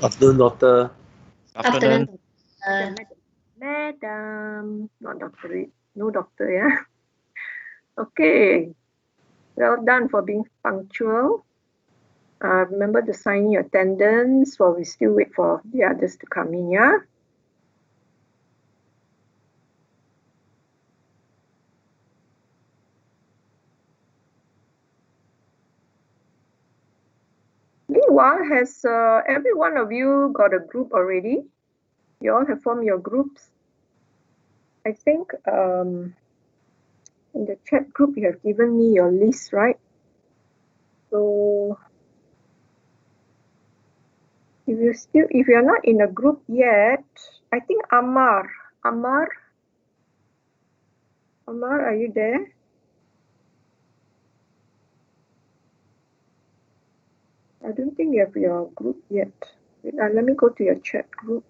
Afternoon, doctor. Afternoon. Madam, not doctor, no doctor, yeah. Okay, well done for being punctual. Remember to sign your attendance while we still wait for the others to come in, yeah. Meanwhile, has every one of you got a group already? You all have formed your groups? I think in the chat group you have given me your list, right? So if you're not in a group yet, I think Amar, are you there? I don't think you have your group yet. Let me go to your chat group.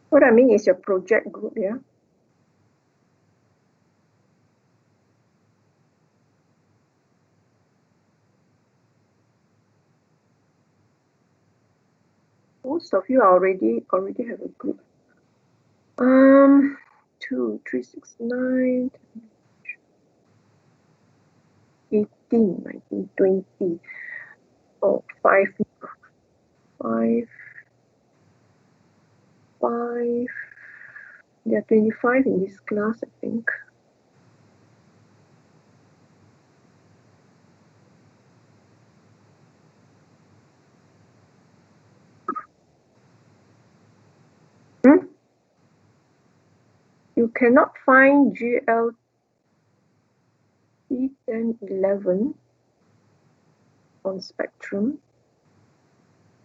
What I mean is your project group, yeah? Most of you already have a group. 2, 3, 6, 9, 18, 19, 20. Oh, 5. There are 25 in this class, I think. You cannot find GLT 1011 on Spectrum.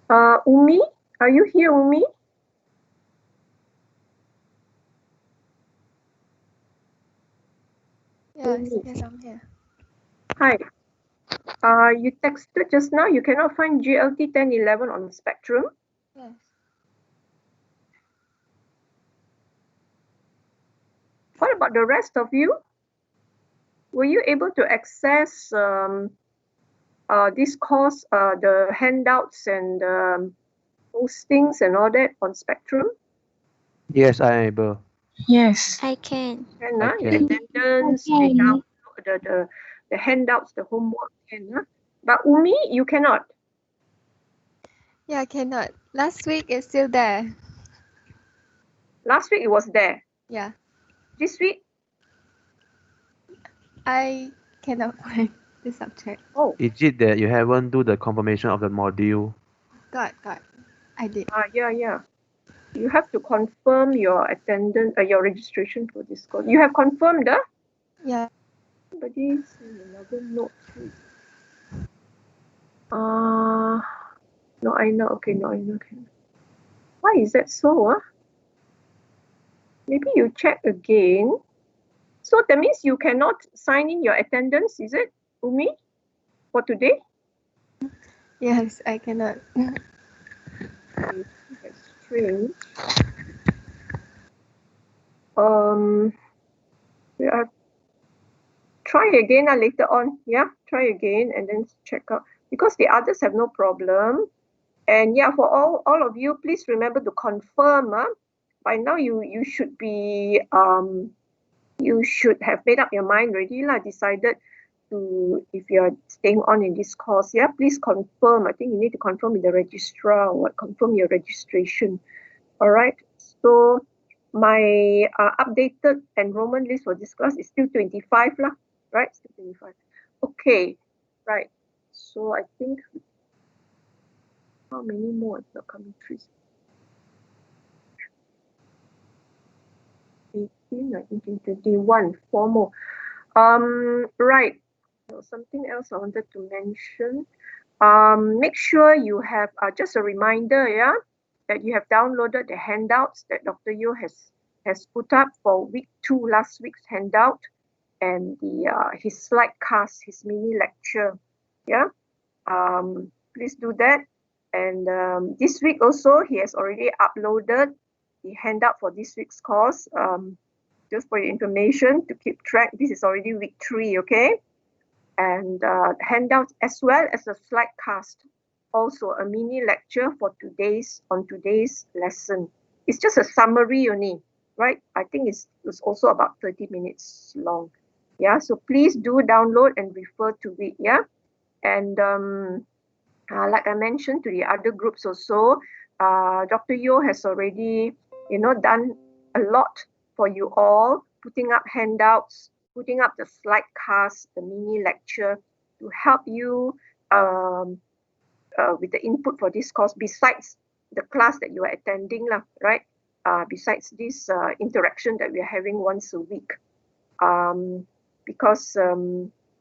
Umi, are you here, Umi? Yes, I'm here. Hi. You texted just now, you cannot find GLT 1011 on Spectrum? Yes. What about the rest of you? Were you able to access this course, the handouts and postings and all that on Spectrum? Yes, I am able. Yes. I can. I can. The attendance, the handouts, the homework, but Umi, you cannot. Yeah, I cannot. Last week it's still there. Last week it was there. Yeah. This week? I cannot find the subject. Oh. Is it that you haven't do the confirmation of the module? Got. I did. Yeah. You have to confirm your attendance, your registration for this course. You have confirmed, Yeah. Somebody send another note, please. No, I know. Okay, no, I know. Okay. Why is that so? Maybe you check again. So that means you cannot sign in your attendance, is it, Umi, for today? Yes, I cannot. That's strange. Try again later on. Yeah, try again and then check out, because the others have no problem. And yeah, for all of you, please remember to confirm. By now you should be you should have made up your mind already decided to, if you're staying on in this course. Yeah, please confirm. I think you need to confirm with the registrar or confirm your registration. All right, so my updated enrollment list for this class is still 25 lah, right? Still 25. Okay, right. So I think how many more is not coming through? 18, 19, 21, 4 more. Right. So something else I wanted to mention. Make sure you have just a reminder, that you have downloaded the handouts that Dr. Yeo has put up for week 2, last week's handout, and the his slide cast, his mini lecture. Please do that. And this week also, he has already uploaded the handout for this week's course. Just for your information to keep track, this is already week 3, okay? and handouts as well as a slide cast. Also a mini lecture for today's lesson. It's just a summary only, right? I think it's also about 30 minutes long. Yeah, so please do download and refer to it. Yeah, and like I mentioned to the other groups also, Dr. Yeo has already, done a lot for you all, putting up handouts, putting up the slide cast, the mini lecture to help you with the input for this course, besides the class that you are attending, right? Besides this interaction that we are having once a week. Because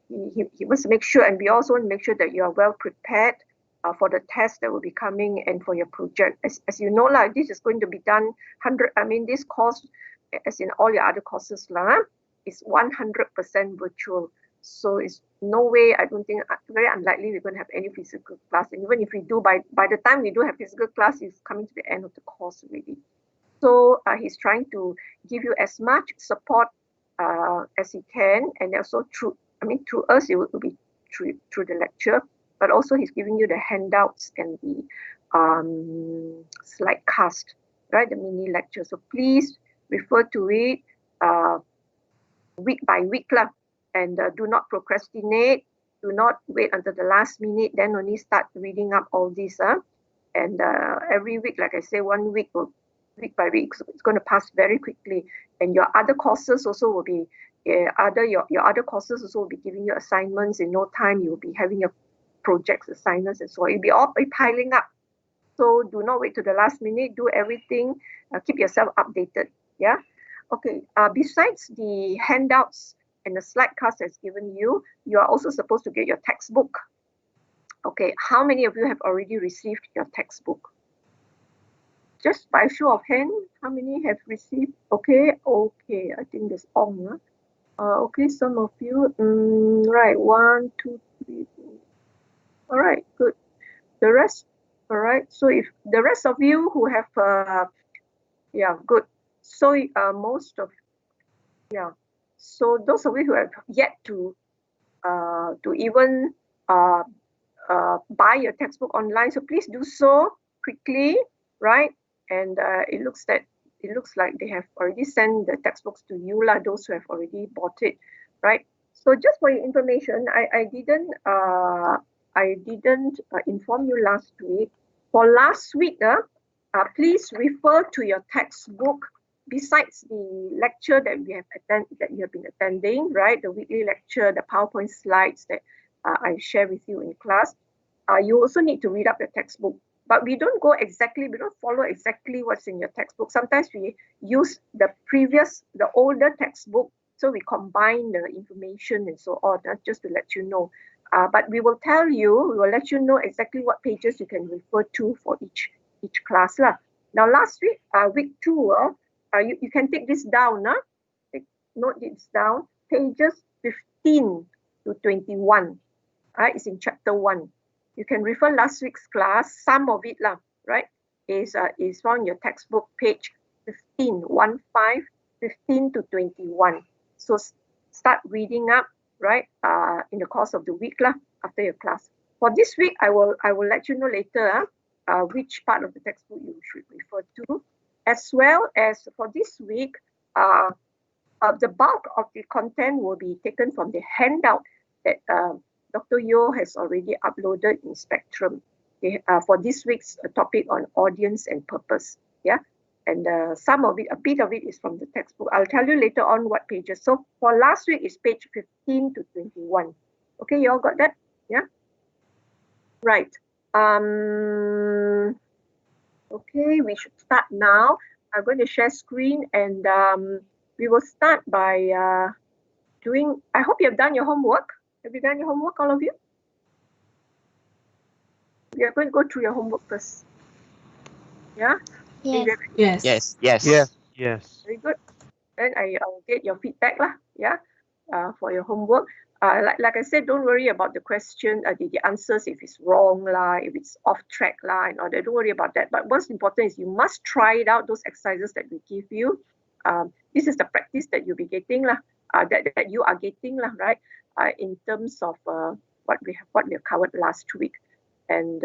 he wants to make sure, and we also want to make sure that you are well prepared for the test that will be coming and for your project. As you know, this is going to be done this course, as in all your other courses, is 100% virtual. So it's no way, I don't think, very unlikely we're going to have any physical class. And even if we do, by the time we do have physical class, it's coming to the end of the course already. So he's trying to give you as much support as he can, and also through us, it will be through the lecture, but also he's giving you the handouts and the slide cast, right, the mini lecture. So please refer to it week by week, and do not procrastinate. Do not wait until the last minute, then only start reading up all this. And every week, like I say, 1 week week by week, so it's going to pass very quickly. And your other courses also will be your other courses also will be giving you assignments. In no time you will be having your projects, assignments, and so on. It'll be all piling up. So do not wait to the last minute. Do everything. Keep yourself updated. Yeah. Okay. Besides the handouts and the slide cast has given you, you are also supposed to get your textbook. Okay. How many of you have already received your textbook? Just by show of hand, how many have received? Okay. I think there's all. Okay, some of you. Right. 1, 2, 3, 4. All right. Good. The rest. All right. So if the rest of you who have, good. So So those of you who have yet to even buy your textbook online, so please do so quickly, right? And it looks like they have already sent the textbooks to you, those who have already bought it, right? So just for your information, I didn't inform you last week. For last week, please refer to your textbook. Besides the lecture that you have been attending, right? The weekly lecture, the PowerPoint slides that I share with you in class, you also need to read up your textbook. But we don't follow exactly what's in your textbook. Sometimes we use the older textbook, so we combine the information and so on, just to let you know. But we will let you know exactly what pages you can refer to for each class. Now last week, week 2, you can take this down. Note this down. Pages 15 to 21. It's in chapter 1. You can refer last week's class. Some of it, right, is found in your textbook, page 15 to 21. So start reading up, right, in the course of the week, after your class. For this week, I will let you know later which part of the textbook you should refer to. As well as for this week, the bulk of the content will be taken from the handout that Dr. Yeo has already uploaded in Spectrum for this week's topic on audience and purpose. Yeah, and a bit of it is from the textbook. I'll tell you later on what pages. So for last week is page 15 to 21. Okay, you all got that? Yeah. Right. Okay, we should start now. I'm going to share screen, and we will start by I hope you have done your homework. Have you done your homework, all of you? We are going to go through your homework first. Yeah? Yes. Yes. Very good. Then I'll get your feedback, for your homework. Like I said, don't worry about the question, the answers, if it's wrong, if it's off track, and all that. Don't worry about that. But what's important is you must try it out, those exercises that we give you. This is the practice that you'll be getting, that you are getting, right? in terms of what we have covered last week. And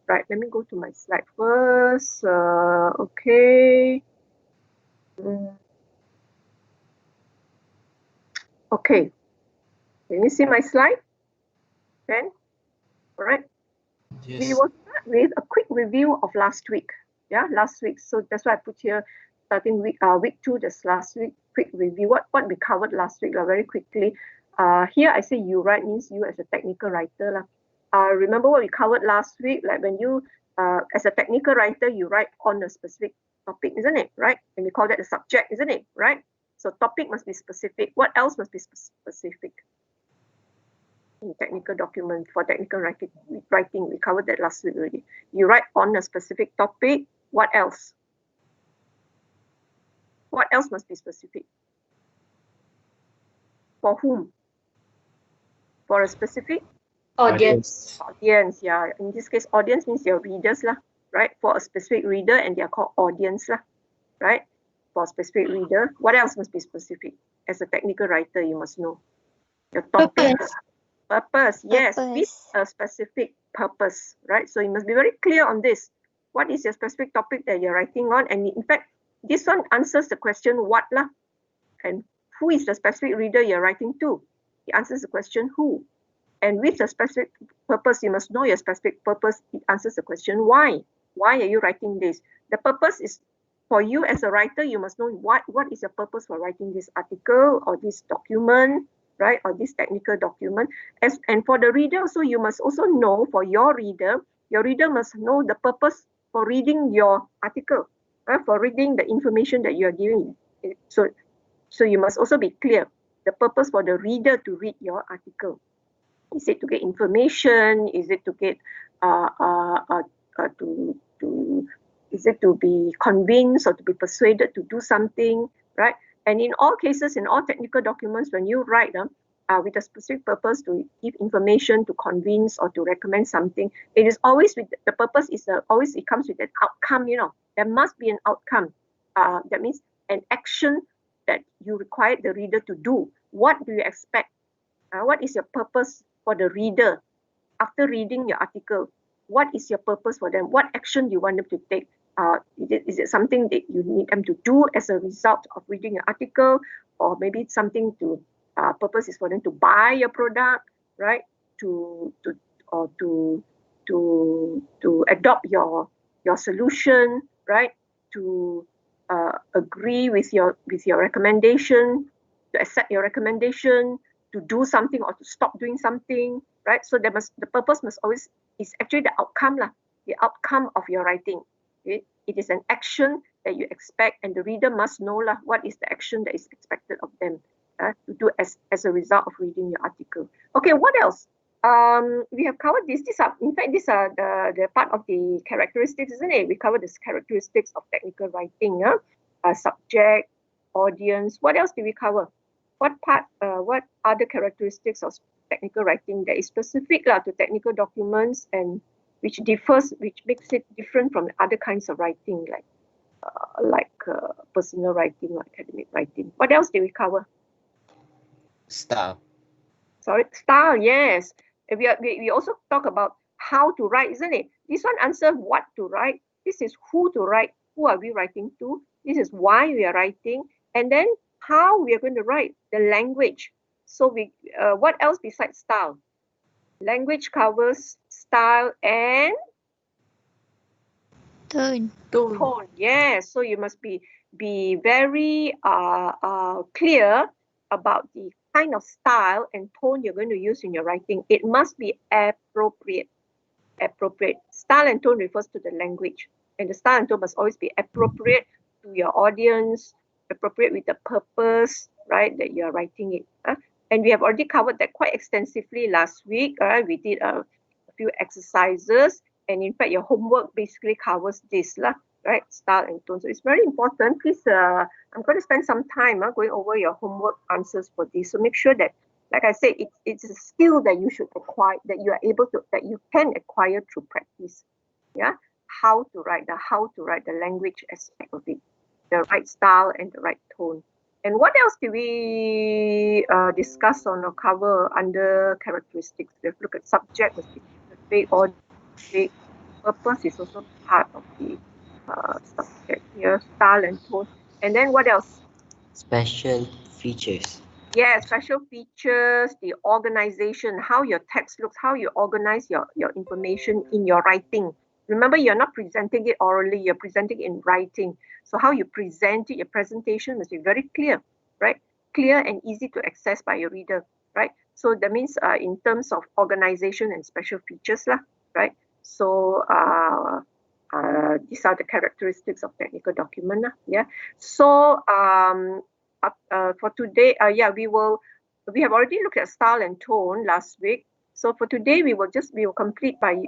right, let me go to my slide first. Okay. Okay. Can you see my slide? Then, all right. Yes. We will start with a quick review of last week. Yeah, last week. So that's why I put here starting week 2, this last week, quick review. What we covered last week, very quickly. Here I say you write means you as a technical writer. Remember what we covered last week? Like when you, as a technical writer, you write on a specific topic, isn't it? Right? And we call that a subject, isn't it? Right? So topic must be specific. What else must be specific? In technical document, for technical writing, we covered that last week already. You write on a specific topic. What else? What else must be specific? For whom? For a specific Audience. audience. Yeah, in this case, audience means your readers lah, right? For a specific reader, and they are called audience lah, right? For a specific reader. What else must be specific? As a technical writer, you must know your topic. Purpose, yes, with a specific purpose, right? So you must be very clear on this. What is your specific topic that you're writing on? And in fact, this one answers the question what lah, and who is the specific reader you're writing to? It answers the question who. And with a specific purpose, you must know your specific purpose. It answers the question why. Why are you writing this? The purpose is for you as a writer. You must know what is your purpose for writing this article or this document, right? Or this technical document. And for the reader, so you must also know, for your reader must know the purpose for reading your article, right? For reading the information that you are giving. So you must also be clear the purpose for the reader to read your article. Is it to get information? Is it to get is it to be convinced or to be persuaded to do something, right? And in all cases, in all technical documents, when you write with a specific purpose to give information, to convince or to recommend something, it is always with the purpose is always it comes with an outcome. You know, there must be an outcome. That means an action that you require the reader to do. What do you expect? What is your purpose for the reader after reading your article? What is your purpose for them? What action do you want them to take? Is it something that you need them to do as a result of reading your article, or maybe it's something to purpose is for them to buy your product, right? To adopt your solution, right? To agree with your recommendation, to accept your recommendation, to do something or to stop doing something, right? So the purpose must always is actually the outcome lah, the outcome of your writing. Okay? It is an action that you expect, and the reader must know lah what is the action that is expected of them to do as a result of reading your article. Okay, what else? We have covered this. These are the part of the characteristics, isn't it? We covered the characteristics of technical writing. Subject, audience. What else did we cover? What other characteristics of technical writing that is specific to technical documents and which makes it different from other kinds of writing, like personal writing or academic writing? What else did we cover? Style. Sorry, style. Yes, we also talk about how to write, isn't it? This one answers what to write. This is who to write. Who are we writing to? This is why we are writing, and then how we are going to write, the language. So what else besides style? Language covers style and Tone. tone. Yes. So you must be very clear about the kind of style and tone you're going to use in your writing. It must be appropriate. Style and tone refers to the language, and the style and tone must always be appropriate to your audience, appropriate with the purpose, right, that you are writing it. And we have already covered that quite extensively last week. We did a few exercises, and in fact, your homework basically covers this, right? Style and tone. So it's very important. Please, I'm going to spend some time going over your homework answers for this. So make sure that, like I said, it's a skill that you should acquire, that you can acquire through practice. Yeah, how to write the language aspect of it, the right style and the right tone. And what else do we discuss on or cover under characteristics? We have looked at subject, vague or vague. Purpose is also part of the subject here, style and tone. And then what else? Special features. Yeah, special features, the organization, how your text looks, how you organize your information in your writing. Remember, you're not presenting it orally, you're presenting it in writing. So how you present it, your presentation must be very clear, right? Clear and easy to access by your reader, right? So that means in terms of organization and special features, right? So these are the characteristics of technical document, yeah. So for today, we have already looked at style and tone last week. So for today, we will complete by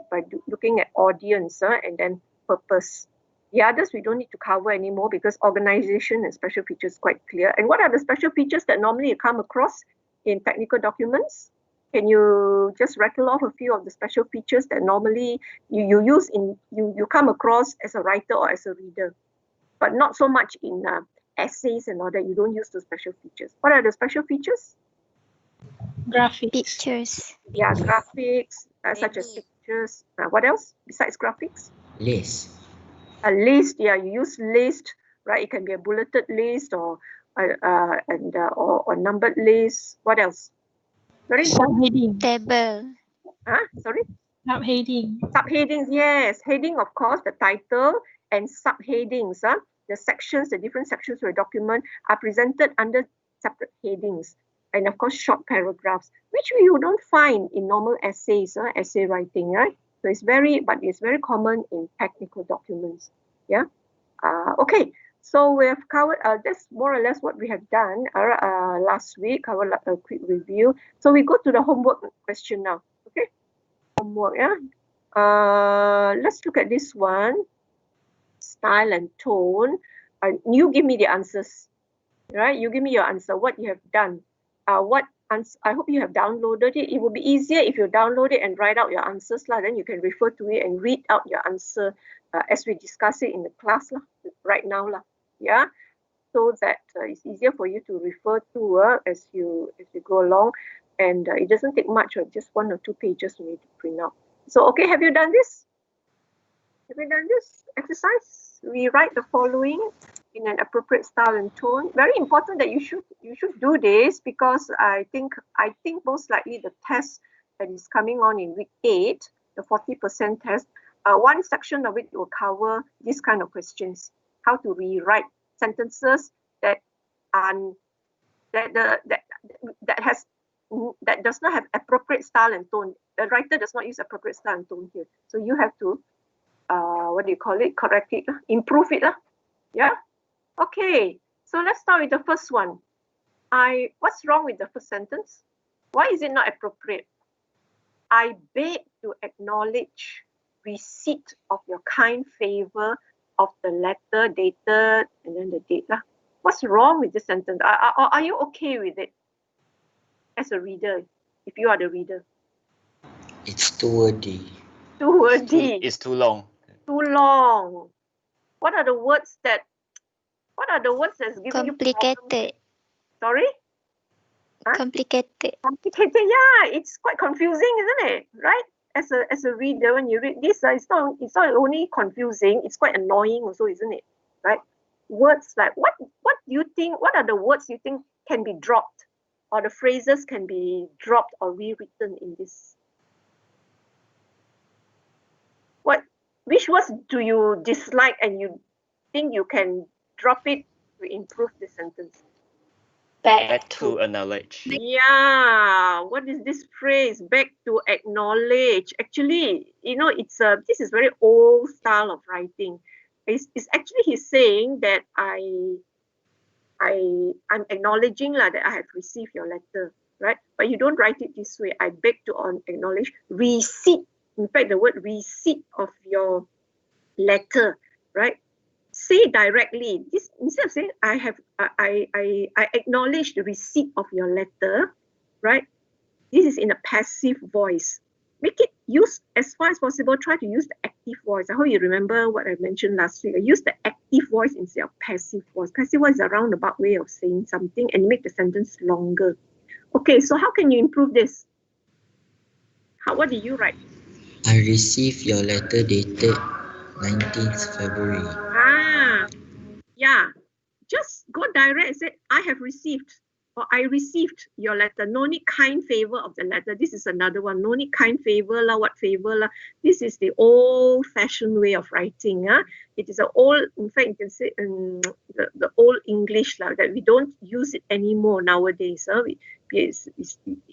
looking at audience and then purpose. The others we don't need to cover anymore because organization and special features quite clear. And what are the special features that normally you come across in technical documents? Can you just rattle off a few of the special features that normally you use you come across as a writer or as a reader, but not so much in essays and all that? You don't use those special features. What are the special features? Graphics. Pictures. Yeah, graphics, such as pictures. What else besides graphics? List. A list. Yeah, you use list, right? It can be a bulleted list or numbered list. What else? Very important. Subheading. Table. Sorry. Subheading. Subheadings. Yes, heading, of course, the title, and subheadings. The sections, the different sections of a document are presented under separate headings. And of course, short paragraphs, which you don't find in normal essays, essay writing, right? So it's very common in technical documents. Yeah. Okay. So we have covered. That's more or less what we have done last week. Covered a quick review. So we go to the homework question now. Okay. Homework. Yeah. Let's look at this one. Style and tone. You give me the answers. Right. You give me your answer. What you have done. I hope you have downloaded it. It will be easier if you download it and write out your answers. Then you can refer to it and read out your answer as we discuss it in the class right now. Yeah, so that it's easier for you to refer to as you go along. And it doesn't take much, just 1 or 2 pages you need to print out. So, okay, have you done this? Have you done this exercise? Rewrite the following in an appropriate style and tone. Very important that you should do this, because I think most likely the test that is coming on in week 8, the 40% test, one section of it will cover this kind of questions: how to rewrite sentences that does not have appropriate style and tone. The writer does not use appropriate style and tone here, so you have to correct it, improve it. Yeah. Okay, so let's start with the first one. What's wrong with the first sentence? Why is it not appropriate? I beg to acknowledge receipt of your kind favor of the letter dated and then the date. What's wrong with this sentence? Are you okay with it as a reader, if you are the reader? It's too wordy. Too wordy. It's too long. Too long. What are the words that's giving you problems? Complicated. Sorry? Complicated. Complicated, yeah. It's quite confusing, isn't it? Right? As a reader, when you read this, it's not only confusing, it's quite annoying also, isn't it? Right? Words like what do you think? What are the words you think can be dropped, or the phrases can be dropped or rewritten in this? Which words do you dislike and you think you can drop it to improve the sentence? Back to acknowledge. Yeah, what is this phrase? Back to acknowledge. Actually, this is very old style of writing. It's actually he's saying that I'm acknowledging that I have received your letter, right? But you don't write it this way. I beg to acknowledge receipt. In fact, the word receipt of your letter, right? Say directly. This, instead of saying I acknowledge the receipt of your letter, right? This is in a passive voice. make it use as far as possible. Try to use the active voice. I hope you remember what I mentioned last week. Use the active voice instead of passive voice. Passive voice is a roundabout way of saying something and make the sentence longer. Okay, so how can you improve this? What did you write? I received your letter dated 19th February. Yeah. Just go direct and say, I have received, or I received your letter. No need kind favor of the letter. This is another one. No need kind favor lah, what favor lah. This is the old-fashioned way of writing. It is in fact, you can say the old English lah, that we don't use it anymore nowadays. It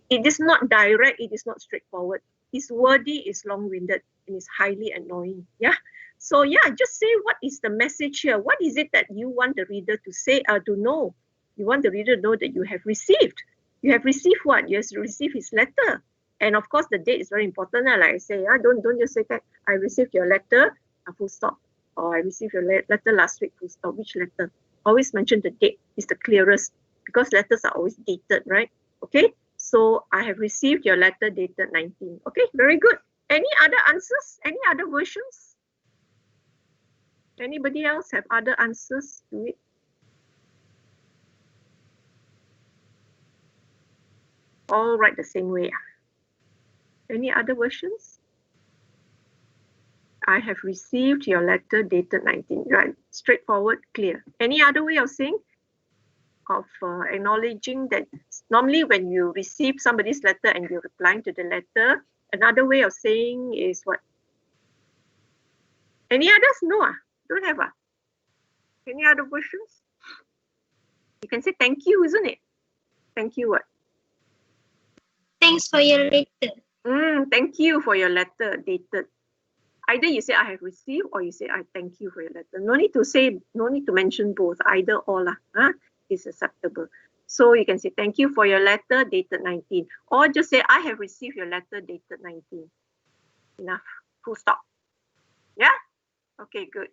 is not direct, it is not straightforward. It's wordy, it's long-winded, and it's highly annoying. Yeah. So yeah, just say what is the message here. What is it that you want the reader to say or to know? You want the reader to know that you have received. You have received what? You have received his letter. And of course, the date is very important. Like I say, don't just say that I received your letter, full stop. Or I received your letter last week, full stop. Which letter? Always mention the date. It's the clearest because letters are always dated, right? Okay. So I have received your letter dated 19. Okay, very good. Any other answers? Any other versions? Anybody else have other answers to it? All write the same way. Any other versions? I have received your letter dated 19. Right, straightforward, clear. Any other way of saying? Of acknowledging that normally when you receive somebody's letter and you're replying to the letter, another way of saying is what? Any others? No, don't have. Any other versions? You can say thank you, isn't it? Thank you what? Thanks for your letter. Thank you for your letter dated. Either you say I have received or you say I thank you for your letter. No need to mention both, either or is acceptable. So you can say thank you for your letter dated 19, or just say I have received your letter dated 19. Enough. Full stop. Yeah? Okay, good.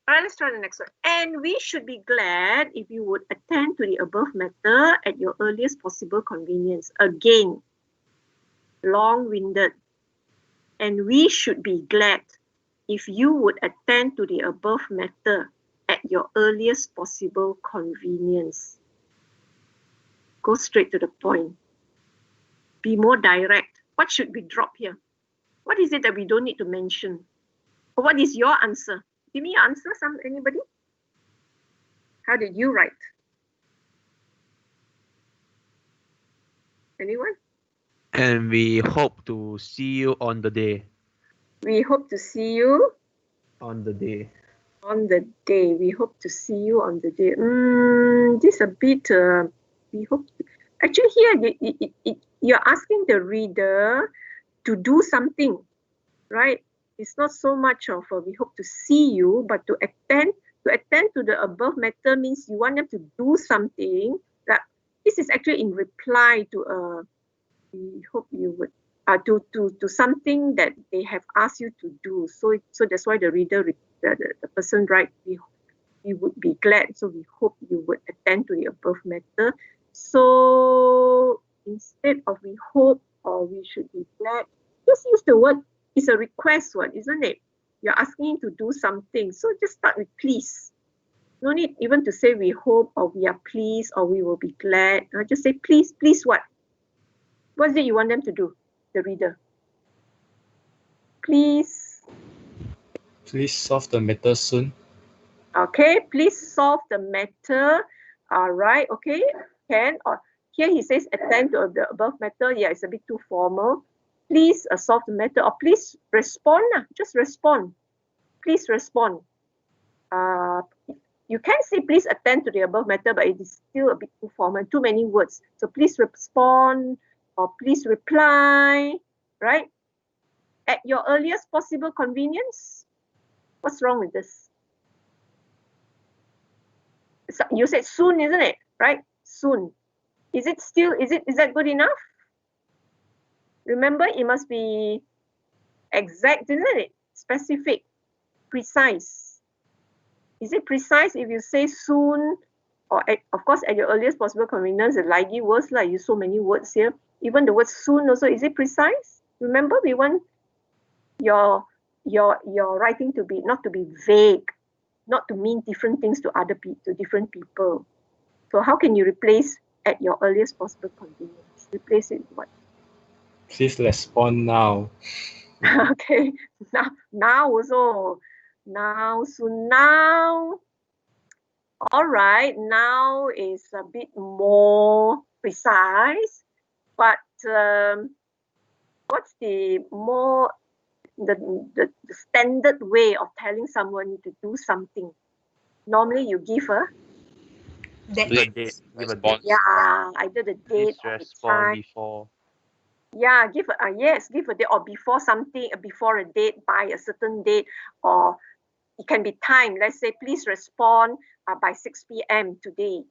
All right, let's try the next one. And we should be glad if you would attend to the above matter at your earliest possible convenience. Again, long-winded. And we should be glad if you would attend to the above matter at your earliest possible convenience. Go straight to the point. Be more direct. What should we drop here? What is it that we don't need to mention? Or what is your answer? Give me your answer, anybody? How did you write? Anyone? And we hope to see you on the day. We hope to see you On the day. on the day. We hope to see you on the day. This a bit, we hope. Actually here, you're asking the reader to do something, right? It's not so much of we hope to see you, but to attend to the above matter means you want them to do something. That this is actually in reply to we hope you would to something that they have asked you to do. So that's why the reader, the person write, we would be glad. So we hope you would attend to the above matter. So instead of we hope or we should be glad, just use the word. It's a request word, isn't it? You're asking to do something. So just start with please. No need even to say we hope or we are pleased or we will be glad. Just say please, please what? What is it you want them to do, the reader? Please. Please solve the matter soon. Okay, please solve the matter. All right, okay, can. Or here he says attend to the above matter. Yeah, it's a bit too formal. Please solve the matter, or please respond. Just respond. Please respond. You can say please attend to the above matter, but it is still a bit too formal, too many words. So please respond or please reply, right? At your earliest possible convenience. What's wrong with this? So you said soon, isn't it? Right? Soon. Is that good enough? Remember, it must be exact, isn't it? Specific, precise. Is it precise if you say soon, or of course at your earliest possible convenience, the lagi words, like use so many words here. Even the word soon also, is it precise? Remember, we want your writing to be not to be vague, not to mean different things to different people. So how can you replace at your earliest possible convenience? Replace it with what? Please respond now. Okay, now also. Now, soon now. All right, now is a bit more precise, but what's the standard way of telling someone to do something? Normally, you give a Give a date. Give a date. either the date Please or the respond time. before. Yeah, give a date or before something, before a date, by a certain date, or it can be time. Let's say, please respond by 6 p.m. today.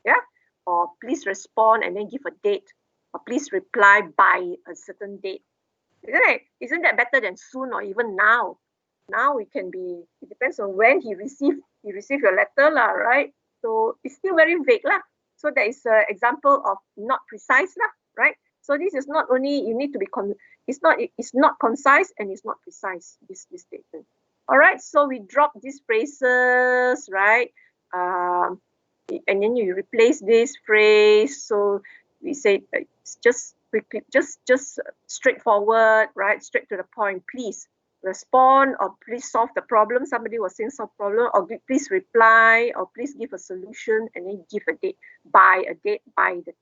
Yeah, or please respond and then give a date, or please reply by a certain date. Isn't that better than soon or even now? Now it can be. It depends on when he received your letter, lah, right? So it's still very vague, lah. So that is an example of not precise, lah, right? So this is not only you need to be it's not concise and it's not precise, this statement. All right, so we drop these phrases, right? And then you replace this phrase. So we say just quickly, just straightforward, right? Straight to the point. Please respond, or please solve the problem. Somebody was saying solve problem, or please reply, or please give a solution, and then give a date. By the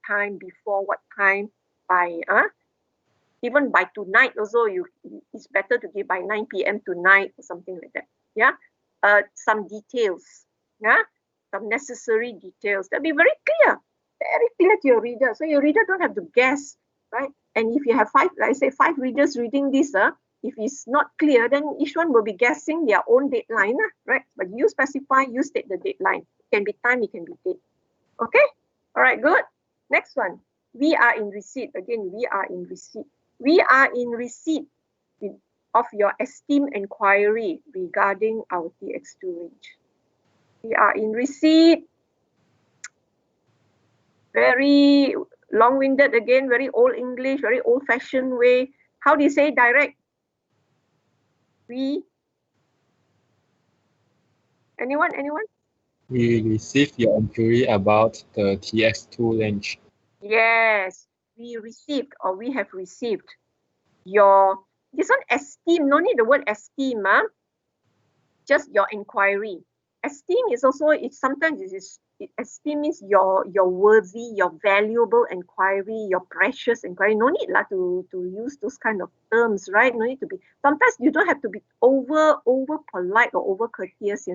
time, before what time, by even by tonight also, it's better to give by 9 p.m. tonight or something like that. Yeah, some details. Yeah, some necessary details. That'll be very clear to your reader. So your reader don't have to guess, right? And if you have five readers reading this, if it's not clear, then each one will be guessing their own deadline, right? But you specify, you state the deadline. It can be time, it can be date. Okay? All right, good. Next one. We are in receipt. Again, we are in receipt. We are in receipt of your esteemed inquiry regarding our TX2 range. We are in receipt. Very long-winded again, very old English, very old-fashioned way. How do you say direct? Anyone? We received your inquiry about the TX2 range. Yes, we received, or we have received your, this one esteem, no need the word esteem, just your inquiry. Esteem is also, sometimes esteem means your worthy, your valuable inquiry, your precious inquiry. No need to use those kind of terms, right? No need to be, sometimes you don't have to be over polite or over courteous,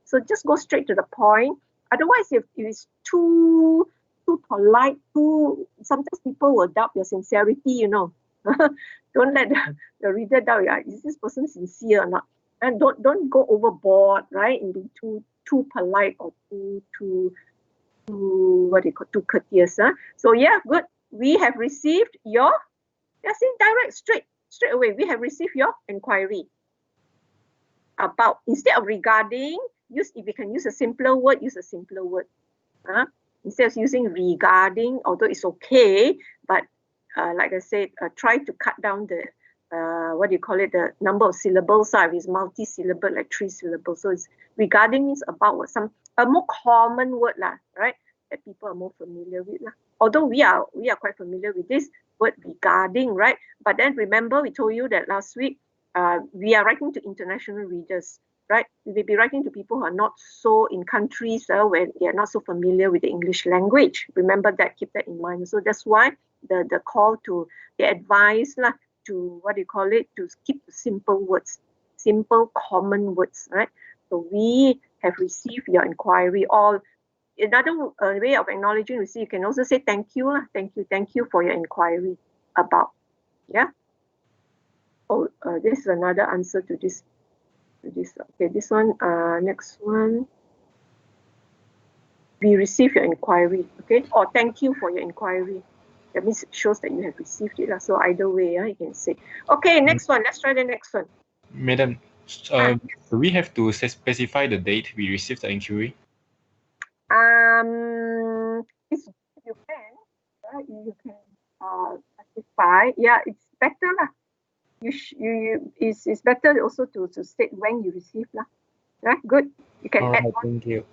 So just go straight to the point. Otherwise, if it is too polite, sometimes people will doubt your sincerity, Don't let the reader doubt, is this person sincere or not? And don't go overboard, right? And be too polite or too too courteous. So yeah, good. We have received your, direct, straight away. We have received your inquiry about, instead of regarding, if you can use a simpler word, use a simpler word. Instead of using regarding, although it's okay, but like I said, try to cut down the the number of syllables. If it's multi-syllable, like 3 syllables. So it's regarding means about a more common word, right? That people are more familiar with. Although we are quite familiar with this word regarding, right? But then remember, we told you that last week, we are writing to international readers, right? We will be writing to people who are not so in countries where they are not so familiar with the English language. Remember that, keep that in mind. So that's why the call to the advice to to keep simple words, simple common words, right? So we have received your inquiry. Or another way of acknowledging receipt, you can also say thank you, thank you for your inquiry about. Yeah. Oh, this is another answer to this. Okay, this one. Next one. We received your inquiry. Okay, or thank you for your inquiry. That means it shows that you have received it. So either way, you can say. Okay, next one. Let's try the next one. Madam, do we have to specify the date we received the inquiry? You can specify. Yeah, better lah. It's better also to state when you receive lah. Yeah, good. You can add on. Thank you.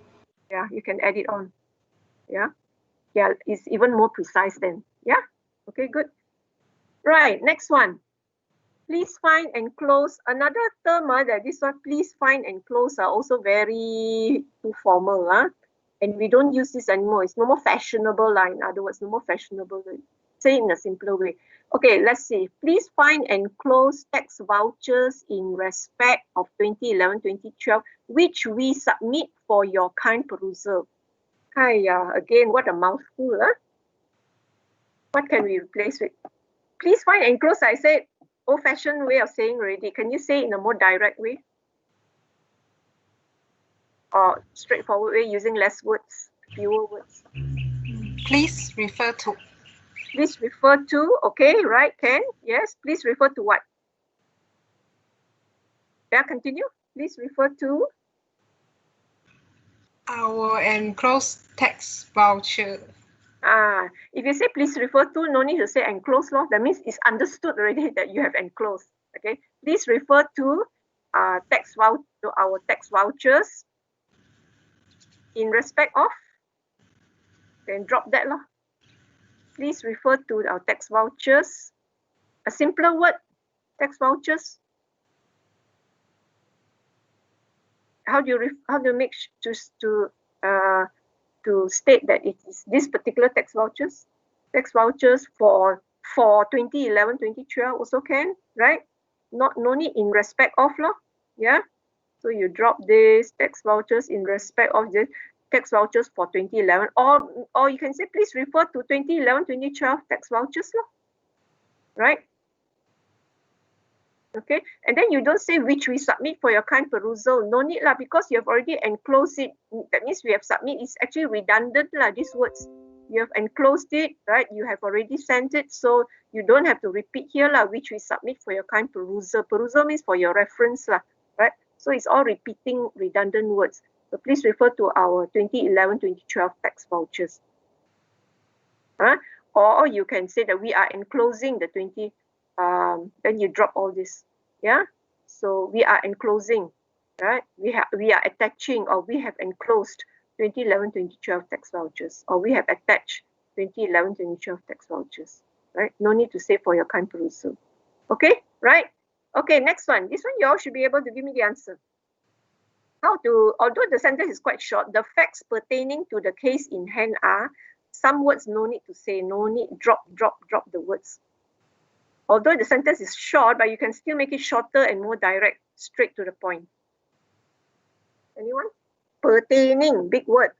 Yeah, you can add it on. Yeah, it's even more precise then. Yeah, okay, good. Right, next one. Please find and close. Another term that this one, please find and close, are also very too formal. And we don't use this anymore. It's no more fashionable. In other words, no more fashionable. Say it in a simpler way. Okay, let's see. Please find and close tax vouchers in respect of 2011-2012, which we submit for your kind perusal. Again, what a mouthful. What can we replace with? Please find and close, I said, old-fashioned way of saying already. Can you say it in a more direct way? Or straightforward way, using less words, fewer words? Please refer to. Please refer to, okay, right, Ken? Yes, please refer to what? Yeah, continue. Please refer to Our enclosed tax voucher. If you say please refer to, no need to say enclosed law. That means it's understood already that you have enclosed. Okay, please refer to our tax vouchers in respect of. Then drop that law. Please refer to our tax vouchers. A simpler word, tax vouchers. How do you make to state that it is this particular tax vouchers? Tax vouchers for 2011-2012 also can, right? No need in respect of law. Yeah. So you drop this tax vouchers in respect of this tax vouchers for 2011, or you can say please refer to 2011-2012 tax vouchers law. Right? Okay, and then you don't say which we submit for your kind perusal. No need lah, because you have already enclosed it. That means we have submit. It's actually redundant lah, these words. You have enclosed it, right? You have already sent it, so you don't have to repeat here lah, which we submit for your kind perusal. Perusal means for your reference lah, right? So it's all repeating redundant words. So please refer to our 2011-2012 tax vouchers. Or you can say that we are enclosing the then you drop all this. Yeah, so we are enclosing, right? We are attaching, or we have enclosed 2011-2012 tax vouchers, or we have attached 2011-2012 tax vouchers, right? No need to say for your kind perusal. Okay, right? Okay, next one. This one you all should be able to give me the answer. Although the sentence is quite short, the facts pertaining to the case in hand are, some words no need to say, no need, drop the words. Although the sentence is short, but you can still make it shorter and more direct, straight to the point. Anyone? Pertaining, big word.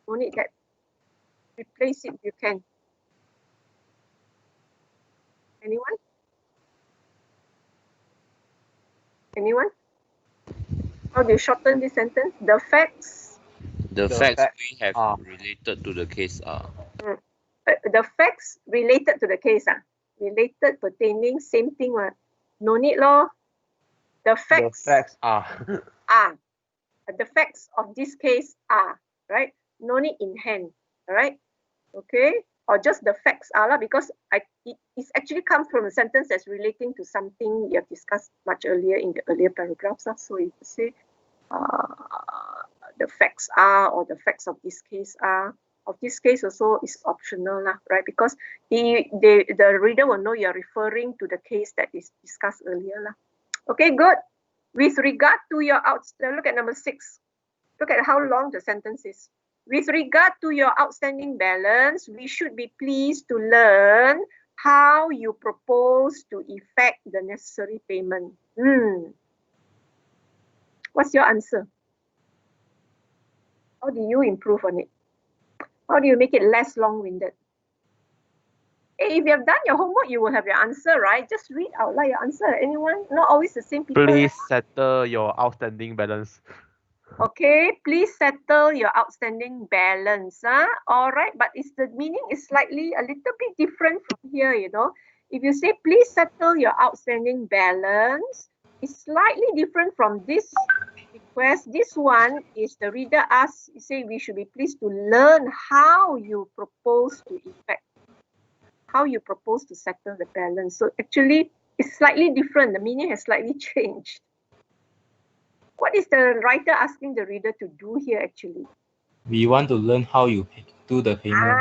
No need that. Replace it if you can. Anyone? Anyone? How do you shorten this sentence? The facts. The facts we have related to the case are. The facts related to the case are. Related, pertaining, same thing. No need law. The facts are. The facts of this case are, right? No need in hand, all right? Okay, or just the facts are, because it actually comes from a sentence that's relating to something you have discussed much earlier in the earlier paragraphs. So you say the facts are, or the facts of this case are. Of this case also is optional, right? Because the reader will know you're referring to the case that is discussed earlier. Okay, good. With regard to your look at number 6. Look at how long the sentence is. With regard to your outstanding balance, we should be pleased to learn how you propose to effect the necessary payment. What's your answer? How do you improve on it? How do you make it less long-winded? Hey, if you have done your homework, you will have your answer, right? Just read out loud your answer. Anyone? Not always the same people. Please settle your outstanding balance. Okay, please settle your outstanding balance. All right, but the meaning is slightly a little bit different from here, you know. If you say please settle your outstanding balance, it's slightly different from this request. This one is the reader asks, you say we should be pleased to learn how you propose to effect. how you propose to settle the balance. So actually, it's slightly different. The meaning has slightly changed. What is the writer asking the reader to do here actually? We want to learn how you do the payment.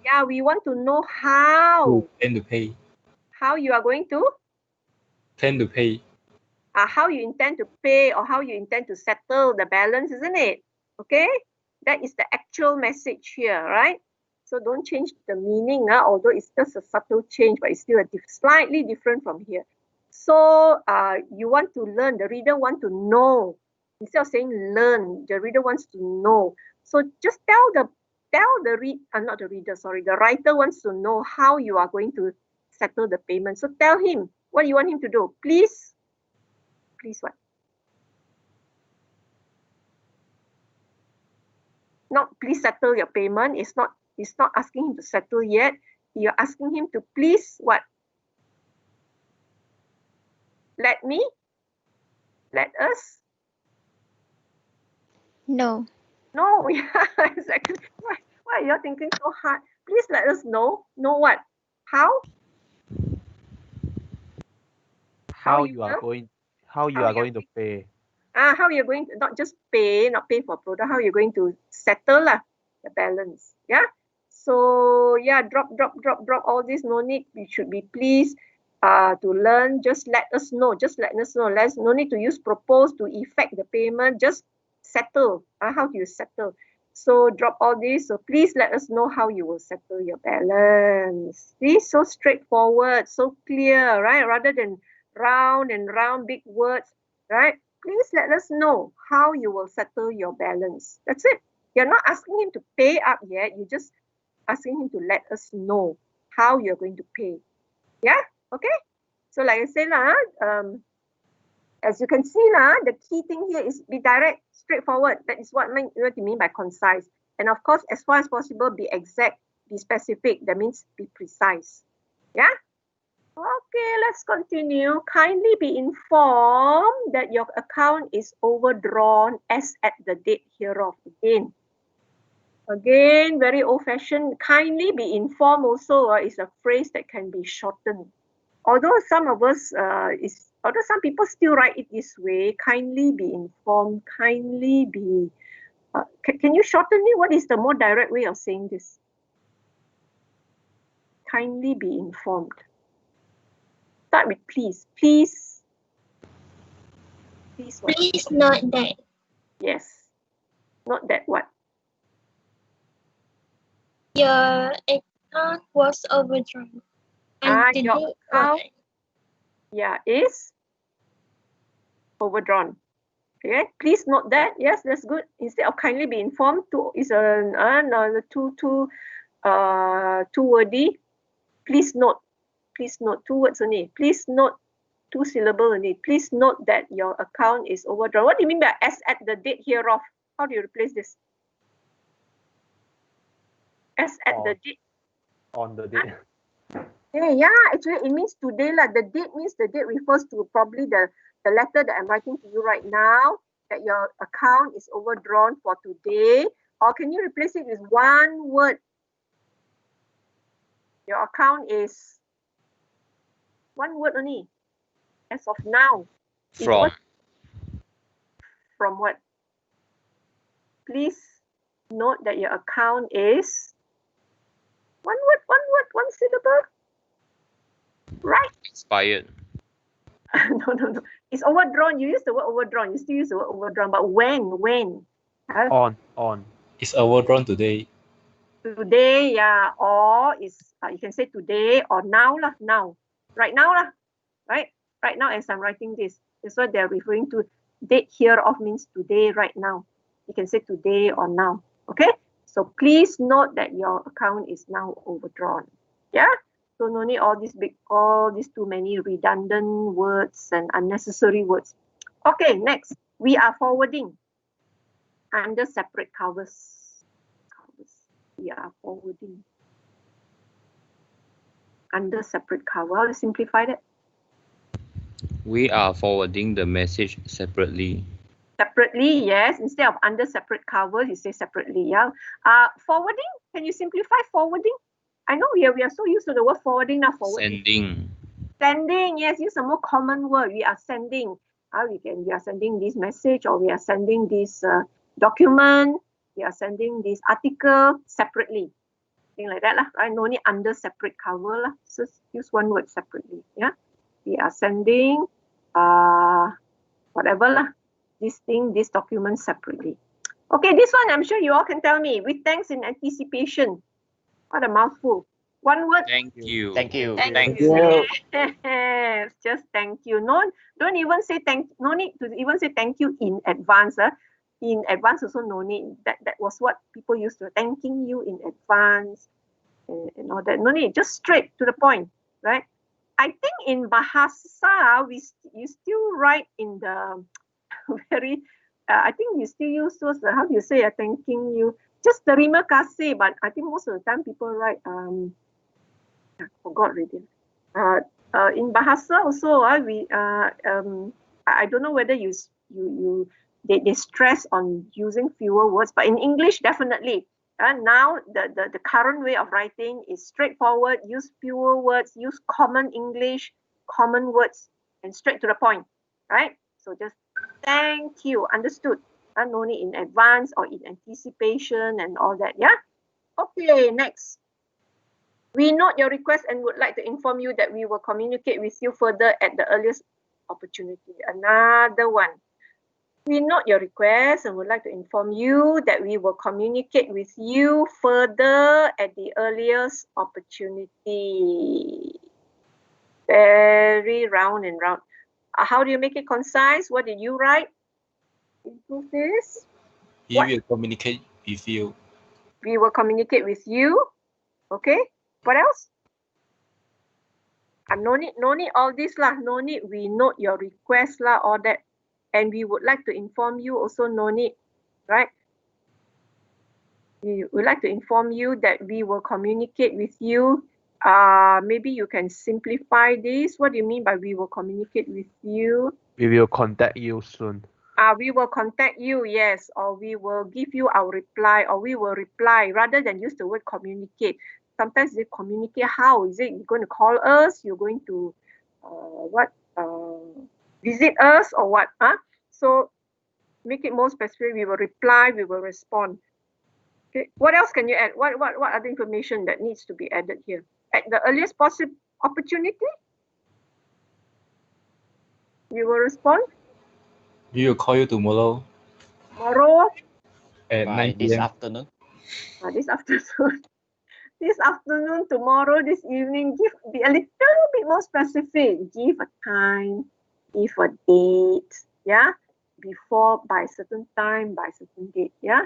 Yeah, we want to know how. Plan to pay. How you are going to? Plan to pay. How you intend to pay or how you intend to settle the balance, isn't it? Okay, that is the actual message here, right? So don't change the meaning, although it's just a subtle change, but it's still slightly different from here. So you want to learn, the reader want to know. Instead of saying learn, the reader wants to know. So just the writer wants to know how you are going to settle the payment. So tell him what you want him to do. Please what? Not please settle your payment. It's not asking him to settle yet. You're asking him to please what? Let us? No. No, yeah, exactly. Why are you thinking so hard? Please let us know. Know what? How? How you are going to pay. How you're going to not pay for product, how you're going to settle the balance. Yeah. So yeah, drop all this. No need. You should be pleased to learn. Just let us know. No need to use propose to effect the payment. Just settle. How do you settle? So drop all this. So please let us know how you will settle your balance. This is so straightforward, so clear, right? Rather than round and round big words, right? Please let us know how you will settle your balance. That's it. You're not asking him to pay up yet. You're just asking him to let us know how you're going to pay. Yeah? Okay? So like I said, as you can see, the key thing here is be direct, straightforward. That is what you mean by concise. And of course, as far as possible, be exact, be specific. That means be precise. Yeah? Okay, let's continue. Kindly be informed that your account is overdrawn as at the date hereof. Again, very old-fashioned. Kindly be informed also is a phrase that can be shortened. Although some people still write it this way, kindly be informed, kindly be... can you shorten it? What is the more direct way of saying this? Kindly be informed. Start with please. Please what? Please note that. Yes. Not that what? Your account was overdrawn. Your account, is overdrawn. Okay, please note that. Yes, that's good. Instead of kindly be informed, is another too wordy. Please note. Please note, 2 words only. Please note, 2 syllables only. Please note that your account is overdrawn. What do you mean by as at the date hereof? How do you replace this? As at the date. On the date. Yeah, actually it means today. The date means the date refers to probably the letter that I'm writing to you right now, that your account is overdrawn for today. Or can you replace it with one word? Your account is one word only. As of now. From what? Please note that your account is one word, one syllable. Right? Expired. No. It's overdrawn. You use the word overdrawn. You still use the word overdrawn. But when? On. It's overdrawn today. Today, yeah. Or is you can say today or now lah. Now. Right now lah. Right? Right now as I'm writing this. That's what they're referring to. Date hereof means today, right now. You can say today or now. Okay? So please note that your account is now overdrawn. Yeah? So no need all these too many redundant words and unnecessary words. Okay, next. We are forwarding under separate covers. We are forwarding under separate cover. How to simplify that? We are forwarding the message separately. Separately, yes. Instead of under separate covers, you say separately. Yeah. Forwarding. Can you simplify forwarding? I know we are so used to the word forwarding now. Sending. Sending, yes, use a more common word. We are sending. We are sending this message, or we are sending this document. We are sending this article separately. Thing like that lah, right? No need under separate cover lah. So use one word separately. Yeah, we are sending whatever lah. This document separately. Okay, this one I'm sure you all can tell me. With thanks in anticipation. What a mouthful. One word. Thank you. Thank you. Thank you. Just thank you. Don't even say thank. No need to even say thank you in advance. In advance also no need. That was what people used to thanking you in advance and all that. No need. Just straight to the point, right? I think in Bahasa you still write in the very. I think you still use those. How do you say? Thanking you. Just terima kasih. But I think most of the time people write. I forgot already. In Bahasa also, I don't know whether they stress on using fewer words, but in English definitely. Now the current way of writing is straightforward. Use fewer words. Use common English, common words, and straight to the point. Right? So just thank you. Understood? No need in advance or in anticipation and all that. Yeah. Okay. Next. We note your request and would like to inform you that we will communicate with you further at the earliest opportunity. Another one. We note your request and would like to inform you that we will communicate with you further at the earliest opportunity. Very round and round. How do you make it concise? What did you write? Improve this. We will communicate with you. We will communicate with you. Okay. What else? No need all this lah. No need. We note your request lah, all that. And we would like to inform you also. No need, right? We would like to inform you that we will communicate with you. Maybe you can simplify this. What do you mean by we will communicate with you? We will contact you soon. We will contact you, yes, or we will give you our reply, or we will reply rather than use the word communicate. Sometimes they communicate. How is it? You're going to call us? You're going to visit us or what? So make it more specific. We will reply. We will respond. Okay. What else can you add? What other information that needs to be added here? At the earliest possible opportunity, you will respond. We will call you tomorrow. Tomorrow. At 9 This p.m. afternoon. This afternoon. This afternoon, tomorrow, this evening, be a little bit more specific. Give a time, give a date, yeah? Before, by a certain time, by a certain date, yeah?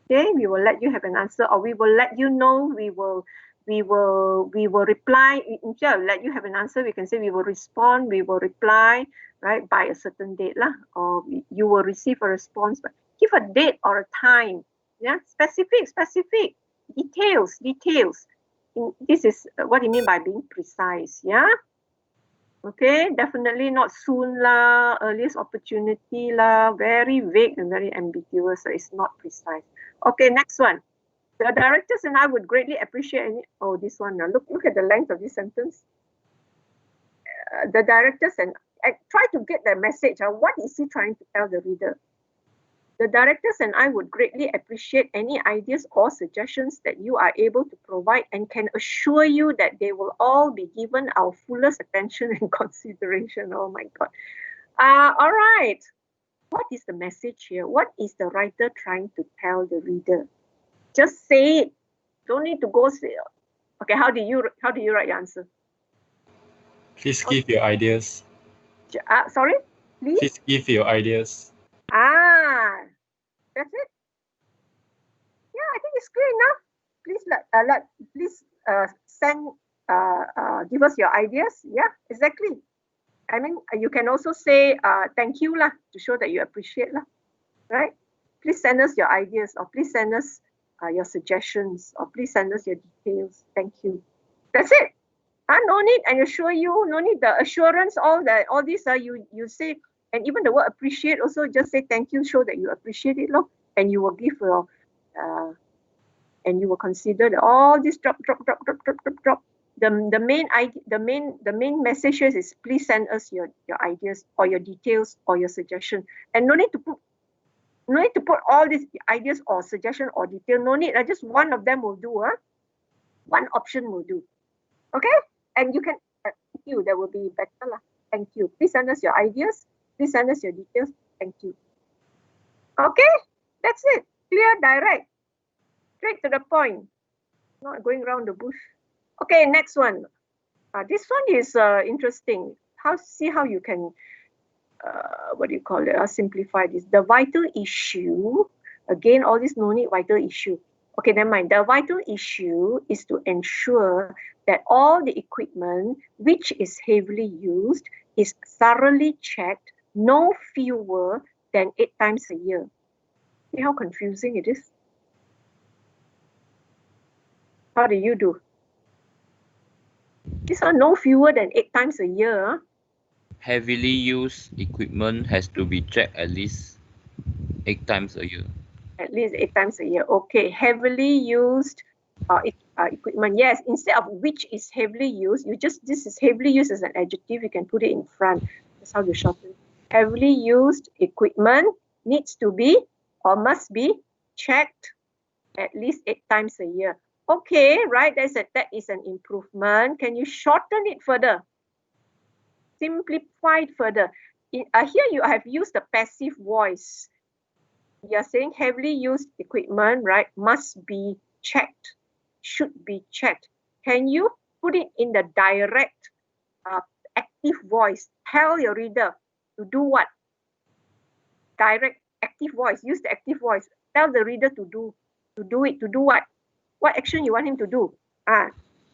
Okay, we will let you have an answer, or we will let you know, we will reply. Instead of let you have an answer, we can say we will respond, we will reply, right, by a certain date, lah, or you will receive a response. But give a date or a time, yeah? Specific. Details. This is what you mean by being precise, yeah? Okay, definitely not soon lah, earliest opportunity lah, very vague and very ambiguous, so it's not precise. Okay, next one. The directors and I would greatly appreciate this one now. Look at the length of this sentence. The directors and try to get the message. What is he trying to tell the reader? The directors and I would greatly appreciate any ideas or suggestions that you are able to provide and can assure you that they will all be given our fullest attention and consideration. Oh my God. All right. What is the message here? What is the writer trying to tell the reader? Just say it. Don't need to go say. Okay, how do you write your answer? Please give your ideas. Sorry? Please give your ideas. That's it. Yeah, I think it's clear enough. Please give us your ideas. Yeah, exactly. I mean, you can also say thank you lah to show that you appreciate lah, right? Please send us your ideas, or please send us your suggestions, or please send us your details. Thank you. That's it. No need, and assure you, no need the assurance. All these you say. And even the word appreciate also, just say thank you, show that you appreciate it, and you will give your and you will consider that all this drop. The main message here is please send us your ideas or your details or your suggestion, and no need to put all these ideas or suggestion or detail. No need. Just one of them will do. One option will do. Okay, and you can thank you. That will be better lah. Thank you. Please send us your ideas. Please send us your details. Thank you. Okay, that's it. Clear, direct, straight to the point. Not going around the bush. Okay, next one. This one is interesting. See how you can, what do you call it? Simplify this. The vital issue. Again, all this no need vital issue. Okay, never mind. The vital issue is to ensure that all the equipment which is heavily used is thoroughly checked no fewer than 8 times a year. See how confusing it is? How do you do? These are no fewer than 8 times a year. Heavily used equipment has to be checked at least 8 times a year. At least 8 times a year. Okay, heavily used equipment. Yes, instead of which is heavily used, this is heavily used as an adjective. You can put it in front. That's how you shorten. Heavily used equipment needs to be or must be checked at least 8 times a year. Okay, right, that is an improvement. Can you shorten it further? Simplify it further. Here you have used the passive voice. You're saying heavily used equipment, right, must be checked, should be checked. Can you put it in the direct active voice? Tell your reader to do what? Direct active voice. Use the active voice. Tell the reader to do what? What action you want him to do?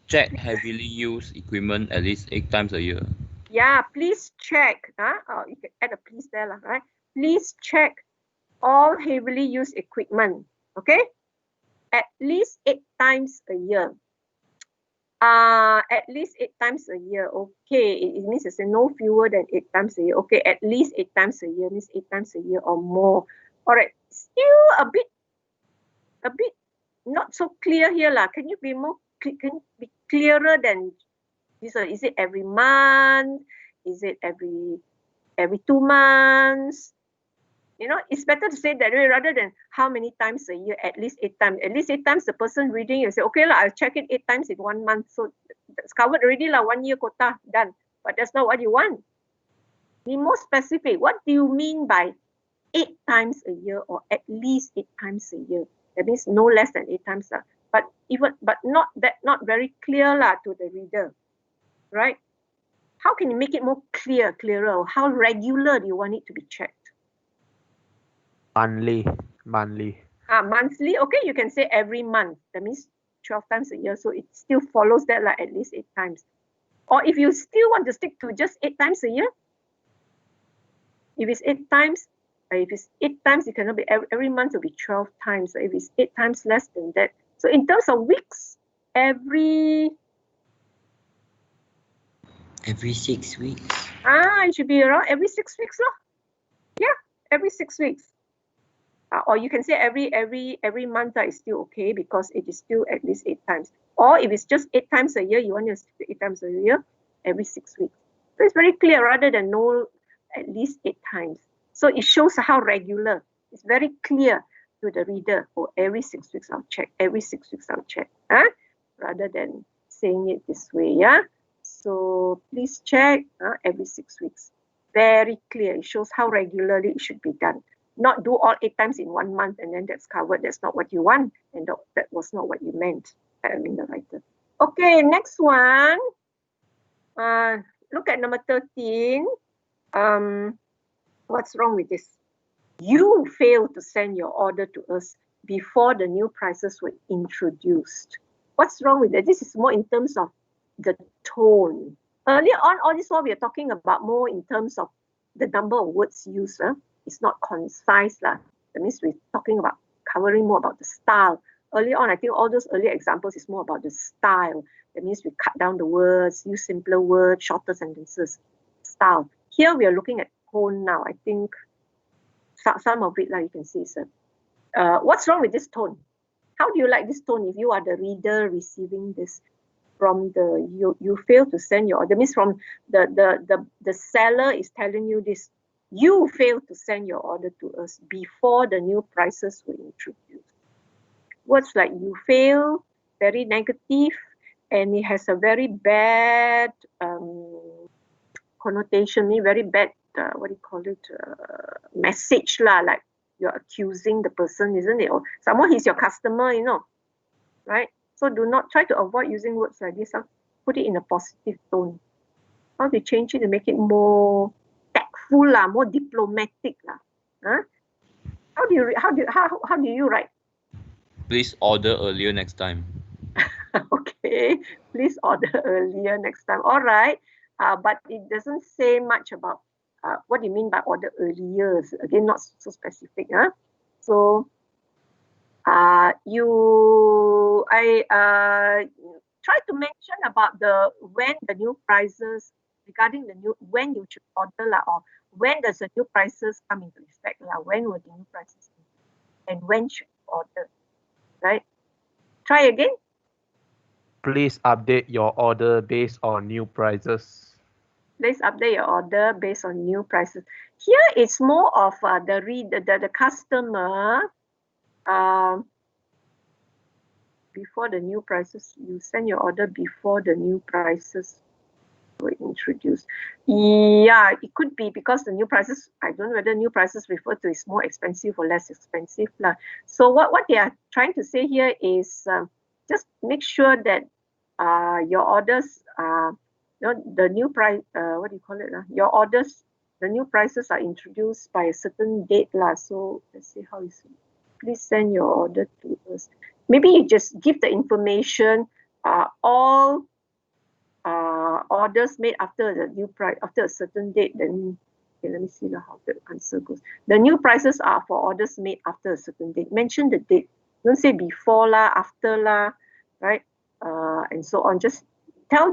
Check heavily used equipment at least 8 times a year. Yeah, please check. You can add a please there, right? Please check all heavily used equipment. Okay? At least 8 times a year. At least 8 times a year. Okay, it means it's no fewer than 8 times a year. Okay, at least 8 times a year means 8 times a year or more. All right, still a bit not so clear here lah. Can you be clearer than this? Is it every month? Is it every 2 months? You know, it's better to say that way rather than how many times a year, at least 8 times. At least 8 times the person reading, you say, okay, I'll check it 8 times in 1 month. So that's covered already, 1 year quota, done. But that's not what you want. Be more specific. What do you mean by 8 times a year or at least 8 times a year? That means no less than 8 times. But not very clear to the reader, right? How can you make it more clearer? How regular do you want it to be checked? Monthly. Monthly, okay, you can say every month. That means 12 times a year. So it still follows that at least 8 times. Or if you still want to stick to just 8 times a year, if it's 8 times, it cannot be every month will be 12 times. So if it's 8 times less than that. So in terms of weeks, every 6 weeks. It should be around every 6 weeks. Yeah, every 6 weeks. Or you can say every month is still okay because it is still at least 8 times. Or if it's just 8 times a year, you want to say 8 times a year, every 6 weeks. So it's very clear rather than no at least 8 times. So it shows how regular. It's very clear to the reader. Oh, every 6 weeks I'll check. Every 6 weeks I'll check. Rather than saying it this way. Yeah. So please check every 6 weeks. Very clear. It shows how regularly it should be done. Not do all 8 times in 1 month and then that's covered. That's not what you want. And that was not what you meant. I mean the writer. Okay, next one. Look at number 13. What's wrong with this? You failed to send your order to us before the new prices were introduced. What's wrong with that? This is more in terms of the tone. Earlier on, all this while we are talking about more in terms of the number of words used. It's not concise. That means we're talking about covering more about the style. Earlier on, I think all those earlier examples is more about the style. That means we cut down the words, use simpler words, shorter sentences, style. Here we are looking at tone now. I think some of it, you can see, sir. What's wrong with this tone? How do you like this tone if you are the reader receiving this from the you fail to send your order? Means from the seller is telling you this. You fail to send your order to us before the new prices were introduced. Words like you fail, very negative, and it has a very bad connotation, very bad, what do you call it, message lah, like you're accusing the person, isn't it? Or someone he's your customer, right? So do not try to avoid using words like this. Put it in a positive tone. How to change it to make it more tactful lah, more diplomatic lah. Huh? How do you write? Please order earlier next time. Okay, please order earlier next time. All right, but it doesn't say much about what do you mean by order earlier. Again, not so specific. So I try to mention about when the new prices, regarding when you should order lah, or when does the new prices come into effect lah, when will the new prices come, and when should you order, right? Try again. Please update your order based on new prices. Please update your order based on new prices. Here it's more of the customer. Before the new prices, you send your order before the new prices were introduced. Yeah, it could be because the new prices, I don't know whether new prices refer to is more expensive or less expensive lah. So what they are trying to say here is just make sure that your orders the new price, what do you call it? Your orders, the new prices are introduced by a certain date lah. So let's see how is it. Please send your order to us. Maybe you just give the information, all orders made after the new price, after a certain date, then okay, let me see how the answer goes. The new prices are for orders made after a certain date. Mention the date. Don't say before lah, after lah, right? And so on. Just tell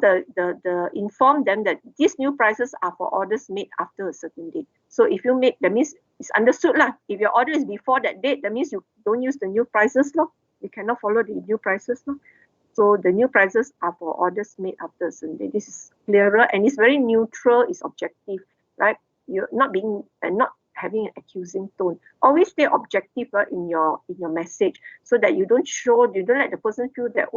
inform them that these new prices are for orders made after a certain date. So if you make, that means it's understood lah. If your order is before that date, that means you don't use the new prices lah. You cannot follow the new prices lah. So the new prices are for orders made after a certain date. This is clearer and it's very neutral. It's objective, right? You're not having an accusing tone. Always stay objective in your message, so that you don't let the person feel that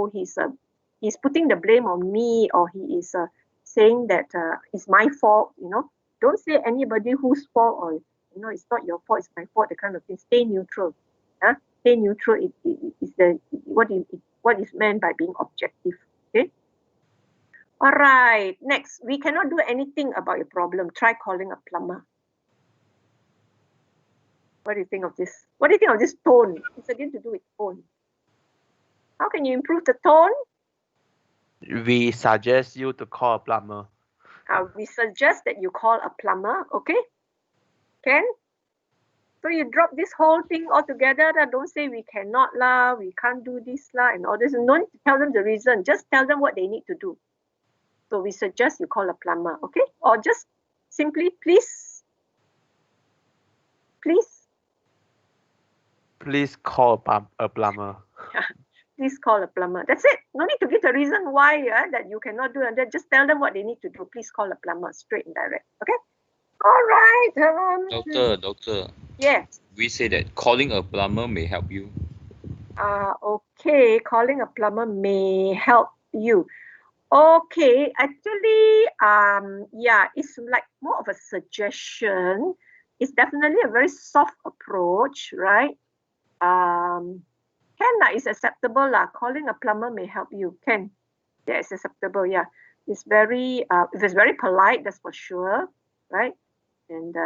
he's putting the blame on me, or he is saying that it's my fault. Don't say anybody whose fault, or it's not your fault, it's my fault, the kind of thing. Stay neutral. Stay neutral. It is what is meant by being objective. Okay. All right. Next, we cannot do anything about your problem. Try calling a plumber. What do you think of this? What do you think of this tone? It's again to do with tone. How can you improve the tone? We suggest you to call a plumber. We suggest that you call a plumber. Okay? Can? So you drop this whole thing altogether. Don't say we cannot lah, we can't do this lah, and all this. No need to tell them the reason. Just tell them what they need to do. So we suggest you call a plumber. Okay? Or just simply please call a plumber. Please call a plumber. That's it. No need to give the reason why that you cannot do, and then just tell them what they need to do. Please call a plumber, straight and direct. Okay? All right. Doctor. Yes. We say that calling a plumber may help you. Okay. Calling a plumber may help you. Okay. Actually, it's like more of a suggestion. It's definitely a very soft approach, right? It's acceptable lah. Calling a plumber may help you. Can. Yeah, it's acceptable. Yeah. It's very, if it's very polite, that's for sure, right? And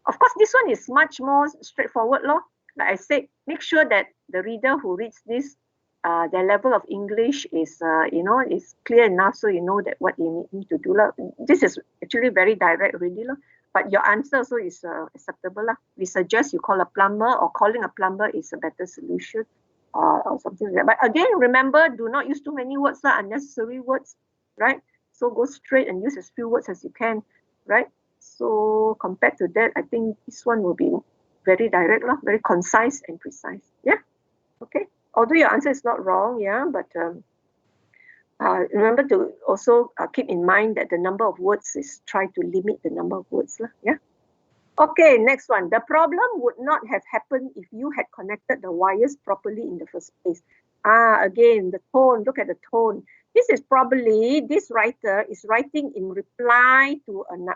of course, this one is much more straightforward, lor. Like I said, make sure that the reader who reads this, their level of English is, is clear enough, so you know that what you need to do, lah. This is actually very direct, already, lah. But your answer also is acceptable, lah. We suggest you call a plumber, or calling a plumber is a better solution, or something like that. But again, remember, do not use too many words, lah, unnecessary words, right? So go straight and use as few words as you can, right? So compared to that, I think this one will be very direct, very concise and precise. Yeah. Okay. although your answer is not wrong, yeah, but remember to also keep in mind that the number of words is try to limit the number of words, yeah. Okay, next one. The problem would not have happened if you had connected the wires properly in the first place. Again, the tone, look at the tone. This is probably, this writer is writing in reply to an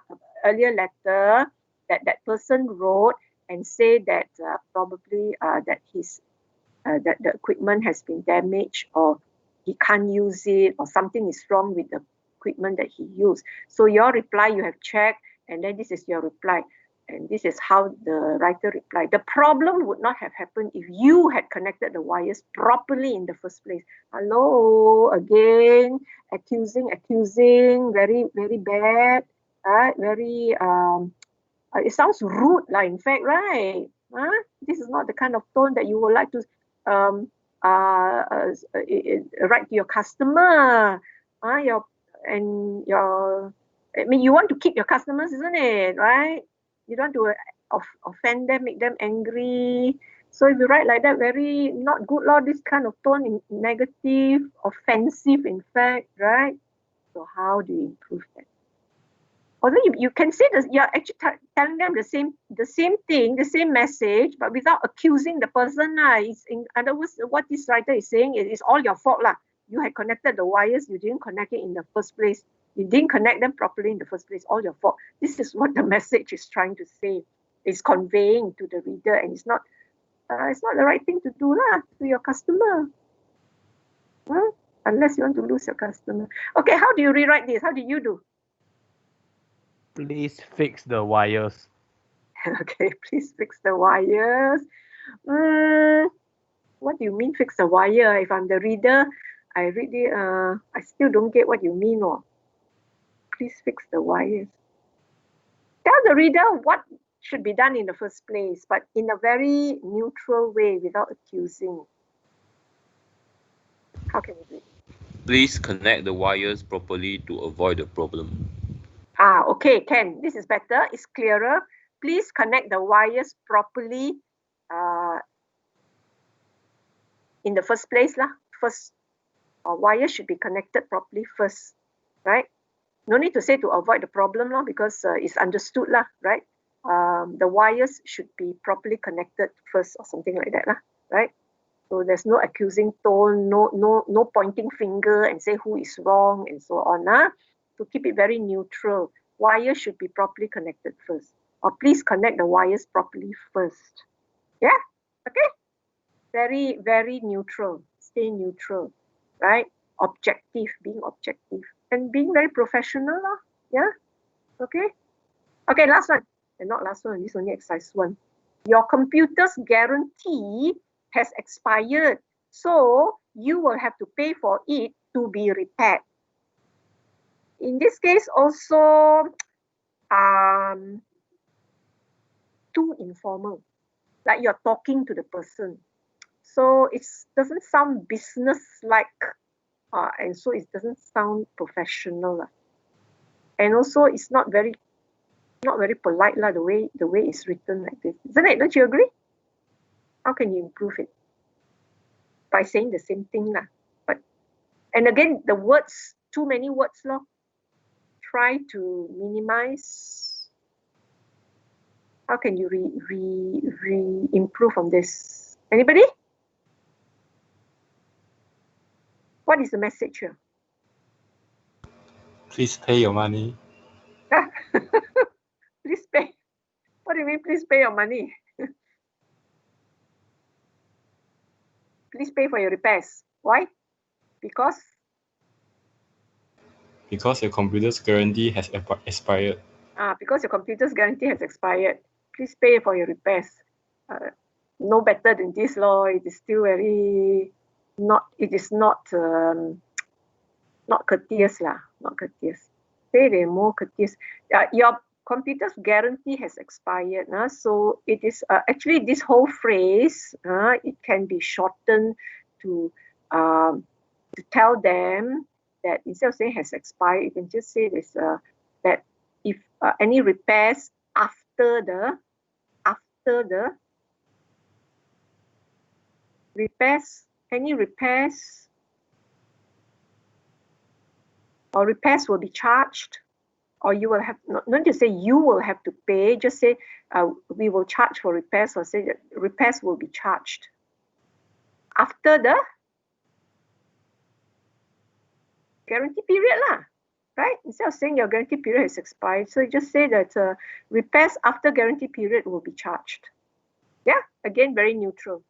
earlier letter that that person wrote and say that probably that that the equipment has been damaged, or he can't use it, or something is wrong with the equipment that he used. So your reply, you have checked, and then this is your reply. And this is how the writer replied. The problem would not have happened if you had connected the wires properly in the first place. Hello, again, accusing, very, very bad, very, it sounds rude, like, in fact, right? This is not the kind of tone that you would like to write to your customer. I mean, you want to keep your customers, isn't it, right? You don't want to offend them, make them angry. So if you write like that, very not good, this kind of tone, negative, offensive, in fact, right? So how do you improve that? Although you can say that you're actually telling them the same thing, the same message, but without accusing the person. In other words, what this writer is saying is, it's all your fault. You had connected the wires, you didn't connect it in the first place. You didn't connect them properly in the first place, all your fault. This is what the message is trying to say, is conveying to the reader, and it's not the right thing to do to your customer. Unless you want to lose your customer. Okay, how do you rewrite this? How do you do? Please fix the wires. Okay, please fix the wires. What do you mean fix the wire? If I'm the reader, I read it, I still don't get what you mean. Please fix the wires. Tell the reader what should be done in the first place, but in a very neutral way, without accusing. How can you do it? Please connect the wires properly to avoid the problem. Okay, Ken, this is better, it's clearer. Please connect the wires properly in the first place. Wires should be connected properly first, right? No need to say to avoid the problem, because it's understood, right? The wires should be properly connected first, or something like that, right? So there's no accusing tone, no pointing finger and say who is wrong and so on. To keep it very neutral, wires should be properly connected first, or please connect the wires properly first. Yeah, okay. Very, very neutral. Stay neutral, right? Objective, being objective, and being very professional, yeah. Okay. Okay, last one. And not last one, this is only exercise 1. Your computer's guarantee has expired, so you will have to pay for it to be repaired. In this case, also too informal, like you're talking to the person. So it doesn't sound business-like, and so it doesn't sound professional. And also it's not very polite, the way it's written like this. Isn't it? Don't you agree? How can you improve it? By saying the same thing. And again, the words, too many words. Try to minimize. How can you improve on this? Anybody? What is the message here? Please pay your money. Please pay. What do you mean, please pay your money? Please pay for your repairs. Why? Because your computer's guarantee has expired. Because your computer's guarantee has expired. Please pay for your repairs. No better than this, It is still very not courteous, not courteous. Say they're more courteous. Your computer's guarantee has expired. So it is actually this whole phrase, it can be shortened to tell them that instead of saying has expired, you can just say this, that if any repairs after the repairs, Any repairs? Or repairs will be charged? Or you will have, not to say you will have to pay, just say we will charge for repairs, or say that repairs will be charged. After the guarantee period lah, right? Instead of saying your guarantee period has expired, so you just say that repairs after guarantee period will be charged. Yeah, again, very neutral.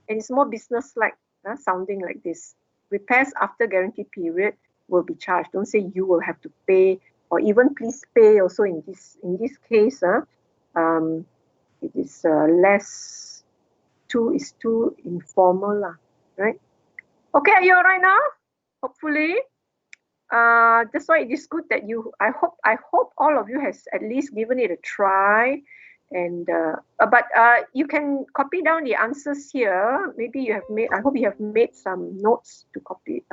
And it's more business-like, sounding like this. Repairs after guarantee period will be charged. Don't say you will have to pay, or even please pay. Also in this case, it is less too informal lah, right? Okay, are you all right now? Hopefully. That's why it is good that I hope all of you has at least given it a try. And but you can copy down the answers here. Maybe you have made, I hope you have made some notes to copy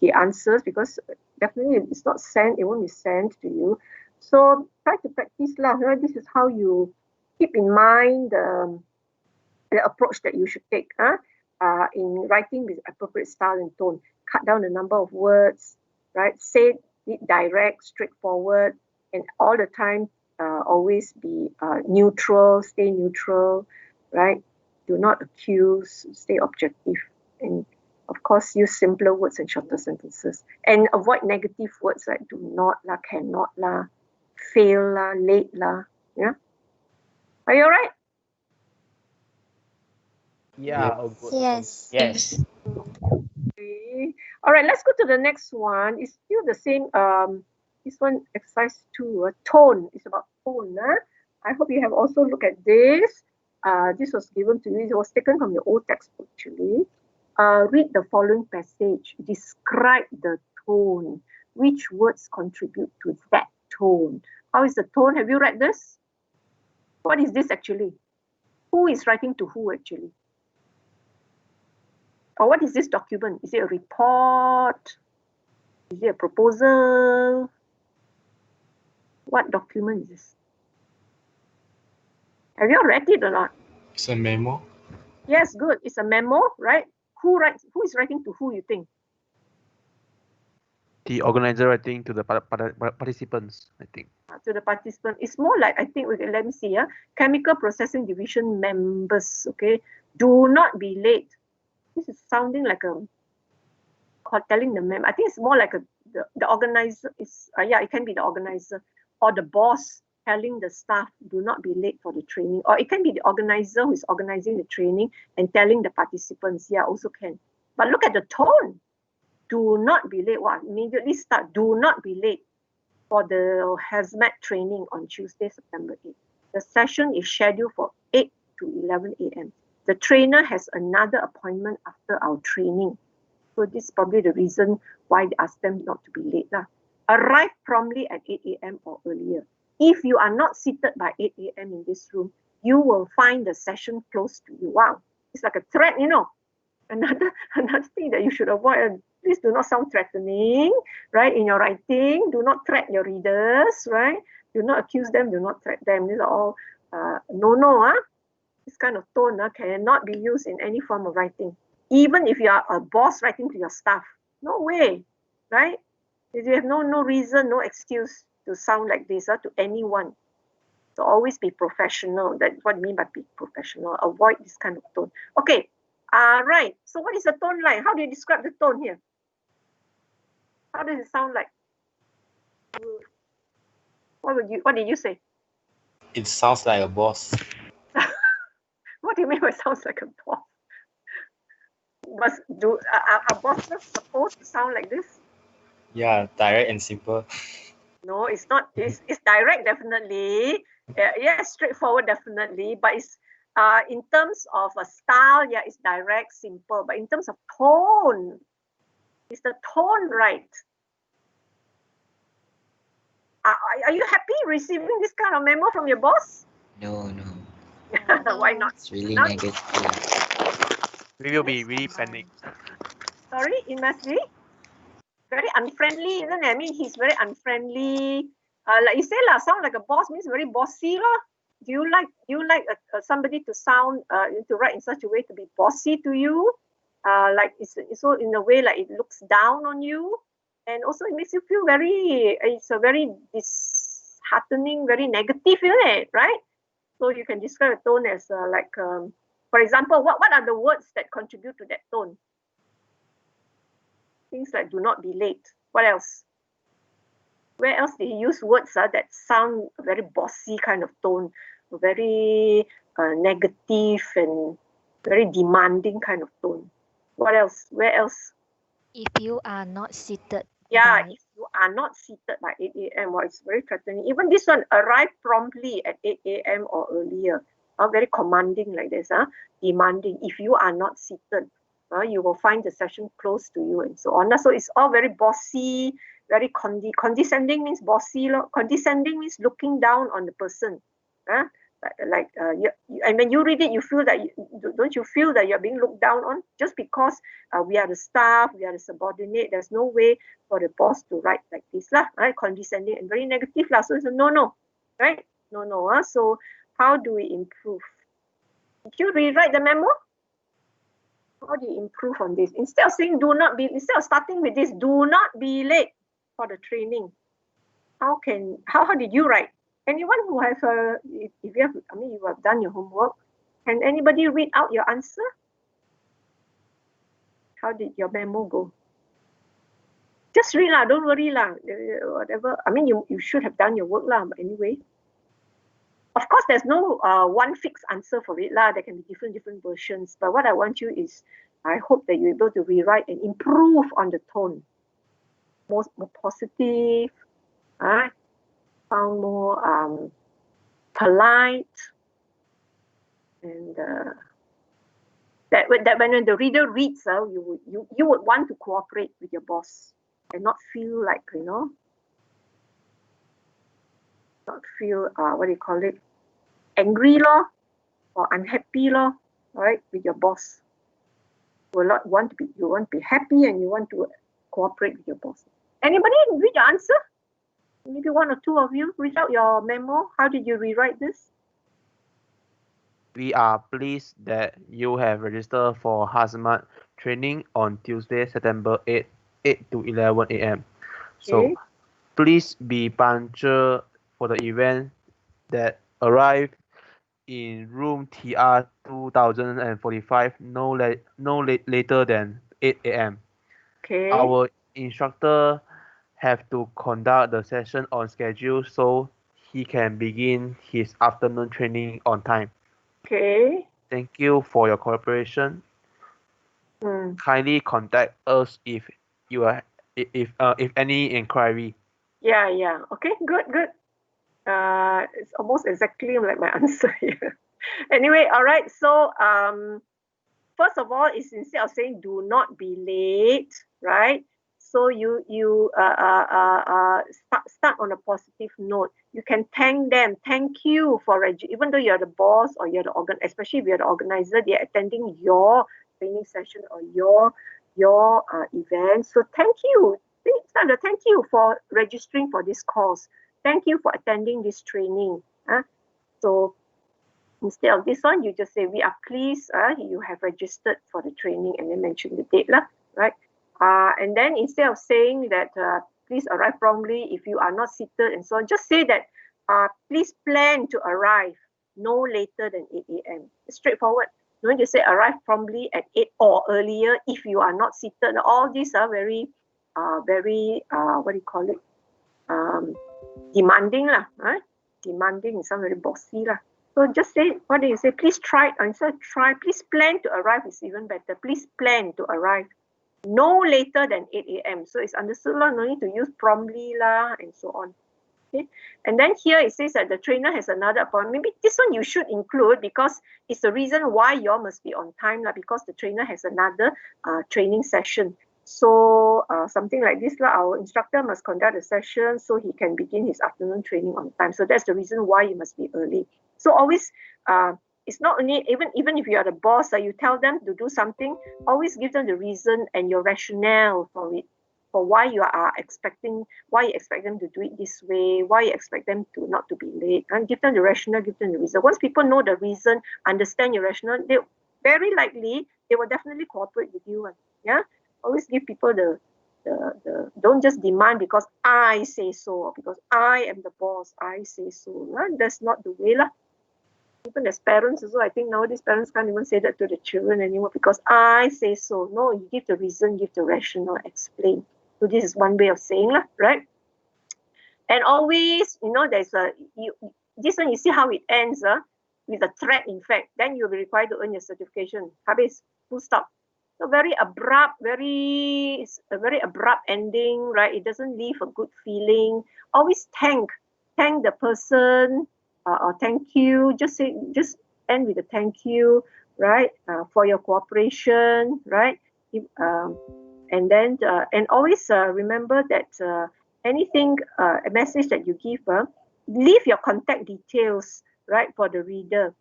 the answers, because definitely it's not sent, it won't be sent to you. So try to practice lah, right? This is how you keep in mind the approach that you should take in writing with appropriate style and tone. Cut down the number of words, right? Say it direct, straightforward, and all the time always be neutral, stay neutral, right? Do not accuse, stay objective, and of course use simpler words and shorter sentences, and avoid negative words like do not lah, cannot lah, fail lah, late lah. Yeah, are you all right? Yeah. Oh, good. Yes. Yes. Okay. All right, let's go to the next one. It's still the same. This one, exercise 2, tone. It's about tone. I hope you have also looked at this. This was given to you. It was taken from the old textbook, actually. Read the following passage. Describe the tone. Which words contribute to that tone? How is the tone? Have you read this? What is this actually? Who is writing to who actually? Or what is this document? Is it a report? Is it a proposal? What document is this? Have you all read it or not? It's a memo. Yes, good. It's a memo, right? Who is writing to who, you think? The organizer writing to the participants, I think. To the participant. It's more like, I think, let me see, Chemical Processing Division members, okay? Do not be late. This is sounding like telling the member. I think it's more like the organizer is, yeah, it can be the organizer or the boss telling the staff, do not be late for the training. Or it can be the organizer who is organizing the training and telling the participants, yeah, also can. But look at the tone. Do not be late. Well, immediately start. Do not be late for the hazmat training on Tuesday, September 8th. The session is scheduled for 8 to 11 a.m. The trainer has another appointment after our training. So this is probably the reason why they ask them not to be late. Arrive promptly at 8 a.m. or earlier. If you are not seated by 8 a.m. in this room, you will find the session close to you. Wow, it's like a threat, you know. Another thing that you should avoid, please do not sound threatening, right? In your writing, do not threaten your readers, right? Do not accuse them, do not threaten them. These are all no. This kind of tone cannot be used in any form of writing. Even if you are a boss writing to your staff, no way, right? If you have no reason, no excuse to sound like this to anyone. So always be professional. That's what I mean by be professional. Avoid this kind of tone. Okay, right. So what is the tone like? How do you describe the tone here? How does it sound like? What did you say? It sounds like a boss. What do you mean by sounds like a boss? Are bosses supposed to sound like this? Yeah, direct and simple. No, it's not. It's direct, definitely. Yes, straightforward, definitely. But it's in terms of a style, yeah, it's direct, simple. But in terms of tone, is the tone right? Are you happy receiving this kind of memo from your boss? No. Why not? It's really Not? negative. We will be really panicked. Sorry, it must be very unfriendly, isn't it? I mean, he's very unfriendly. Like you say, sound like a boss means very bossy, somebody to sound to write in such a way to be bossy to you? Like it's so in a way like it looks down on you, and also it makes you feel it's a very disheartening, very negative, isn't it? Right? So you can describe a tone as for example, what are the words that contribute to that tone? Things like do not be late. What else? Where else did he use words that sound very bossy kind of tone, very negative and very demanding kind of tone? What else? Where else? If you are not seated. Yeah, by- if you are not seated by 8 a.m., well, it's very threatening. Even this one, arrive promptly at 8 a.m. or earlier. Very commanding like this, demanding. If you are not seated, you will find the session close to you and so on. So it's all very bossy, very condescending means bossy. Condescending means looking down on the person. And when you read it, you feel that don't you feel that you're being looked down on just because we are the staff, we are the subordinate? There's no way for the boss to write like this, right? Condescending and very negative, So it's a no, right? No. So how do we improve? Did you rewrite the memo? How do you improve on this? Instead of starting with this, do not be late for the training. How did you write? Anyone who has if you have, you have done your homework, can anybody read out your answer? How did your memo go? Just read don't worry whatever. You should have done your work but anyway. Of course, there's no one fixed answer for it There can be different versions. But what I want you is, I hope that you're able to rewrite and improve on the tone. More positive, sound more polite, and that when the reader reads, you would want to cooperate with your boss and not feel like not feel what do you call it, angry or unhappy right, with your boss. You want to be happy and you want to cooperate with your boss. Anybody read your answer? Maybe one or two of you read out your memo. How did you rewrite this? We are pleased that you have registered for Hazmat training on Tuesday, September 8 to 11 a.m. So please be punctual for the event that arrive in room TR 2045 no later than 8 a.m. Okay. Our instructor have to conduct the session on schedule so he can begin his afternoon training on time. Okay. Thank you for your cooperation. Kindly contact us if any inquiry. Yeah. Okay, good. It's almost exactly like my answer here. Anyway, all right. So first of all, is instead of saying do not be late, right? So you start on a positive note. You can thank them. Thank you for even though you're the boss or you're the especially if you're the organizer, they're attending your training session or your event. So thank you. Thank you for registering for this course. Thank you for attending this training. So instead of this one, you just say we are pleased you have registered for the training and then mention the date, right? And then instead of saying that please arrive promptly if you are not seated and so on, just say that please plan to arrive no later than 8 a.m. It's straightforward. You want to say arrive promptly at 8 or earlier if you are not seated. All these are very what do you call it? Demanding right? Demanding is very bossy So just say, what do you say? Please try. Instead of try, please plan to arrive is even better. Please plan to arrive no later than 8 a.m. So it's understood no need to use promptly and so on. Okay. And then here it says that the trainer has another appointment. Maybe this one you should include because it's the reason why you all must be on time because the trainer has another training session. So something like this our instructor must conduct a session so he can begin his afternoon training on time. So that's the reason why you must be early. So always it's not only even if you are the boss you tell them to do something, always give them the reason and your rationale for it, for why you expect them to do it this way, why you expect them to not to be late, and give them the rationale, give them the reason. Once people know the reason, understand your rationale, they very likely they will definitely cooperate with you. Yeah, always give people the don't just demand because I say so, or because I am the boss, I say so. That's not the way lah. Even as parents also, I think nowadays parents can't even say that to the children anymore because I say so. No, you give the reason, give the rationale, explain. So this is one way of saying lah, right? And always, there's this one, you see how it ends with a threat, in fact, then you'll be required to earn your certification. Habis, full stop. So very abrupt ending, right? It doesn't leave a good feeling. Always thank the person, or thank you. Just end with a thank you, right? For your cooperation, right? And then and always remember that anything, a message that you give, leave your contact details, right, for the reader.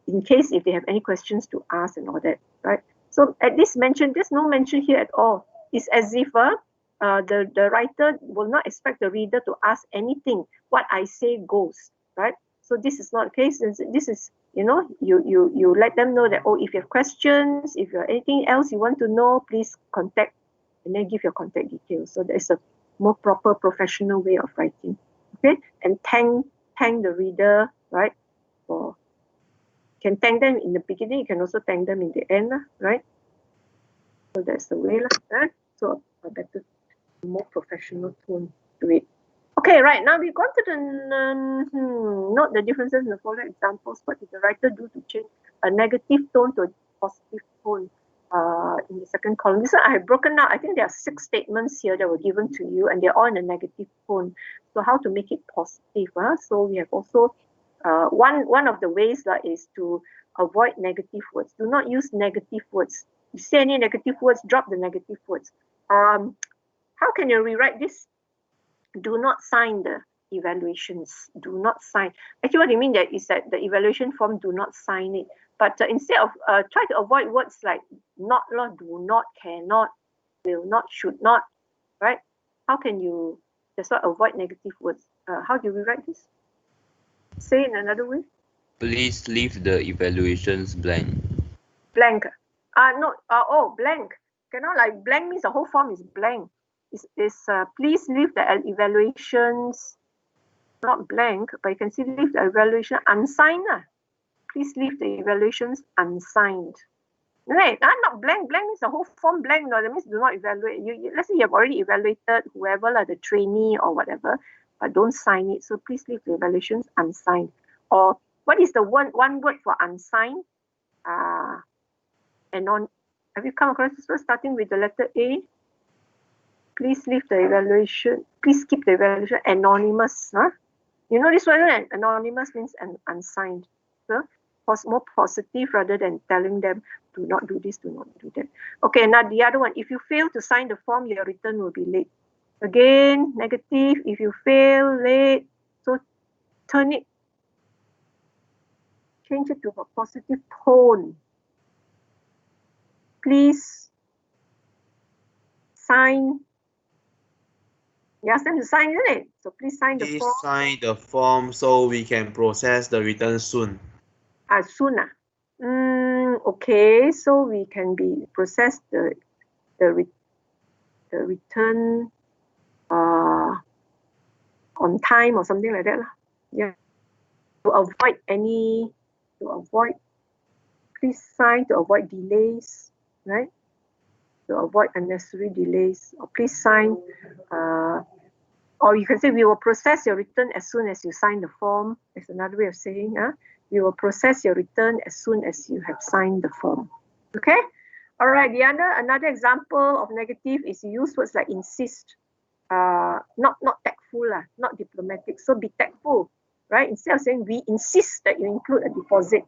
In case if they have any questions to ask and all that, right? So at this mention, there's no mention here at all. It's as if the writer will not expect the reader to ask anything. What I say goes, right? So this is not the case. This is, you let them know that, oh, if you have questions, if you have anything else you want to know, please contact, and then give your contact details. So there's a more proper professional way of writing. Okay, and thank the reader, right? You can thank them in the beginning, you can also thank them in the end, right? So that's the way, right? So a better, more professional tone to it. Okay, right, now we've gone to the note the differences in the following examples. What did the writer do to change a negative tone to a positive tone? In the second column. This one I have broken out. I think there are 6 statements here that were given to you, and they're all in a negative tone. So how to make it positive? So we have also one of the ways is to avoid negative words. Do not use negative words. If you say any negative words, drop the negative words. How can you rewrite this? Do not sign the evaluations. Do not sign. Actually, what I mean that is that the evaluation form, do not sign it. But instead of try to avoid words like not, do not, cannot, will not, should not, right? How can you just avoid negative words? How do you rewrite this? Say in another way. Please leave the evaluations blank. Blank. Blank. Cannot, like blank means the whole form is blank. Please leave the evaluations not blank, but you can see leave the evaluation unsigned. Please leave the evaluations unsigned. Right? Not blank. Blank means the whole form blank. No, that means do not evaluate. Let's say you have already evaluated whoever, like the trainee or whatever, but don't sign it. So please leave the evaluations unsigned. Or what is the one word for unsigned? Have you come across this one starting with the letter A? Please leave the evaluation. Please keep the evaluation anonymous. You know this one, right? Anonymous means unsigned. So more positive rather than telling them do not do this, do not do that. Okay, now the other one, if you fail to sign the form, your return will be late. Again, negative, if you fail, late. So turn it, change it to a positive tone. Please sign. You ask them to sign, isn't it? So please sign the form. Please sign the form so we can process the return soon. Soon. Okay, so we can process the return on time or something like that. Yeah. Please sign to avoid delays, right? To avoid unnecessary delays, or please sign, or you can say we will process your return as soon as you sign the form. That's another way of saying, we will process your return as soon as you have signed the form. Okay? All right, another example of negative is you use words like insist, not tactful, not diplomatic. So be tactful, right? Instead of saying we insist that you include a deposit.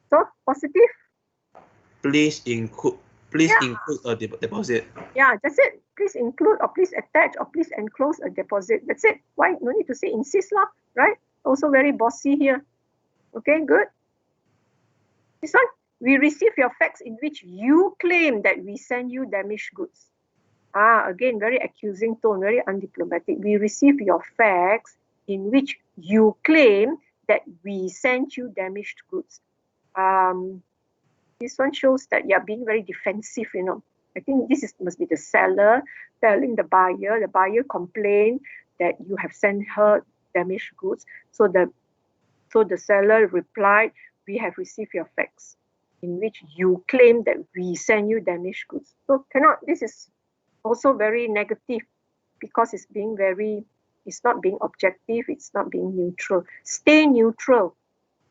So positive. Please include a deposit. Yeah, that's it. Please include, or please attach, or please enclose a deposit. That's it. Why? No need to say insist, right? Also very bossy here. Okay, good. This one, We receive your fax in which you claim that we send you damaged goods. Again, very accusing tone, very undiplomatic. We receive your fax in which you claim that we sent you damaged goods. This one shows that you're being very defensive, you know. I think this must be the seller telling the buyer. The buyer complained that you have sent her damaged goods. So the seller replied, we have received your fax in which you claim that we send you damaged goods. So this is also very negative because it's not being objective, it's not being neutral. Stay neutral.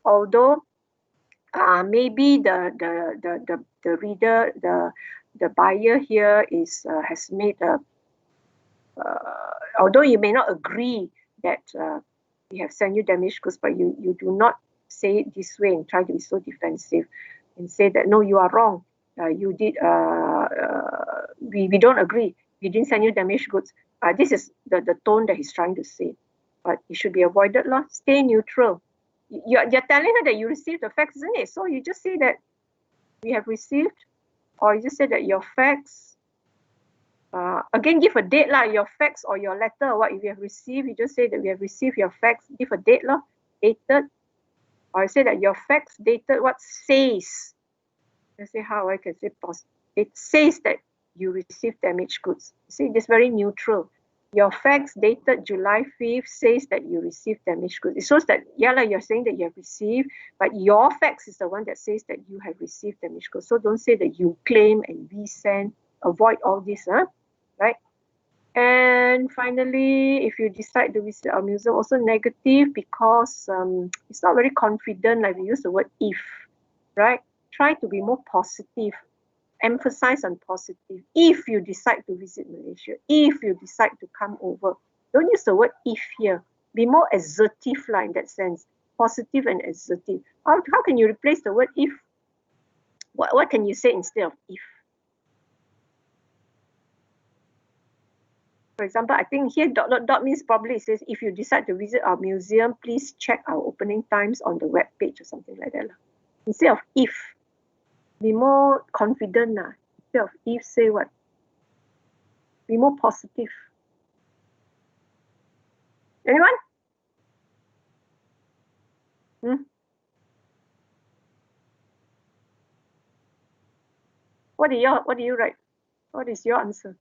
Although maybe the reader, the buyer here has made although you may not agree that we have sent you damaged goods, but you do not say it this way and try to be so defensive and say that no, you are wrong. You did. We don't agree. We didn't send you damaged goods. This is the tone that he's trying to say, but it should be avoided. Stay neutral. You're telling her that you received the fax, isn't it? So you just say that we have received, or you just say that your fax. Again, give a date your fax or your letter. What if you have received? You just say that we have received your fax. Give a date dated, or say that your fax dated. What says? Let's say how I can say it says that you received damaged goods. See, it's very neutral. Your fax dated July 5th says that you received damaged goods. It shows that, you're saying that you have received, but your fax is the one that says that you have received damaged goods. So don't say that you claim and we send. Avoid all this, right? And finally, if you decide to visit our museum, also negative because it's not very confident, like we use the word if, right? Try to be more positive. Emphasize on positive. If you decide to visit Malaysia, if you decide to come over, don't use the word if here. Be more assertive in that sense. Positive and assertive. How can you replace the word if? What can you say instead of if? For example, I think here dot means probably it says if you decide to visit our museum, please check our opening times on the web page or something like that. Instead of if. Be more confident. Instead of if, say what? Be more positive. Anyone? What do you write? What is your answer?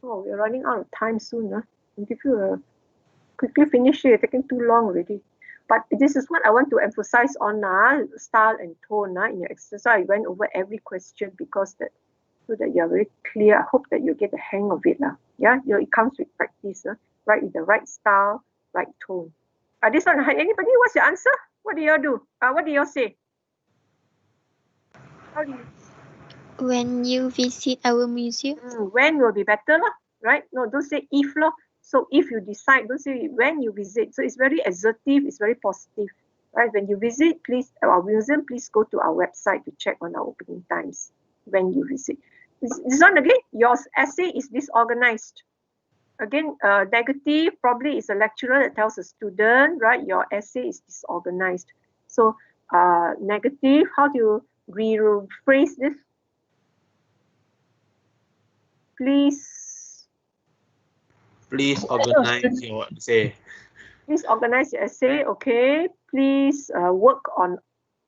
Oh, we're running out of time soon. I'll give you quickly finish it. You're taking too long already. But this is what I want to emphasize on style and tone in your exercise. I went over every question because so that you're very clear. I hope that you get the hang of it. It comes with practice. Right, with the right style, right tone. This one, anybody? What's your answer? What do you do? What do you say? How do you? When you visit our museum. When will be better, right? No, don't say if, So if you decide, don't say when you visit. So it's very assertive, it's very positive, right? When you visit, please, our museum, please go to our website to check on our opening times when you visit. This one again, your essay is disorganized. Again, negative probably is a lecturer that tells a student, right? Your essay is disorganized. So negative, how do you rephrase this? Please organize your essay. Please organize your essay, okay. Please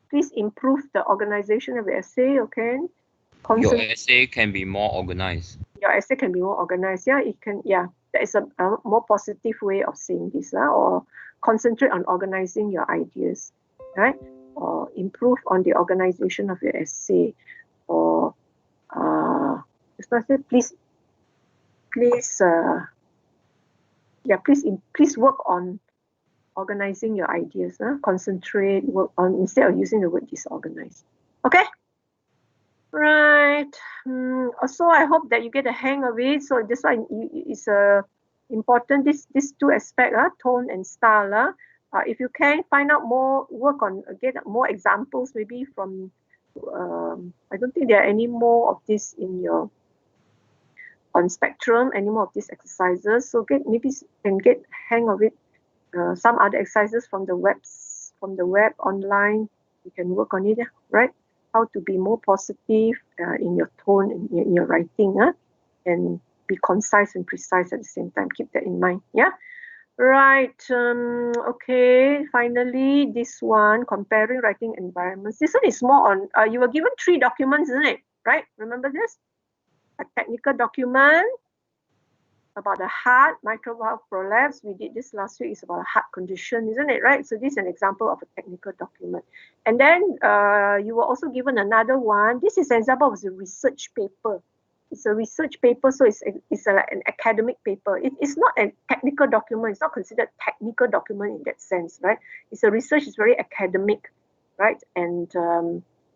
please improve the organization of your essay, okay. Your essay can be more organized. Your essay can be more organized, it can, that is a more positive way of saying this, or concentrate on organizing your ideas, right? Or improve on the organization of your essay, or please work on organizing your ideas. Concentrate, work on, instead of using the word disorganized. Okay? Right. Also, I hope that you get the hang of it. So this one is important. These two aspects, tone and style. If you can find out more, work on, get more examples, maybe from. I don't think there are any more of this in your. On Spectrum, any more of these exercises. So get hang of it. Some other exercises from the web online. You can work on it, right? How to be more positive in your tone, in your writing, and be concise and precise at the same time. Keep that in mind, yeah? Right, okay, finally, this one, comparing writing environments. This one is more on, you were given 3 documents, isn't it? Right, remember this? A technical document about the heart, mitral valve prolapse. We did this last week. It's about a heart condition, isn't it? Right, so this is an example of a technical document. And then you were also given another one. This is an example of a research paper. It's a research paper, so it's like an academic paper. It's not a technical document. It's not considered technical document in that sense, right? It's a research. It's very academic, right? And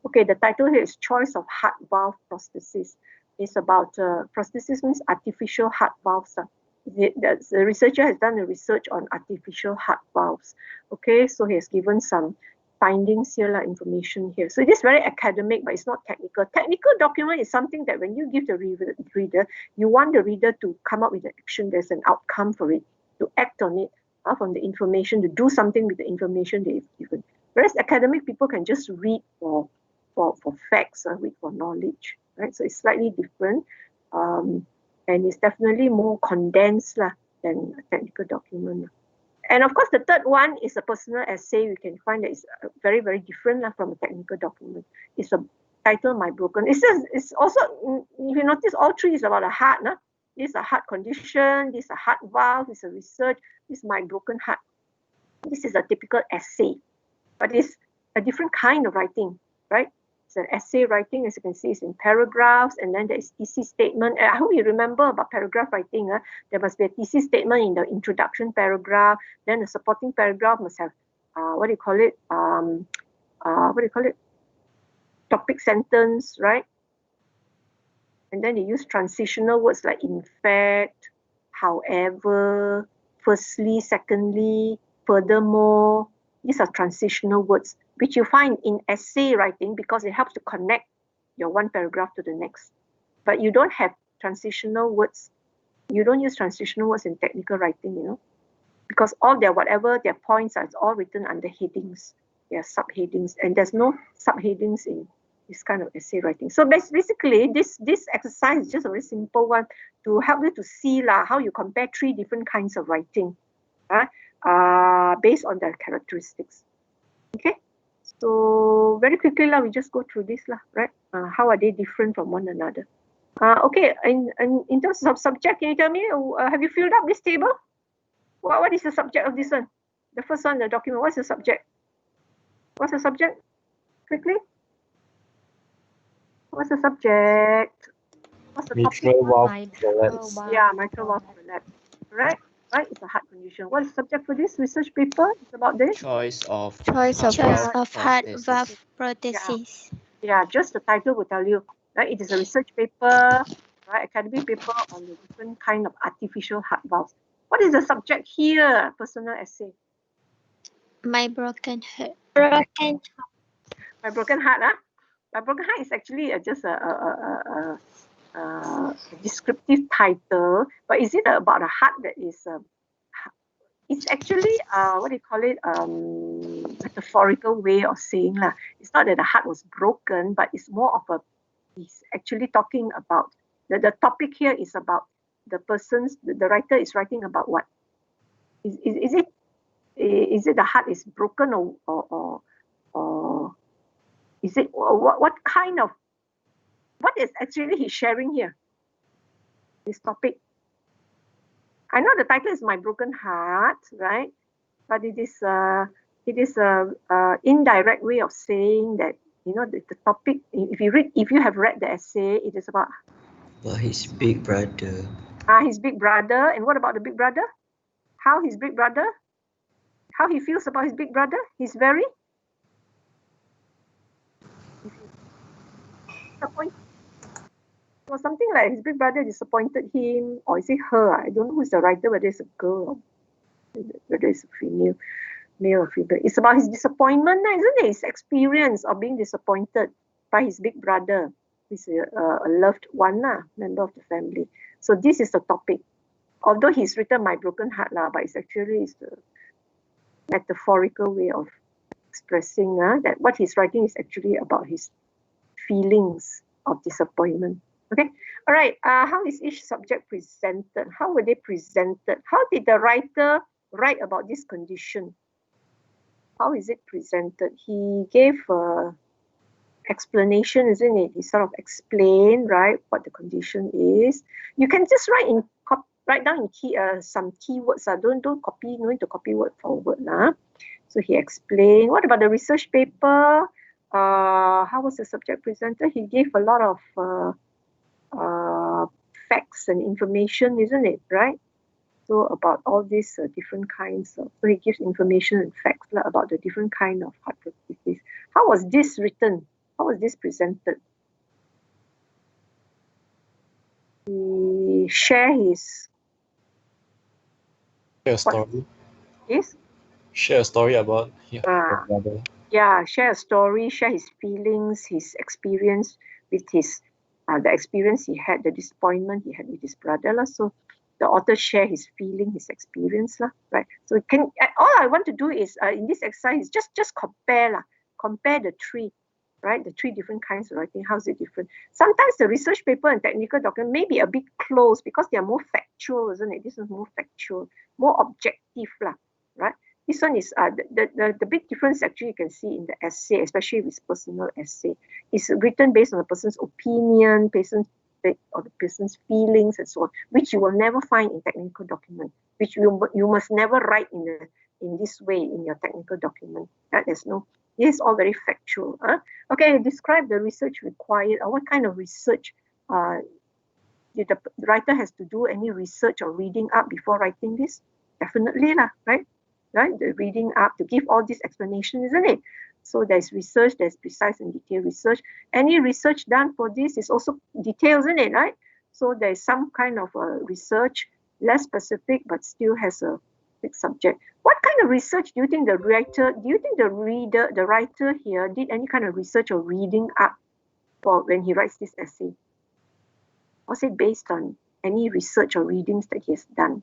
okay, the title here is Choice of Heart Valve Prosthesis. It's about prosthesis means artificial heart valves. The researcher has done a research on artificial heart valves. Okay, so he has given some findings here, information here. So it is very academic, but it's not technical. Technical document is something that when you give the reader, you want the reader to come up with an action. There's an outcome for it, to act on it, from the information, to do something with the information they've given. Whereas academic people can just read for facts, read for knowledge, right? So it's slightly different, and it's definitely more condensed than a technical document. And of course, the third one is a personal essay. You can find that it's very, very different from a technical document. It's a title, My Broken. It says it's also, if you notice, all 3 is about a heart. This is a heart condition. This is a heart valve. This is a research. This is My Broken Heart. This is a typical essay, but it's a different kind of writing, right? It's an essay writing, as you can see, it's in paragraphs, and then there's thesis statement. I hope you remember about paragraph writing. There must be a thesis statement in the introduction paragraph. Then the supporting paragraph must have what do you call it? Topic sentence, right? And then they use transitional words like in fact, however, firstly, secondly, furthermore. These are transitional words, which you find in essay writing because it helps to connect your one paragraph to the next. But you don't have transitional words. You don't use transitional words in technical writing, because all their points are all written under headings. They are subheadings, and there's no subheadings in this kind of essay writing. So basically, this exercise is just a very simple one to help you to see how you compare 3 different kinds of writing. Based on their characteristics. Okay, so very quickly we just go through this right? How are they different from one another? Okay, in terms of subject, can you tell me, have you filled up this table? What is the subject of this one? The first one, the document, what's the subject? What's the subject? Quickly. What's the subject? What's the topic? Mitral valve prolapse. Yeah, mitral valve prolapse. Right? Right, it's a heart condition. What is the subject for this research paper? It's about this? Choice of heart valve prosthesis. Yeah, just the title will tell you, right? It is a research paper, right? Academic paper on the different kind of artificial heart valves. What is the subject here? Personal essay. My broken heart. My broken heart, My broken heart is actually just a descriptive title, but is it about a heart that is it's actually what do you call it, metaphorical way of saying it's not that the heart was broken, but it's more of he's actually talking about the topic here is about the person's, the writer is writing about what is it the heart is broken or is it what kind of, what is actually he's sharing here, this topic? I know the title is My Broken Heart, right? But it is a indirect way of saying that, the topic, if you have read the essay, it is about his big brother. His big brother. And what about the big brother? How he feels about his big brother? He's very disappointed. Or something like his big brother disappointed him, or is it her? I don't know who's the writer, whether it's a girl or whether it's a female, male or female. It's about his disappointment, isn't it? His experience of being disappointed by his big brother. He's a loved one, member of the family. So this is the topic. Although he's written My Broken Heart, but it's actually the metaphorical way of expressing that what he's writing is actually about his feelings of disappointment. Okay, all right. How is each subject presented? How were they presented? How did the writer write about this condition? How is it presented? He gave explanation, isn't it? He sort of explained, right, what the condition is. You can just write down in some keywords. Don't copy, no need to copy word for word. So he explained. What about the research paper? How was the subject presented? He gave a lot of facts and information, isn't it, right? So about all these different kinds of, so he gives information and facts about the different kind of heart processes. How was this written? How was this presented? He share his story. Yes? Share a story about your brother. Yeah, share a story, share his feelings, his experience with his the experience he had, the disappointment he had with his brother. So the author share his feeling, his experience, right? So all I want to do is in this exercise is just compare the three, right? The three different kinds of writing. How's it different? Sometimes the research paper and technical document may be a bit close because they are more factual, isn't it? This is more factual, more objective, right? This one is the big difference actually you can see in the essay, especially with personal essay. It's written based on the person's opinion, or the person's feelings and so on, which you will never find in technical document, which you must never write in this way in your technical document. There's no, it's all very factual. Okay, describe the research required, or what kind of research did the writer has to do any research or reading up before writing this? Definitely right? The reading up to give all this explanation, isn't it? So there's research, there's precise and detailed research. Any research done for this is also detailed, isn't it, right? So there's some kind of research, less specific, but still has a big subject. What kind of research do you think the writer here did any kind of research or reading up for when he writes this essay? Was it based on any research or readings that he has done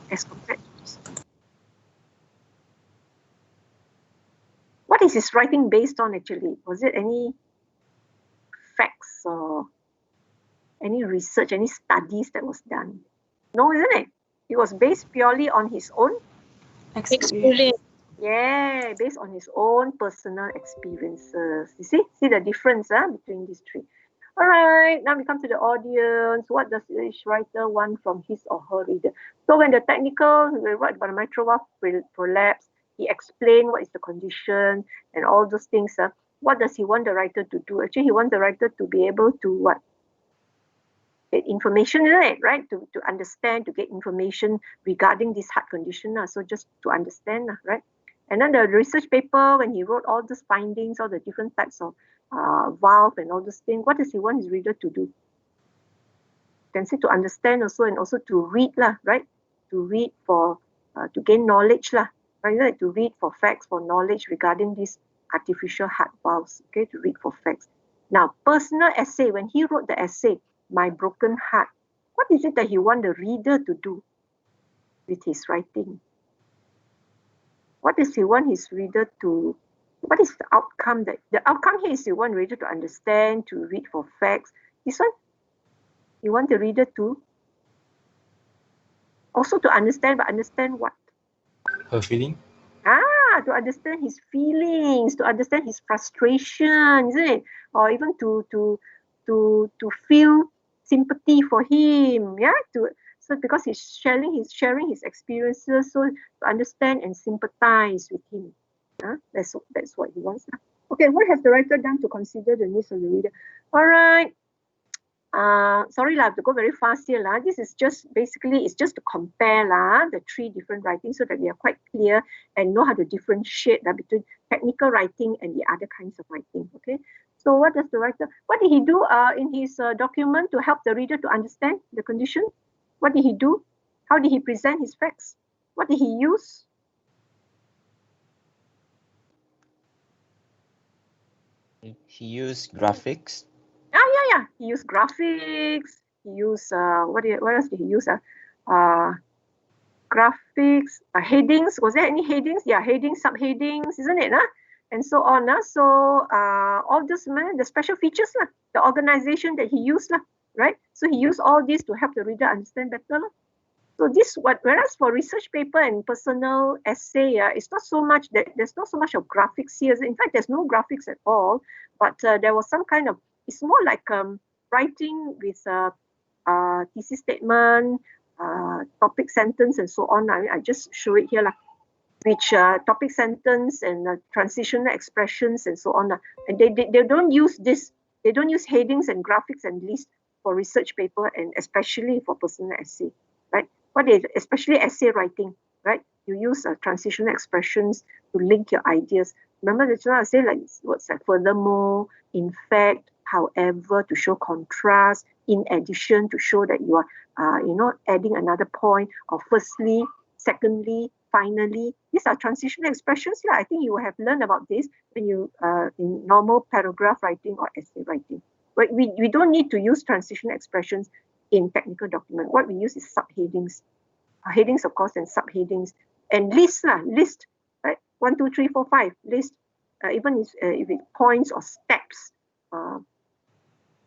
as compared to this? What is his writing based on actually? Was it any facts or any research, any studies that was done? No, isn't it? It was based purely on his own experience. Yeah, based on his own personal experiences. You see the difference between these three. All right, now we come to the audience. What does each writer want from his or her reader? So when the technical, we write about the mitral valve prolapse, he explained what is the condition and all those things. What does he want the writer to do? Actually, he wants the writer to be able to what? Get information, right? To understand, to get information regarding this heart condition. So just to understand, right? And then the research paper, when he wrote all these findings, all the different types of valve and all those things, what does he want his reader to do? You can say to understand also, and also to read, right? To read for, to gain knowledge, right? To read for facts, for knowledge regarding these artificial heart valves, okay? To read for facts. Now, personal essay, when he wrote the essay, My Broken Heart, what is it that he want the reader to do with his writing? What does he want his reader to, what is the outcome? The outcome here is you want reader to understand, to read for facts. This one, you want the reader to also to understand, but understand what? Her feeling? To understand his feelings, to understand his frustration, isn't it? Or even to feel sympathy for him, so because he's sharing his experiences, so to understand and sympathize with him. That's what he wants. Okay, what has the writer done to consider the needs of the reader? All right. Sorry, I have to go very fast here. This is just basically, it's just to compare the three different writings so that we are quite clear and know how to differentiate between technical writing and the other kinds of writing. Okay. So what does the writer, what did he do in his document to help the reader to understand the condition? What did he do? How did he present his facts? What did he use? He used graphics. Yeah. He used graphics. He used what else did he use? graphics, headings. Was there any headings? Yeah, headings, subheadings, isn't it? And so on. So all this, the special features, the organization that he used, right? So he used all this to help the reader understand better. So this whereas for research paper and personal essay, it's not so much that there's not so much of graphics here. In fact, there's no graphics at all. But there was some kind of, it's more like writing with thesis statement, topic sentence, and so on. I just show it here, which topic sentence and transitional expressions and so on. And they don't use this. They don't use headings and graphics and lists for research paper, and especially for personal essay, right? Especially essay writing, right? You use transitional expressions to link your ideas. Remember that's what I say, like words like furthermore, in fact, however, to show contrast, in addition, to show that you are, adding another point, or firstly, secondly, finally. These are transitional expressions. I think you have learned about this when you in normal paragraph writing or essay writing. But we don't need to use transitional expressions in technical document. What we use is subheadings. Headings, of course, and subheadings. And list, right? 1, 2, 3, 4, 5, list. Even if it points or steps,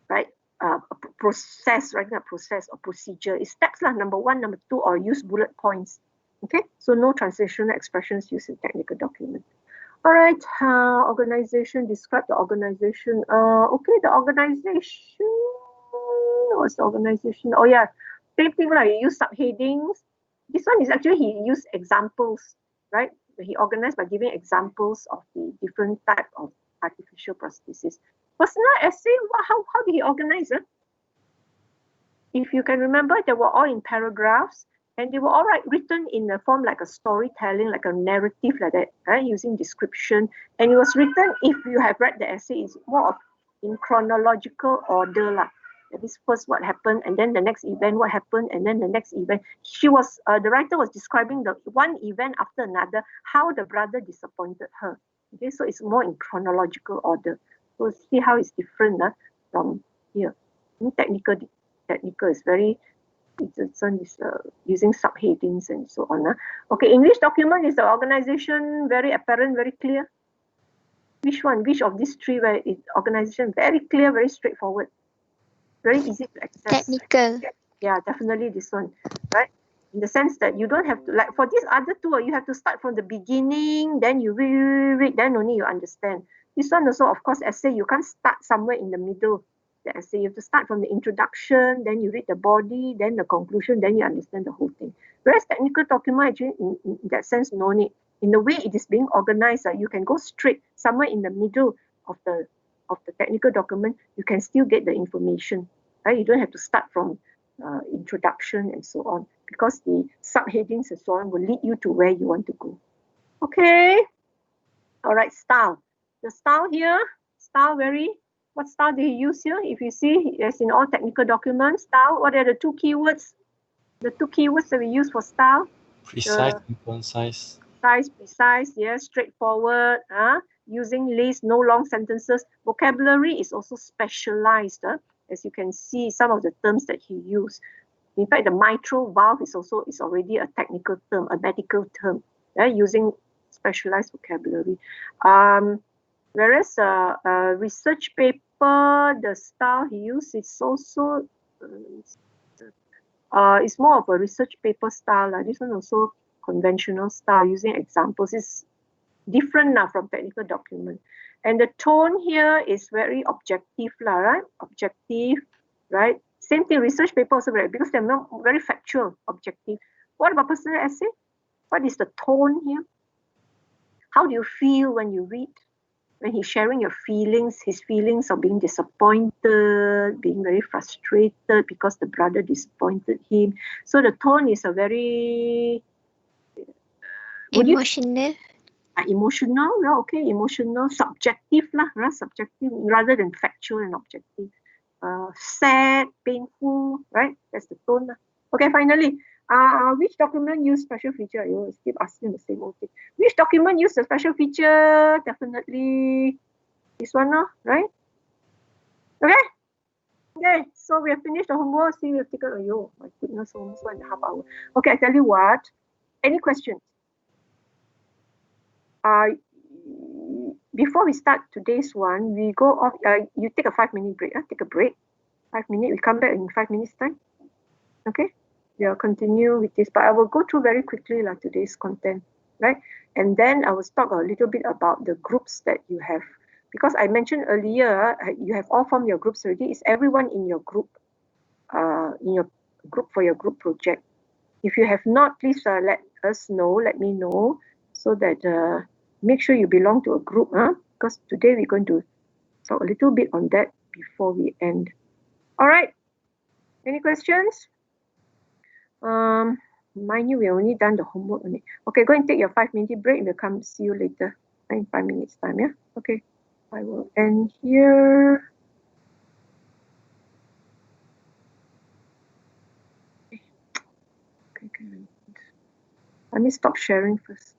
right? A process, writing a process or procedure. It's steps, number 1, number 2, or use bullet points. Okay, so no transitional expressions used in technical document. All right, organization, describe the organization. Okay, the organization, what's the organization? Oh yeah, same thing, you use subheadings. This one is actually, he used examples, right? He organized by giving examples of the different type of artificial prosthesis. Personal essay, how did he organize it? If you can remember, they were all in paragraphs, and they were all written in a form like a storytelling, like a narrative like that, right? Using description. And it was written, if you have read the essay, it's more of in chronological order. That is first what happened, and then the next event, what happened, and then the next event. The writer was describing the one event after another, how the brother disappointed her. Okay, so it's more in chronological order. So see how it's different from here. Technical is very, it's using subheadings and so on. Okay, English document, is the organization very apparent, very clear? Which one? Which of these three where is organization very clear, very straightforward? Very easy to access. Technical. Yeah, definitely this one, right? In the sense that you don't have to, like for these other two, you have to start from the beginning, then you read, then only you understand. This one also, of course, essay, you can't start somewhere in the middle. The essay, you have to start from the introduction, then you read the body, then the conclusion, then you understand the whole thing. Whereas technical document, actually, in that sense, no need. In the way it is being organized, you can go straight somewhere in the middle of the technical document. You can still get the information, right? You don't have to start from introduction and so on, because the subheadings and so on will lead you to where you want to go. Okay. All right, style. The style here, what style do you use here? If you see, as in all technical documents, style, what are the two keywords? The two keywords that we use for style? Precise and concise. Precise, yes, straightforward, using list, no long sentences. Vocabulary is also specialized, as you can see some of the terms that he used. In fact, the mitral valve is already a technical term, a medical term, using specialized vocabulary. Whereas research paper, the style he used is also it's more of a research paper style. This one also conventional style, using examples. Is different now from technical document. And the tone here is very objective, right? Objective, right? Same thing, research paper also, right? Because they're not very factual, objective. What about personal essay? What is the tone here? How do you feel when you read? When he's sharing your feelings, his feelings of being disappointed, being very frustrated because the brother disappointed him. So the tone is a very emotional. Emotional, okay, emotional, subjective right? Subjective rather than factual and objective. Sad, painful, right? That's the tone. Okay, finally, which document use special feature? You keep asking the same old thing. Which document use the special feature? Definitely this one, right? Okay, so we have finished the homework. See, we have taken, my goodness, almost 1.5 hours. Okay, I tell you what, Any questions? Before we start today's one, we go off. You take a 5-minute break. Take a break. 5 minutes. We come back in 5 minutes time. Okay. We'll continue with this, but I will go through very quickly today's content, right? And then I will talk a little bit about the groups that you have, because I mentioned earlier, you have all formed your groups already. Is everyone in your group, for your group project? If you have not, please let us know. Let me know so that make sure you belong to a group, because today we're going to talk a little bit on that before we end. All right. Any questions? Mind you, we only done the homework only. Okay, go and take your 5-minute break. We'll come see you later in 5 minutes time. Yeah. Okay. I will end here. Okay. Let me stop sharing first.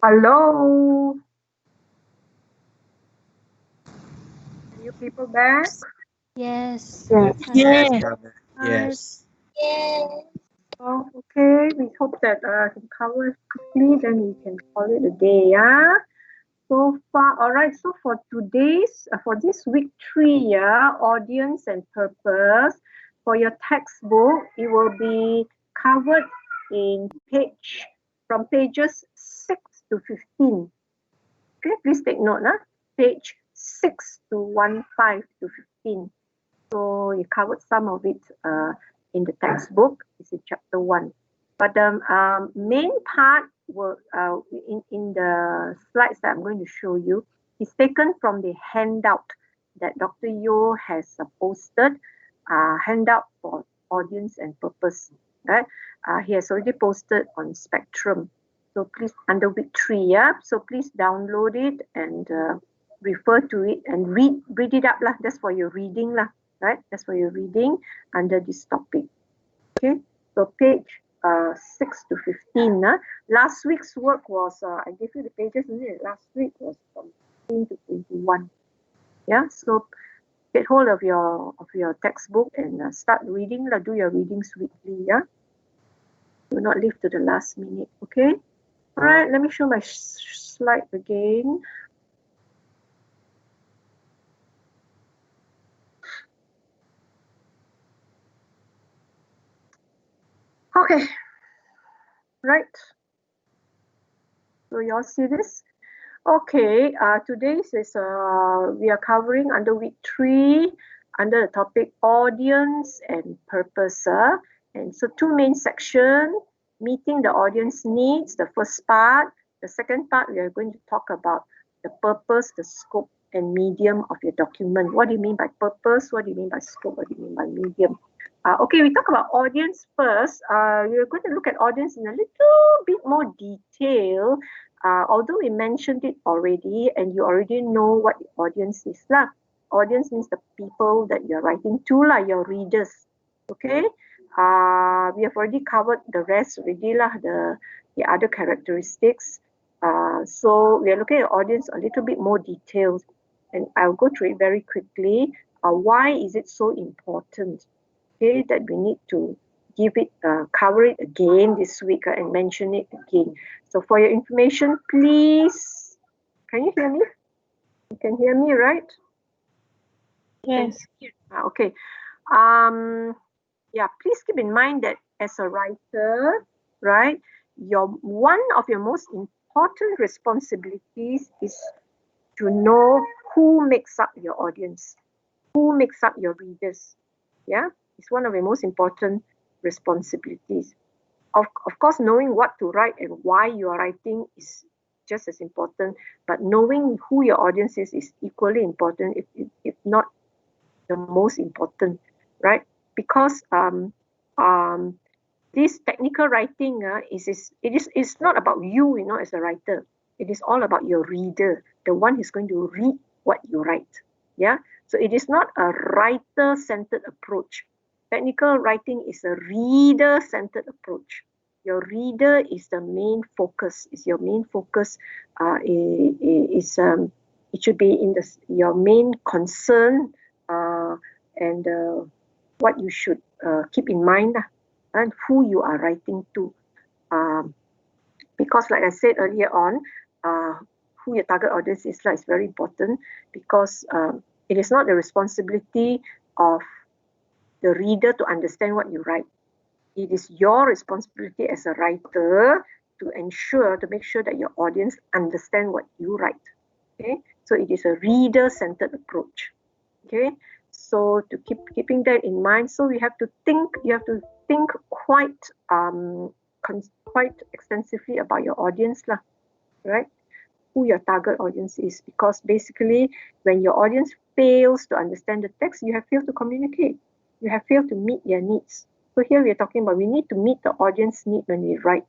Hello? Are you people back? Yes. Yes. Yes. Oh, okay. We hope that I can cover it quickly, then we can call it a day, yeah? So far, all right. So for this week 3, yeah, audience and purpose, for your textbook, it will be covered from pages 6 to 15. Okay, please take note, page 6 to 15. So you covered some of it in the textbook. It's in chapter 1. But the main part will in the slides that I'm going to show you is taken from the handout that Dr. Yeo has posted, handout for audience and purpose. Right? He has already posted on Spectrum. So please, under week 3, yeah. So please download it and refer to it and read it up lah. That's for your reading lah. Right? That's for your reading under this topic. Okay. So page 6 to 15. Last week's work was I gave you the pages, isn't it? Last week was from 15 to 21. Yeah. So get hold of your textbook and start reading. Do your readings weekly. Yeah. Do not leave to the last minute. Okay. All right. Let me show my slide again. Okay. Right. So you all see this? Okay, today is we are covering under week 3 under the topic audience and purpose. And so 2 main sections, meeting the audience needs, the first part. The second part, we are going to talk about the purpose, the scope and medium of your document. What do you mean by purpose? What do you mean by scope? What do you mean by medium? Okay, we talk about audience first. We're going to look at audience in a little bit more detail. Although we mentioned it already and you already know what the audience is lah. Audience means the people that you're writing to lah, your readers. Okay. We have already covered the rest already lah, the other characteristics. So we are looking at audience a little bit more detailed, and I'll go through it very quickly. Why is it so important? Okay, that we need to cover it again this week and mention it again. So for your information, please, can you hear me? You can hear me, right? Yes. Okay. Yeah, please keep in mind that as a writer, right, one of your most important responsibilities is to know who makes up your audience, who makes up your readers. Yeah, it's one of your most important responsibilities. Of course, knowing what to write and why you are writing is just as important, but knowing who your audience is equally important, if not the most important, right? Because this technical writing it's not about you, as a writer. It is all about your reader, the one who's going to read what you write. Yeah, so it is not a writer-centered approach. Technical writing is a reader-centered approach. Your reader is the main focus. Is your main focus. It should be in your main concern and what you should keep in mind and who you are writing to. Because, like I said earlier on, who your target audience is very important, because it is not the responsibility of the reader to understand what you write. It is your responsibility as a writer to make sure that your audience understand what you write. Okay, so it is a reader-centered approach. Okay, so to keeping that in mind, so you have to think quite extensively about your audience lah, right? Who your target audience is, because basically when your audience fails to understand the text, you have failed to communicate. You have failed to meet their needs. So here we are talking about we need to meet the audience need when we write.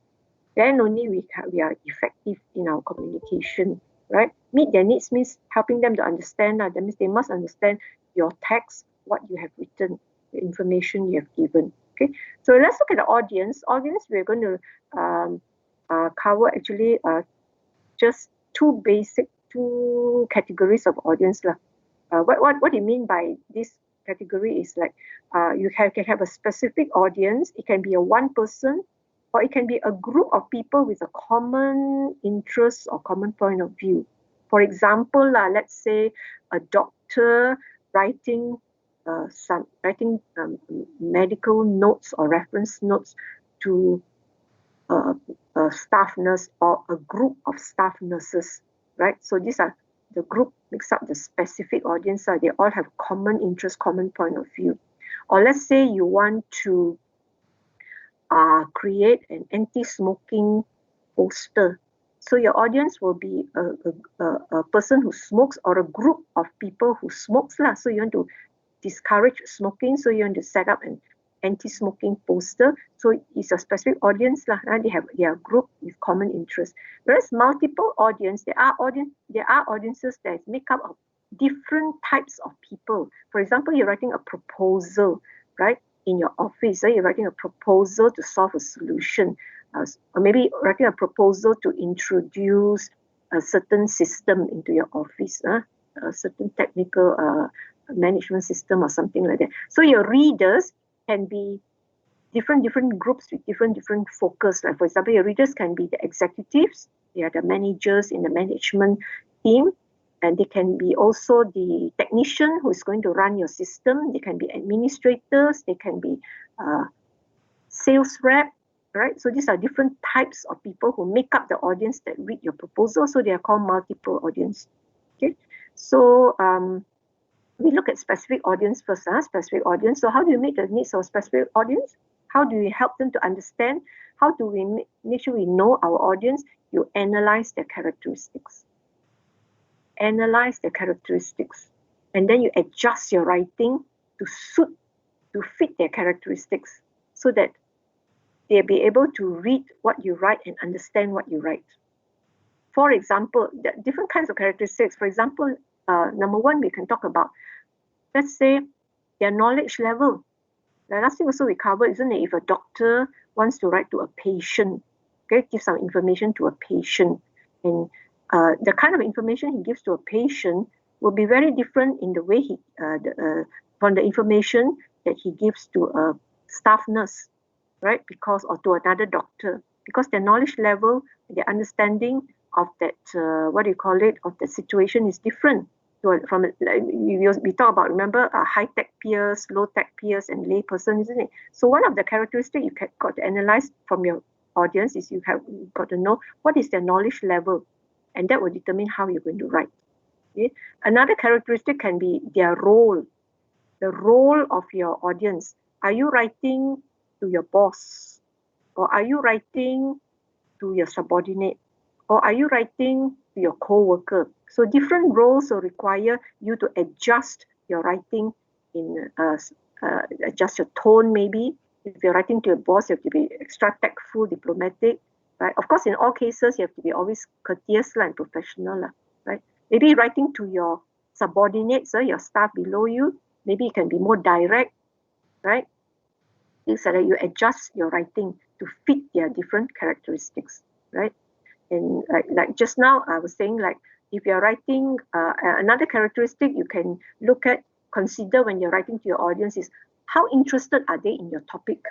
Then only we are effective in our communication, right? Meet their needs means helping them to understand. That means they must understand your text, what you have written, the information you have given. Okay, so let's look at the audience. Audience, we're going to cover actually just two categories of audience lah. What do you mean by this category is like you can have a specific audience. It can be a one person, or it can be a group of people with a common interest or common point of view. For example, let's say a doctor writing medical notes or reference notes to a staff nurse or a group of staff nurses, right? So these are the group makes up the specific audience. They all have common interest, common point of view. Or let's say you want to create an anti-smoking poster. So your audience will be a person who smokes or a group of people who smokes lah. So you want to discourage smoking. So you want to set up an anti-smoking poster. So it's a specific audience lah. They have their group with common interest. Whereas multiple audience, there are audiences that make up of different types of people. For example, you're writing a proposal, right? In your office, you're writing a proposal to solve a solution, or maybe writing a proposal to introduce a certain system into your office, a certain technical management system or something like that. So your readers can be different groups with different focus. Like for example, your readers can be the executives, they are the managers in the management team, and they can be also the technician who is going to run your system. They can be administrators, they can be sales rep, right? So these are different types of people who make up the audience that read your proposal. So they are called multiple audience. Okay, so we look at specific audience first. Specific audience. So how do you meet the needs of a specific audience? How do we help them to understand? How do we make sure we know our audience? You analyze their characteristics. Analyze their characteristics, and then you adjust your writing to fit their characteristics, so that they'll be able to read what you write and understand what you write. For example, the different kinds of characteristics. For example, number one, we can talk about, let's say, their knowledge level. The last thing also we covered, isn't it? If a doctor wants to write to a patient, okay, give some information to a patient, and the kind of information he gives to a patient will be very different in the way from the information that he gives to a staff nurse, right? Or to another doctor, because their knowledge level, their understanding of that, of the situation is different. From we talk about, remember, high-tech peers, low-tech peers, and lay person, isn't it? So one of the characteristics you got to analyze from your audience is you've got to know what is their knowledge level, and that will determine how you're going to write. Okay? Another characteristic can be their role, the role of your audience. Are you writing to your boss, or are you writing to your subordinate, or are you writing to your co-worker? So different roles will require you to adjust your writing, adjust your tone maybe. If you're writing to your boss, you have to be extra tactful, diplomatic, right? Of course, in all cases, you have to be always courteous and professional, right? Maybe writing to your subordinates, your staff below you, maybe it can be more direct, right? So that you adjust your writing to fit their different characteristics, right? And like just now, I was saying, like, if you're writing, another characteristic you can consider when you're writing to your audience is how interested are they in your topic,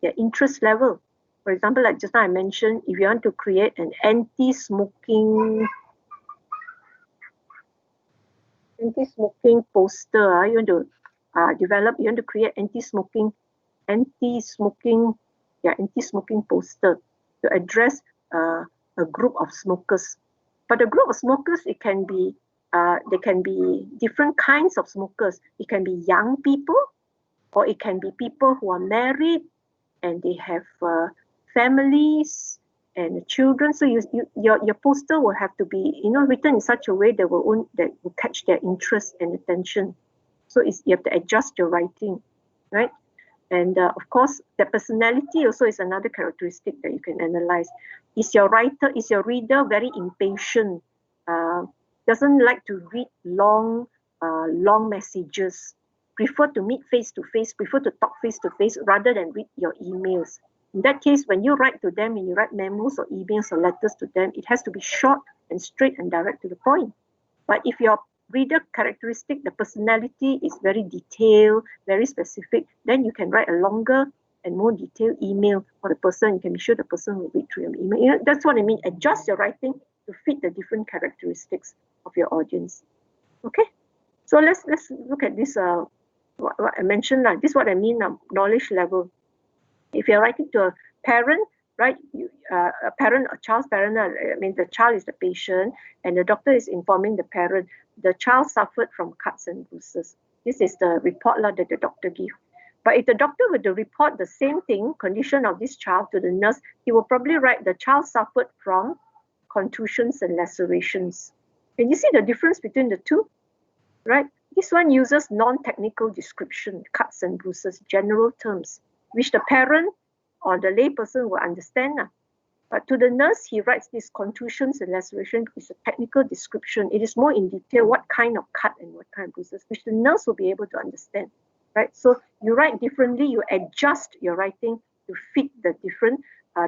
their interest level. For example, like just now I mentioned, if you want to create an anti-smoking poster, you want to create anti-smoking poster to address a group of smokers. But a group of smokers, they can be different kinds of smokers. It can be young people, or it can be people who are married and they have families and children. So your poster will have to be written in such a way that will catch their interest and attention. So you have to adjust your writing, right? And of course, the personality also is another characteristic that you can analyze. Is your reader very impatient? Doesn't like to read long messages? Prefer to meet face to face? Prefer to talk face to face rather than read your emails? In that case, when you write to them and you write memos or emails or letters to them, it has to be short and straight and direct to the point. But if your reader characteristic, the personality is very detailed, very specific, then you can write a longer and more detailed email for the person. You can be sure the person will read through your email. You know, that's what I mean. Adjust your writing to fit the different characteristics of your audience. Okay, so let's look at this. What I mentioned, like this, is what I mean. Knowledge level. If you're writing to a parent, right? A parent, a child's parent. I mean, the child is the patient, and the doctor is informing the parent the child suffered from cuts and bruises. This is the report that the doctor gives. But if the doctor were to report the same thing, condition of this child, to the nurse, he will probably write the child suffered from contusions and lacerations. Can you see the difference between the two? Right? This one uses non-technical description, cuts and bruises, general terms, which the parent or the layperson will understand. But to the nurse, he writes these contusions and lacerations. It's a technical description. It is more in detail what kind of cut and what kind of bruises, which the nurse will be able to understand. Right? So you write differently, you adjust your writing to fit the different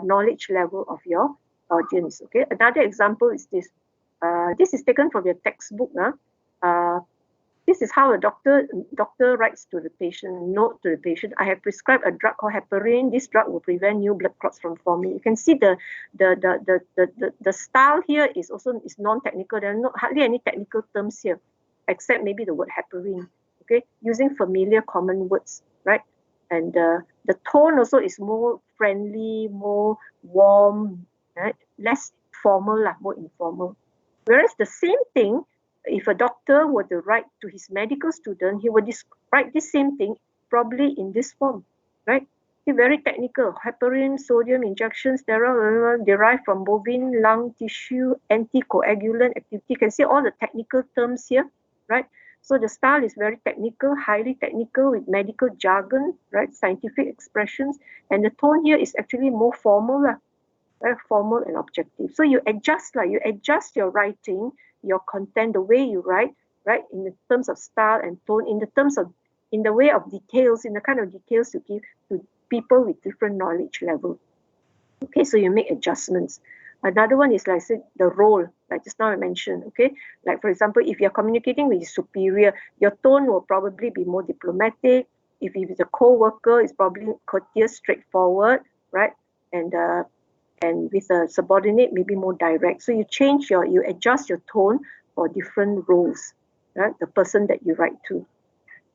knowledge level of your audience. Okay. Another example is this. This is taken from your textbook. This is how a doctor writes to the patient, note to the patient. I have prescribed a drug called heparin. This drug will prevent new blood clots from forming. You can see the style here is non-technical. There are hardly any technical terms here, except maybe the word heparin. Okay, using familiar common words, right? And the tone also is more friendly, more warm, right? Less formal, more informal. Whereas the same thing, if a doctor were to write to his medical student, he would write this same thing probably in this form, right? It's very technical. Heparin, sodium injection, steroid derived from bovine lung tissue, anticoagulant activity. You can see all the technical terms here, right? So the style is very technical, highly technical with medical jargon, right? Scientific expressions. And the tone here is actually more formal, right? Formal and objective. So you adjust your writing, your content, the way you write, right? In the terms of style and tone, in the way of details, in the kind of details you give to people with different knowledge level. Okay, so you make adjustments. Another one is like say the role, like just now I mentioned, okay? Like for example, if you're communicating with your superior, your tone will probably be more diplomatic. If it's a co-worker, it's probably courteous, straightforward, right? And with a subordinate, maybe more direct. So you adjust your tone for different roles, right? The person that you write to,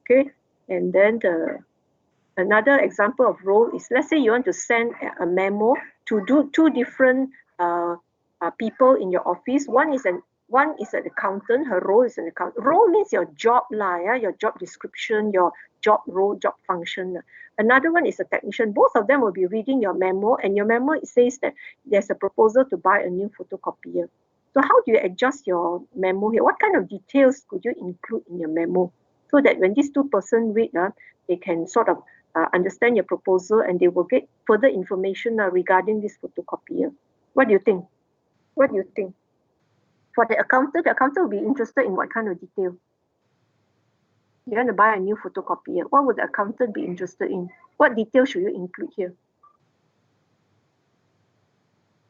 okay? And then another example of role is, let's say you want to send a memo to two different people in your office. One is an accountant. Her role is an accountant. Role means your job, your job description, your job role, job function. Another one is a technician. Both of them will be reading your memo, and your memo says that there's a proposal to buy a new photocopier. So how do you adjust your memo here? What kind of details could you include in your memo so that when these two persons read, they can sort of understand your proposal and they will get further information regarding this photocopier? What do you think? What do you think? For the accountant will be interested in what kind of detail? You want to buy a new photocopier. What would the accountant be interested in? What detail should you include here?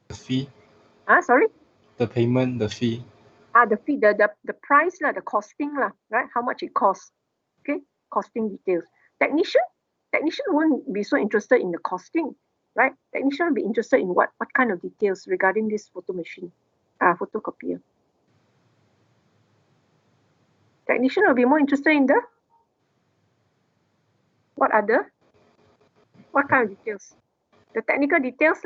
The fee. Sorry? The payment, the fee. The fee, the price, the costing, right? How much it costs. Okay, costing details. Technician won't be so interested in the costing, right? Technician will be interested in what kind of details regarding this photocopier. Technician will be more interested in what kind of details? The technical details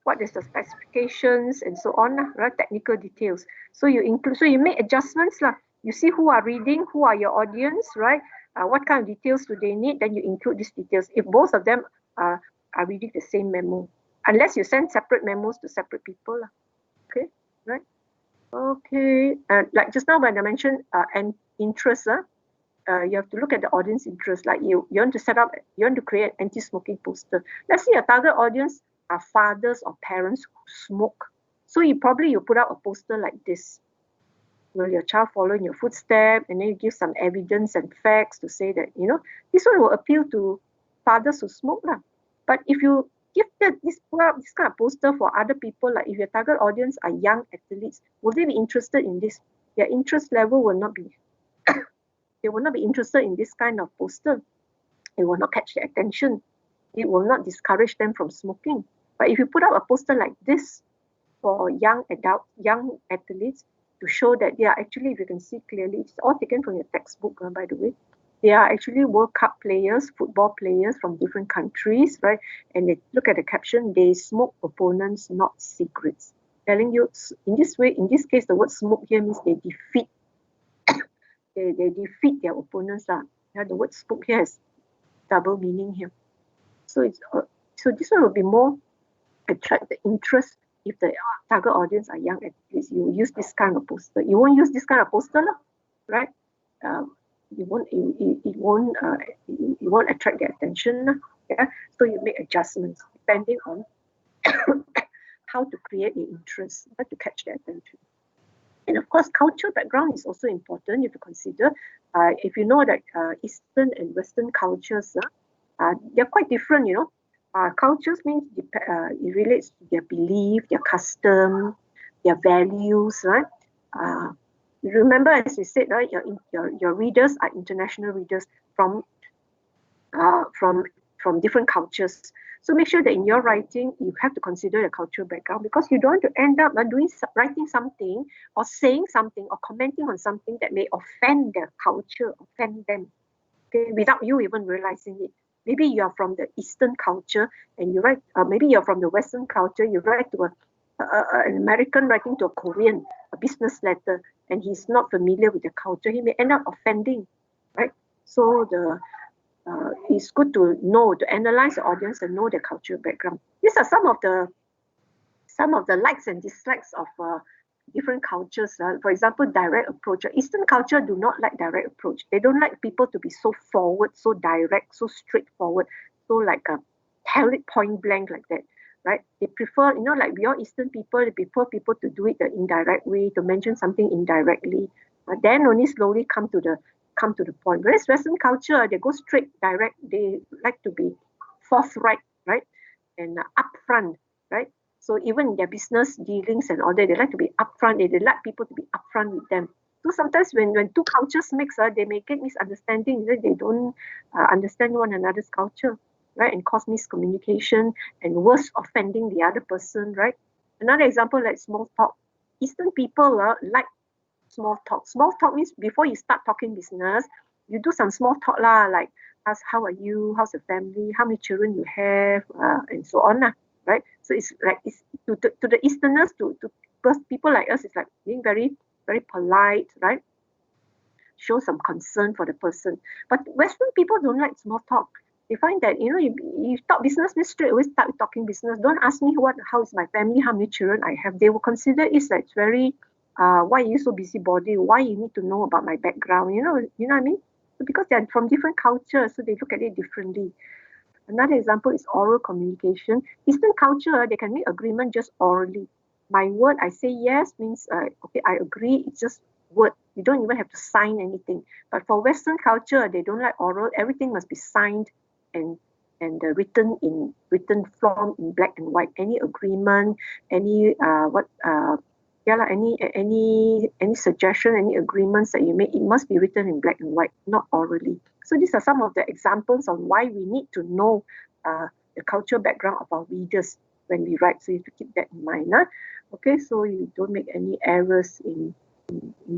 What is the specifications and so on, right? Technical details. So you make adjustments You see who are reading, who are your audience, right? What kind of details do they need? Then you include these details if both of them are reading the same memo, unless you send separate memos to separate people. Okay, right? Okay, like just now when I mentioned and interest, you have to look at the audience interest. Like you want to create an anti-smoking poster. Let's say your target audience are fathers or parents who smoke. So you put out a poster like this. Will your child follow in your footsteps? And then you give some evidence and facts to say that, this one will appeal to fathers who smoke. But if you Give this kind of poster for other people. Like if your target audience are young athletes, will they be interested in this? Their interest level will not be. They will not be interested in this kind of poster. It will not catch their attention. It will not discourage them from smoking. But if you put up a poster like this for young athletes to show that they are actually, if you can see clearly, it's all taken from your textbook, by the way. They are actually World Cup players, football players from different countries, right? And they look at the caption, they smoke opponents, not cigarettes. Telling you, in this way, in this case, the word smoke here means they defeat. They defeat their opponents. Yeah, the word smoke here has double meaning here. So it's so this one will be more attract the interest if the target audience are young athletes. You use this kind of poster. You won't use this kind of poster, right? It won't attract their attention. Yeah? So you make adjustments depending on how to create the interest, how to catch their attention. And of course, cultural background is also important. You have to consider. If you know that Eastern and Western cultures, they're quite different. You know, cultures means it relates to their belief, their custom, their values, right? Remember, as we said, right, your readers are international readers from different cultures. So make sure that in your writing, you have to consider the cultural background, because you don't want to end up writing something or saying something or commenting on something that may offend their culture, offend them, okay, without you even realizing it. Maybe you are from the Eastern culture and you write, maybe you're from the Western culture, you write to an American writing to a Korean, a business letter, and he's not familiar with the culture, he may end up offending, right? So it's good to know, to analyze the audience and know their cultural background. These are some of the likes and dislikes of different cultures. For example, direct approach. Eastern culture do not like direct approach. They don't like people to be so forward, so direct, so straightforward, so like tell it point blank like that, right? They prefer, like we all Eastern people, they prefer people to do it the indirect way, to mention something indirectly, but then only slowly come to the point. Whereas Western culture, they go straight, direct. They like to be forthright, right, and upfront, right? So even in their business dealings and all that, they like to be upfront. They like people to be upfront with them. So sometimes when two cultures mix, they may get misunderstanding. They don't understand one another's culture, right, and cause miscommunication and worse, offending the other person, right? Another example, like small talk. Eastern people like small talk. Small talk means before you start talking business, you do some small talk like ask how are you, how's the family, how many children you have, and so on, right? So it's like it's to the Easterners, to people like us, it's like being very, very polite, right? Show some concern for the person. But Western people don't like small talk. They find that you talk business, means straight away start talking business. Don't ask me how is my family, how many children I have. They will consider it's like very why are you so busybody? Why you need to know about my background? You know what I mean? So because they are from different cultures, so they look at it differently. Another example is oral communication. Eastern culture, they can make agreement just orally. My word, I say yes means okay, I agree. It's just word. You don't even have to sign anything. But for Western culture, they don't like oral. Everything must be signed and written in written form in black and white. Any agreement, any any suggestion, any agreements that you make, it must be written in black and white, not orally. So these are some of the examples on why we need to know the cultural background of our readers when we write. So you have to keep that in mind. Okay, so you don't make any errors in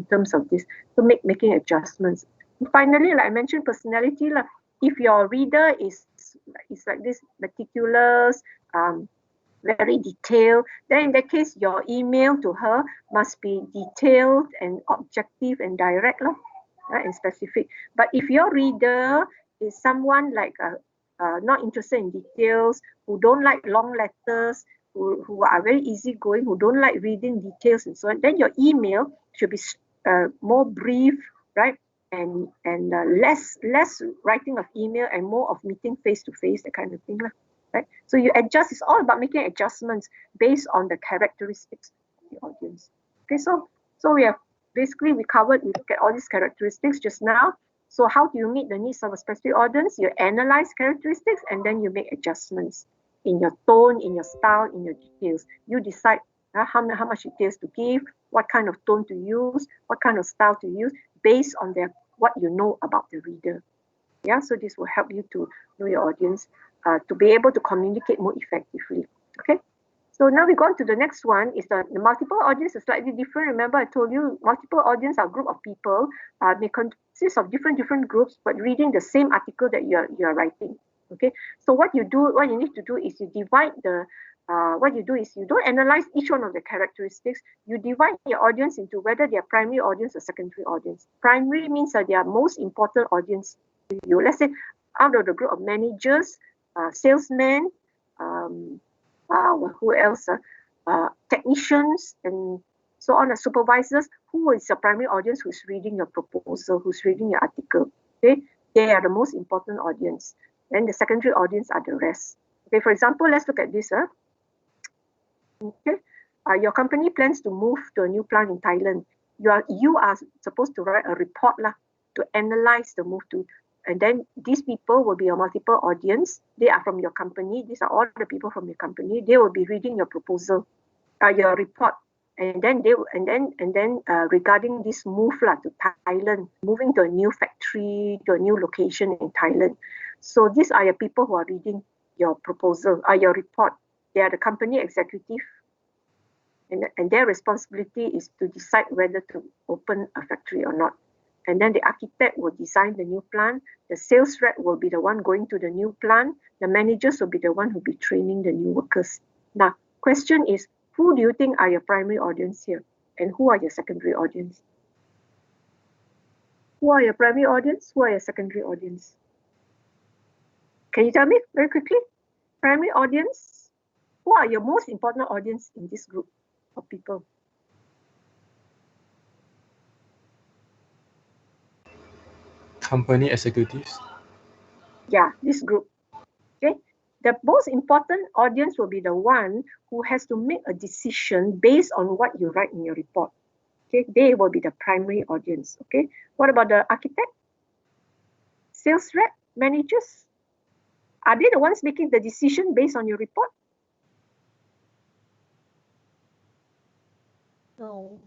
terms of this. So making adjustments. And finally, like I mentioned, personality. If your reader is like this, meticulous, very detailed, then in that case, your email to her must be detailed and objective and direct, right, and specific. But if your reader is someone like not interested in details, who don't like long letters, who are very easygoing, who don't like reading details and so on, then your email should be more brief, right, and less writing of email and more of meeting face to face, that kind of thing, right? So you adjust. It's all about making adjustments based on the characteristics of the audience. Okay, so we look at all these characteristics just now. So how do you meet the needs of a specific audience? You analyze characteristics and then you make adjustments. in your tone, in your style, in your details. You decide how much details to give, what kind of tone to use, what kind of style to use, based on what you know about the reader. Yeah, so this will help you to know your audience, to be able to communicate more effectively. Okay, so now we go on to the next one. Is the multiple audience is slightly different. Remember, I told you multiple audience are a group of people, may consist of different groups, but reading the same article that you're writing. Okay, so what you need to do is you divide what you do is you don't analyze each one of the characteristics. You divide your audience into whether they are primary audience or secondary audience. Primary means that they are most important audience to you. Let's say out of the group of managers, salesmen, who else? Technicians and so on, supervisors. Who is your primary audience who's reading your proposal, who's reading your article? Okay, they are the most important audience. Then the secondary audience are the rest. Okay, for example, let's look at this. Okay, your company plans to move to a new plant in Thailand. You are supposed to write a report to analyze the move to, and then these people will be a multiple audience. They are from your company. These are all the people from your company. They will be reading your proposal, your report, and then regarding this move to Thailand, moving to a new factory, to a new location in Thailand. So these are your people who are reading your proposal, your report. They are the company executive, and their responsibility is to decide whether to open a factory or not. And then the architect will design the new plan. The sales rep will be the one going to the new plan. The managers will be the one who will be training the new workers. Now, question is, who do you think are your primary audience here? And who are your secondary audience? Who are your primary audience? Who are your secondary audience? Can you tell me very quickly? Primary audience, who are your most important audience in this group of people? Company executives. Yeah, this group. Okay, the most important audience will be the one who has to make a decision based on what you write in your report. Okay, they will be the primary audience. Okay, what about the architect, sales rep, managers? Are they the ones making the decision based on your report? No.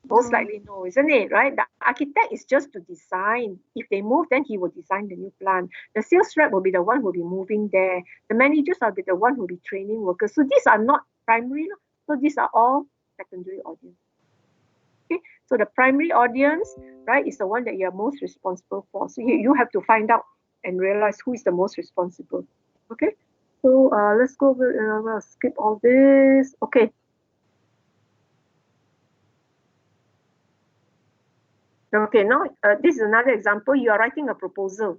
Most likely no, isn't it? Right? The architect is just to design. If they move, then he will design the new plan. The sales rep will be the one who will be moving there. The managers will be the one who will be training workers. So these are not primary. So these are all secondary audience. Okay. So the primary audience, right, is the one that you are most responsible for. So you have to find out and realize who is the most responsible. Okay. So let's go over. We'll skip all this. Okay. Okay, now this is another example. You are writing a proposal.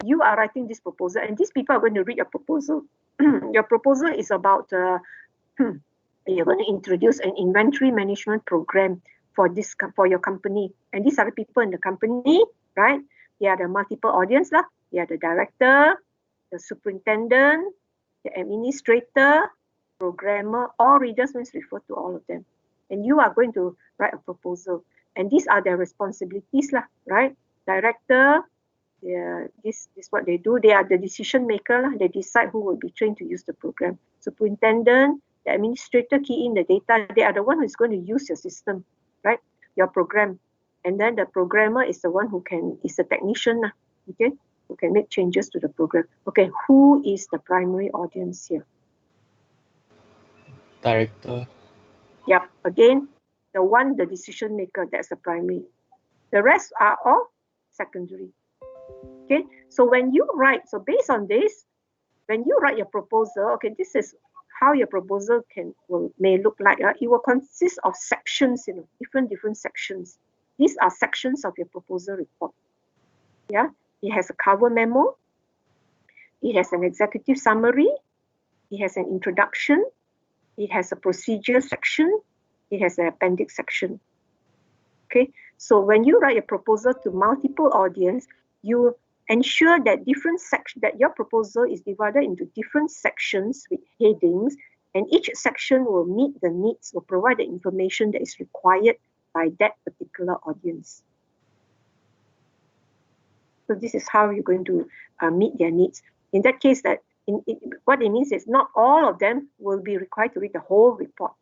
You are writing this proposal, and these people are going to read your proposal. Your proposal is about you're going to introduce an inventory management program for your company, and these are the people in the company, right? They are the multiple audience lah. They are the director, the superintendent, the administrator, programmer. All readers must refer to all of them, and you are going to write a proposal. And these are their responsibilities, right? Director, this is what they do. They are the decision maker. They decide who will be trained to use the program. Superintendent, the administrator key in the data. They are the one who is going to use your system, right? Your program. And then the programmer is the one is the technician, okay? Who can make changes to the program. Okay, who is the primary audience here? Director. Yep, again, the decision maker, that's the primary. The rest are all secondary. Okay, so when you write, so based on this, when you write your proposal, okay, this is how your proposal may look like. It will consist of sections, different sections. These are sections of your proposal report. Yeah, it has a cover memo. It has an executive summary. It has an introduction. It has a procedure section. It has an appendix section. Okay, so when you write a proposal to multiple audience, you ensure that that your proposal is divided into different sections with headings, and each section will meet the needs, will provide the information that is required by that particular audience. So this is how you're going to meet their needs. In that case, that what it means is not all of them will be required to read the whole report.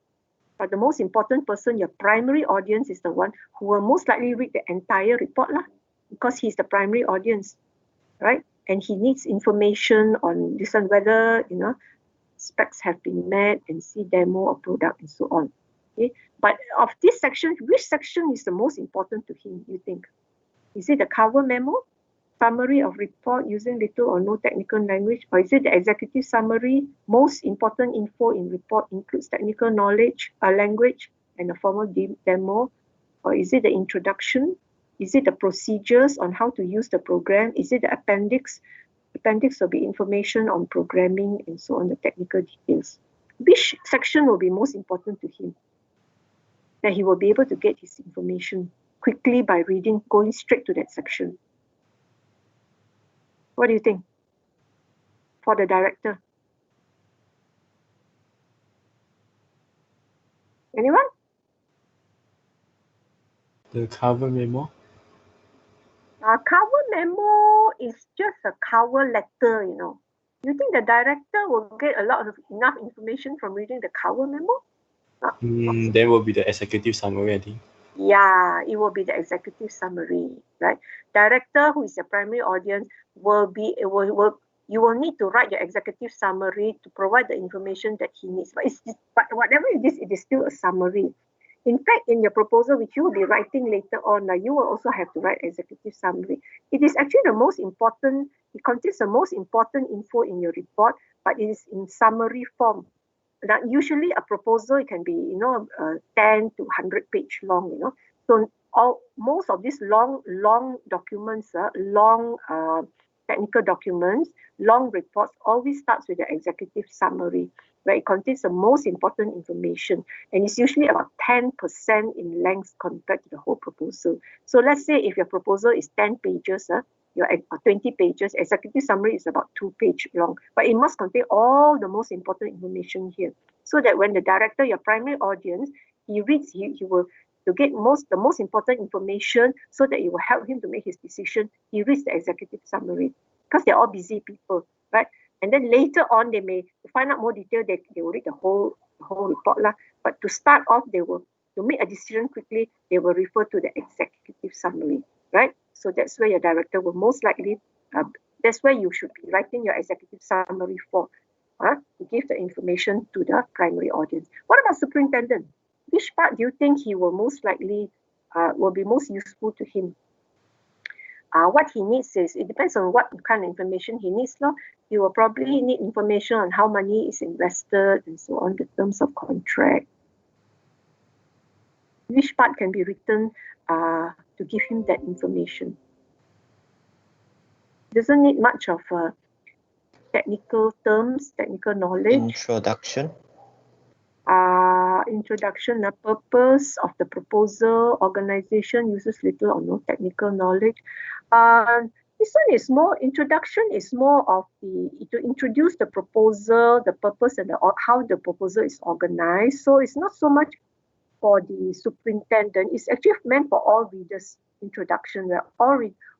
But the most important person, your primary audience, is the one who will most likely read the entire report lah, because he's the primary audience, right? And he needs information on this one, whether specs have been met, and see demo or product and so on. Okay, but of this section, which section is the most important to him, you think? Is it the cover memo, summary of report using little or no technical language, or is it the executive summary? Most important info in report includes technical knowledge, language, and a formal demo, or is it the introduction? Is it the procedures on how to use the program? Is it the appendix? Appendix will be information on programming and so on, the technical details. Which section will be most important to him? That he will be able to get his information quickly by reading, going straight to that section. What do you think for the director? Anyone? The cover memo. Cover memo is just a cover letter, You think the director will get enough information from reading the cover memo? Then will be the executive summary, I think. Yeah, it will be the executive summary, right? Director, who is the primary audience, you will need to write your executive summary to provide the information that he needs. But whatever it is still a summary. In fact, in your proposal, which you will be writing later on, you will also have to write executive summary. It is actually the most important, it contains the most important info in your report, but it is in summary form. Now, usually a proposal, it can be, 10 to 100 page long, So most of these long documents, long technical documents, long reports, always starts with the executive summary, where it contains the most important information, and it's usually about 10% in length compared to the whole proposal. So let's say if your proposal is 10 pages, your 20 pages, executive summary is about 2 pages long, but it must contain all the most important information here, so that when the director, your primary audience, he reads, he will to get the most important information, so that it will help him to make his decision. He reads the executive summary, because they're all busy people, right? And then later on, they may find out more detail. They will read the whole report lah. But to start off, to make a decision quickly, they will refer to the executive summary, right? So that's where your director will most likely. That's where you should be writing your executive summary for, to give the information to the primary audience. What about superintendent? Which part do you think he will most likely will be most useful to him? What he needs is, it depends on what kind of information he needs. He will probably need information on how money is invested and so on, the terms of contract. Which part can be written to give him that information? Doesn't need much of technical terms, technical knowledge. Introduction. Introduction, the purpose of the proposal, organization uses little or no technical knowledge. This one is more, introduction is more of to introduce the proposal, the purpose, and how the proposal is organized. So it's not so much for the superintendent. It's actually meant for all readers. Introduction, where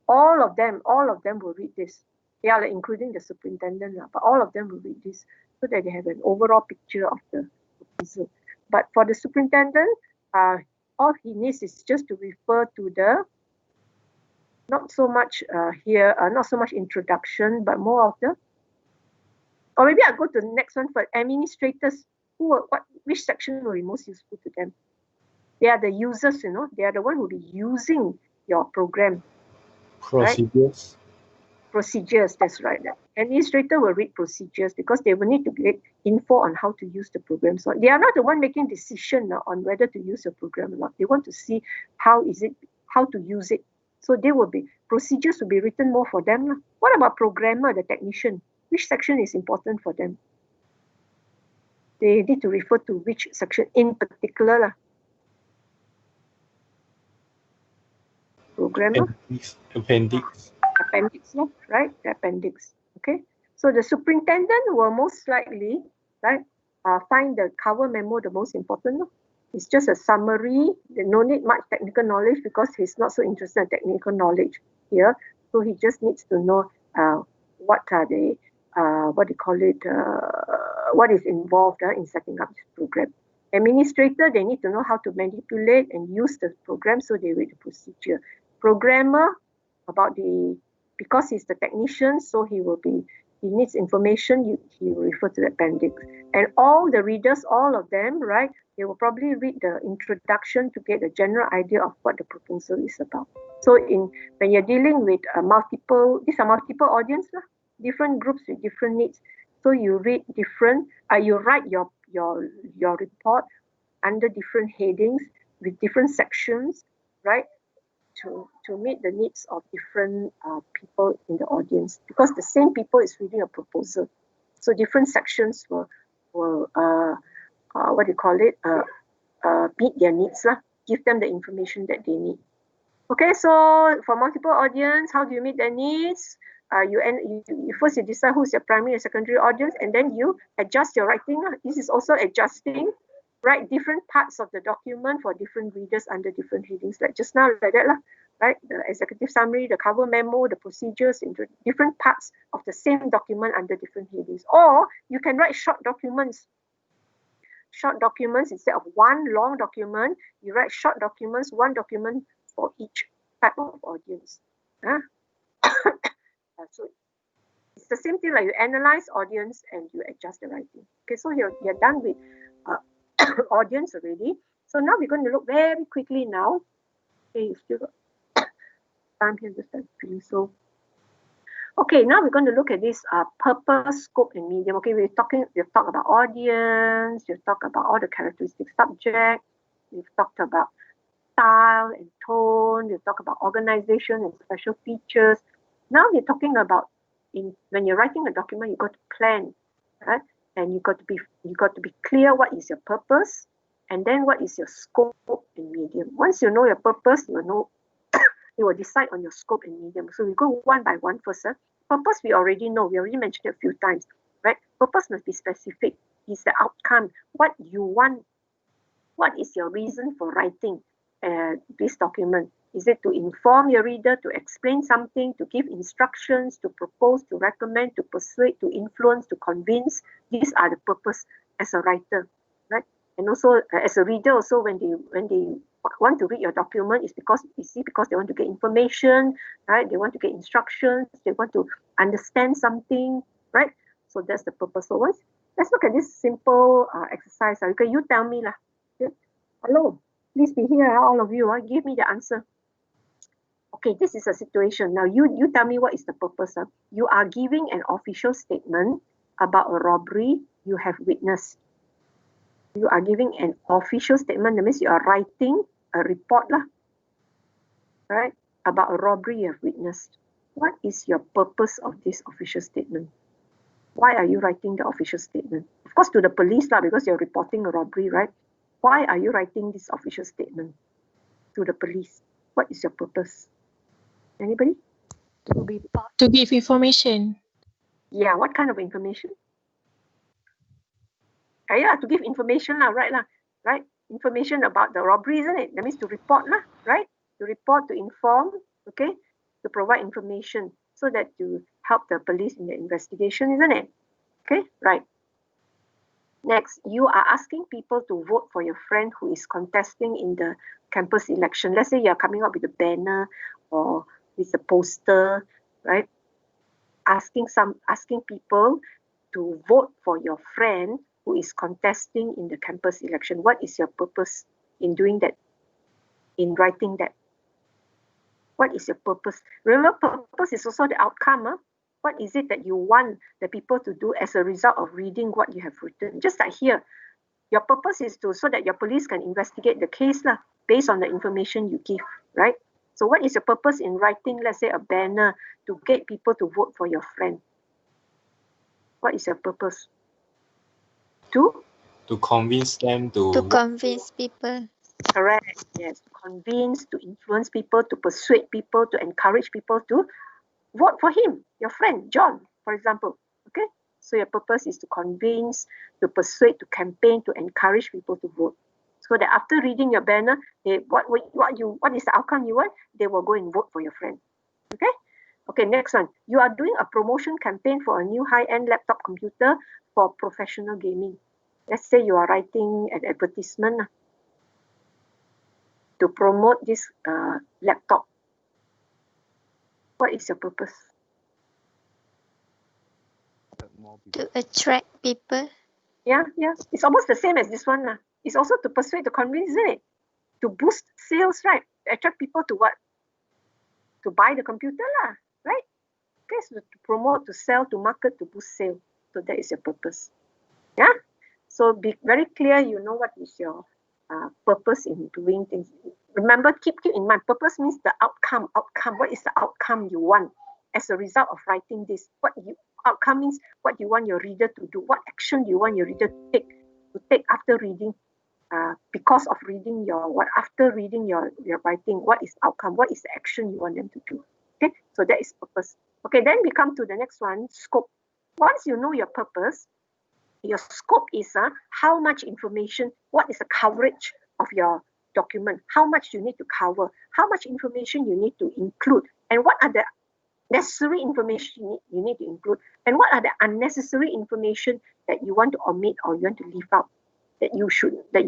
all of them will read this. Yeah, including the superintendent, but all of them will read this, so that they have an overall picture of the proposal. But for the superintendent, all he needs is just to refer to the, not so much not so much introduction, but more of the, or maybe I'll go to the next one for administrators. Which section will be most useful to them? They are the users, they are the one who will be using your program. Procedures. Right? Procedures, that's right. The administrator will read procedures, because they will need to get info on how to use the program. So they are not the one making decision on whether to use the program or not. They want to see how to use it. So procedures will be written more for them. What about programmer, the technician? Which section is important for them? They need to refer to which section in particular. Programmer? Appendix. Appendix, right? The appendix. Okay. So the superintendent will most likely, right, find the cover memo the most important. It's just a summary. They no need much technical knowledge, because he's not so interested in technical knowledge here. So he just needs to know what are the what is involved in setting up this program. Administrator, they need to know how to manipulate and use the program, so they read the procedure. Programmer, because he's the technician, so he needs information, he will refer to the appendix. And all the readers, all of them, right, they will probably read the introduction to get a general idea of what the proposal is about. So when you're dealing with these are multiple audience, different groups with different needs. So you read you write your report under different headings with different sections, right, to meet the needs of different people in the audience, because the same people is reading a proposal. So different sections will meet their needs, give them the information that they need. Okay, so for multiple audience, how do you meet their needs? First you decide who's your primary and secondary audience, and then you adjust your writing. This is also adjusting, write different parts of the document for different readers under different headings, like just now, like that, right? The executive summary, the cover memo, the procedures into different parts of the same document under different headings. Or you can write short documents. Short documents, instead of one long document, you write short documents, one document for each type of audience. So it's the same thing, like you analyze audience and you adjust the writing. Okay, so you're done with audience already. So now we're going to look very quickly now. Okay, you still got time here, just feeling so. Okay, now we're going to look at this purpose, scope, and medium. Okay, we've talked about audience, we've talked about all the characteristic subject, we've talked about style and tone, we've talked about organization and special features. Now we're talking about when you're writing a document, you got to plan, right? And you got to be clear what is your purpose, and then what is your scope and medium. Once you know your purpose, you will decide on your scope and medium. So we go one by one first. Purpose we already know, we already mentioned it a few times, right? Purpose must be specific. It's the outcome, what you want, what is your reason for writing this document. Is it to inform your reader, to explain something, to give instructions, to propose, to recommend, to persuade, to influence, to convince? These are the purpose as a writer, right? And also as a reader, also when they want to read your document, is because they want to get information, right? They want to get instructions, they want to understand something, right? So that's the purpose. So let's look at this simple exercise. Okay, you tell me lah. Okay? Hello, please be here, all of you. Give me the answer. Okay, this is a situation. Now you tell me what is the purpose. You are giving an official statement about a robbery you have witnessed. You are giving an official statement. That means you are writing a report, right, about a robbery you have witnessed. What is your purpose of this official statement? Why are you writing the official statement? Of course, to the police, because you're reporting a robbery, right? Why are you writing this official statement to the police? What is your purpose? Anybody? To give information. Yeah, what kind of information? Yeah, to give information, right? Information about the robbery, isn't it? That means to report, right? To report, to inform, okay? To provide information so that to help the police in the investigation, isn't it? Okay, right. Next, you are asking people to vote for your friend who is contesting in the campus election. Let's say you're coming up with a banner or with a poster, right? Asking people to vote for your friend who is contesting in the campus election. What is your purpose in doing that, in writing that? What is your purpose? Remember, purpose is also the outcome. What is it that you want the people to do as a result of reading what you have written? Just like here, your purpose is so that your police can investigate the case based on the information you give, right? So what is your purpose in writing, let's say, a banner to get people to vote for your friend? What is your purpose? To convince them to convince people. Correct. Yes. To convince, to influence people, to persuade people, to encourage people to vote for him, your friend, John, for example. Okay? So your purpose is to convince, to persuade, to campaign, to encourage people to vote. So that after reading your banner, what is the outcome you want? They will go and vote for your friend. Okay? Okay, next one. You are doing a promotion campaign for a new high-end laptop computer for professional gaming. Let's say you are writing an advertisement to promote this laptop. What is your purpose? To attract people. Yeah. It's almost the same as this one. It's also to persuade, to convince, isn't it? To boost sales, right? Attract people to what? To buy the computer, right? Okay, so to promote, to sell, to market, to boost sale. So that is your purpose. Yeah? So be very clear, you know what is your purpose in doing things. Remember, keep in mind, purpose means the outcome. What is the outcome you want as a result of writing this? Outcome means what you want your reader to do. What action you want your reader to take after reading. Because of reading after reading your writing, what is outcome? What is the action you want them to do? Okay, so that is purpose. Okay, then we come to the next one, scope. Once you know your purpose, your scope is how much information, what is the coverage of your document, how much you need to cover, how much information you need to include, and what are the necessary information you need to include, and what are the unnecessary information that you want to omit or you want to leave out, that you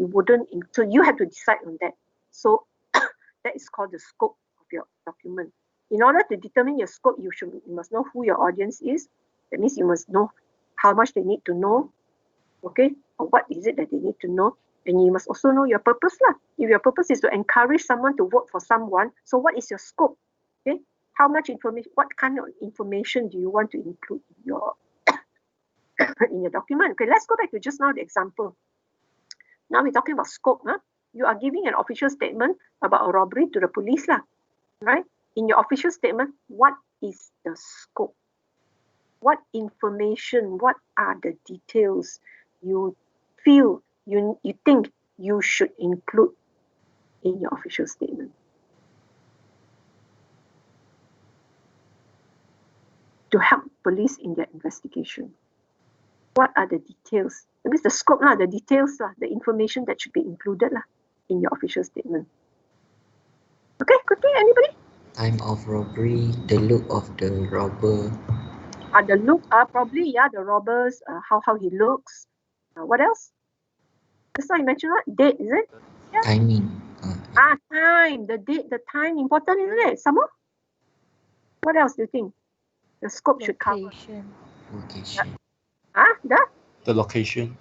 wouldn't. So you have to decide on that. So that is called the scope of your document. In order to determine your scope, you must know who your audience is. That means you must know how much they need to know, okay, or what is it that they need to know. And you must also know your purpose lah. If your purpose is to encourage someone to vote for someone, so what is your scope? Okay, how much information, what kind of information do you want to include in your in your document? Okay, let's go back to just now the example. Now we're talking about scope. You are giving an official statement about a robbery to the police lah, right? In your official statement, what is the scope? What information, what are the details you feel, you think you should include in your official statement? To help police in their investigation. What are the details? That means the scope, the details, the information that should be included in your official statement. Okay, quickly, anybody? Time of robbery, the look of the robber. The look, probably, the robbers, how he looks. What else? Just now you mentioned what? Date, is it? Yeah. Timing. Time. The date, the time, important, isn't it? Some more? What else do you think the scope should cover? Location. The location.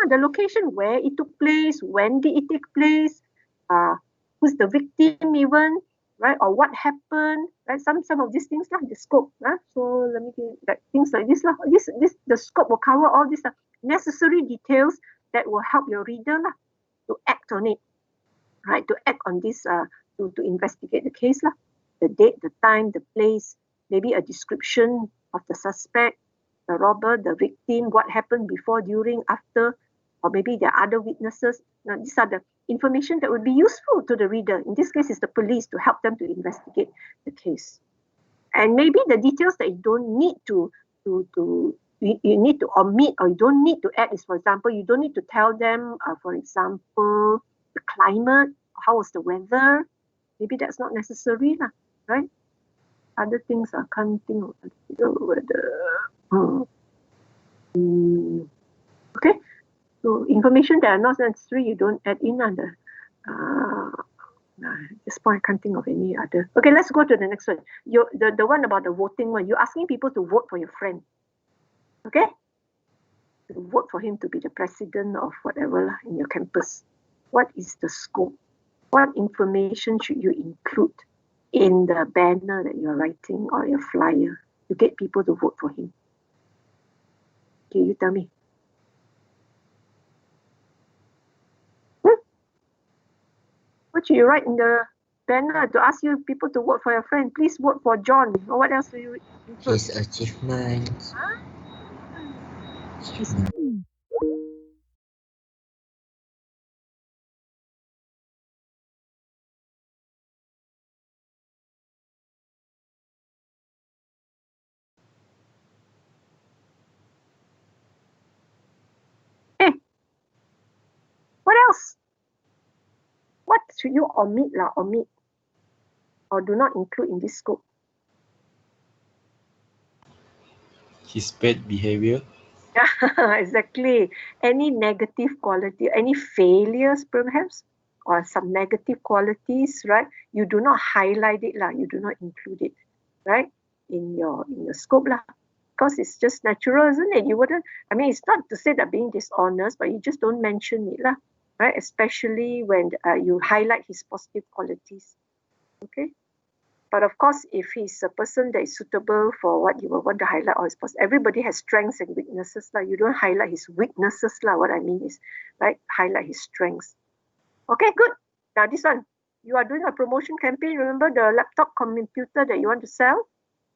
The location, where it took place, when did it take place, who's the victim even, right? Or what happened, right? Some of these things the scope. So let me get things like this the scope will cover all these necessary details that will help your reader to act on it, right? To act on this, to investigate the case the date, the time, the place, maybe a description of the suspect, the robber, the victim, what happened before, during, after, or maybe there are other witnesses. Now, these are the information that would be useful to the reader. In this case, it's the police, to help them to investigate the case. And maybe the details that you don't need to you need to omit, or you don't need to add is, for example, you don't need to tell them, for example, the climate, how was the weather. Maybe that's not necessary, right? Other things I can't think of whether. Okay, so information that are not necessary, you don't add in under. At this point, I can't think of any other. Okay, let's go to the next one. The one about the voting one. You're asking people to vote for your friend. Okay, to vote for him to be the president of whatever in your campus. What is the scope? What information should you include in the banner that you're writing or your flyer to get people to vote for him? Okay, you tell me. What should you write in the banner to ask you people to vote for your friend? Please vote for John. Or what else do you include? His achievements. What else? What should you omit or do not include in this scope? his bad behavior. Exactly. Any negative quality, any failures perhaps, or some negative qualities, right? You do not highlight it lah. You do not include it, right? In your scope lah. Because it's just natural, isn't it? You wouldn't. I mean, it's not to say that being dishonest, but you just don't mention it lah, right? Especially when you highlight his positive qualities. Okay. But of course, if he's a person that is suitable for what you will want to highlight, or his everybody has strengths and weaknesses. You don't highlight his weaknesses. What I mean is, right, highlight his strengths. Okay, good. Now this one, you are doing a promotion campaign. Remember the laptop computer that you want to sell,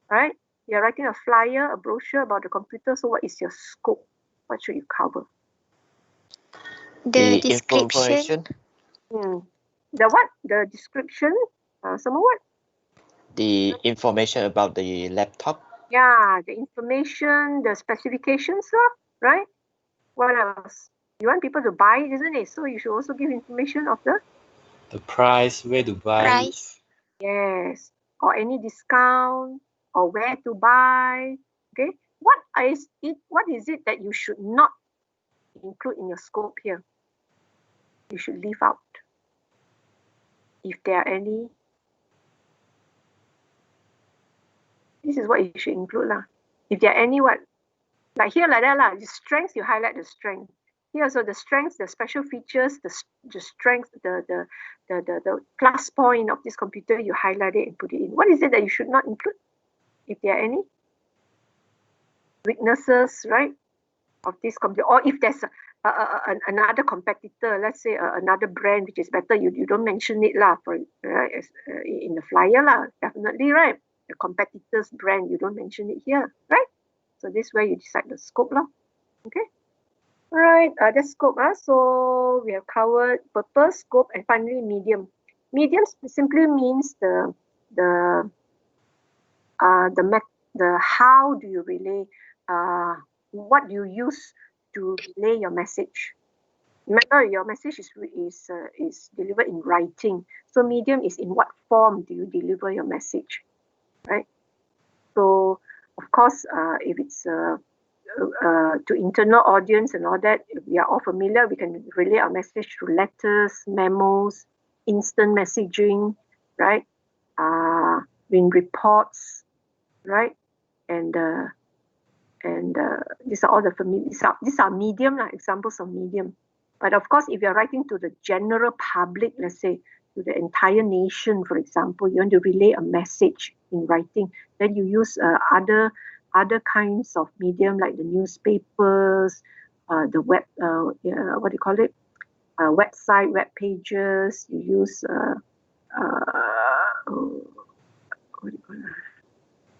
right? You're writing a flyer, a brochure about the computer. So what is your scope? What should you cover? The description. The what? The description. Some what? The information about the laptop. Yeah, the information, the specifications, right? What else? You want people to buy it, isn't it? So you should also give information of the price, where to buy. Price. Yes, or any discount, or where to buy. Okay, what is it? What is it that you should not include in your scope here? You should leave out, if there are any. This is what you should include lah. If there are any what, like here like that lah. The strengths, you highlight the strength. Here also the strengths, the special features, the strength, the plus point of this computer, you highlight it and put it in. What is it that you should not include? If there are any weaknesses, right, of this computer, or if there's another competitor, let's say another brand which is better, you don't mention it lah, for right, in the flyer lah, definitely, right. The competitor's brand, you don't mention it here, right? So this is where you decide the scope lah. Okay. All right, that's scope. So we have covered purpose, scope, and finally medium. Medium simply means the how do you relay, what do you use to relay your message. Remember, your message is delivered in writing. So medium is in what form do you deliver your message, right? So of course, if it's to internal audience and all that, if we are all familiar, we can relay our message through letters, memos, instant messaging, right? In reports, right? And these are all the familiar. These are medium, examples of medium. But of course, if you're writing to the general public, let's say to the entire nation, for example, you want to relay a message in writing, then you use other kinds of medium like the newspapers, the web, what do you call it? Website, web pages. You use what do you call it?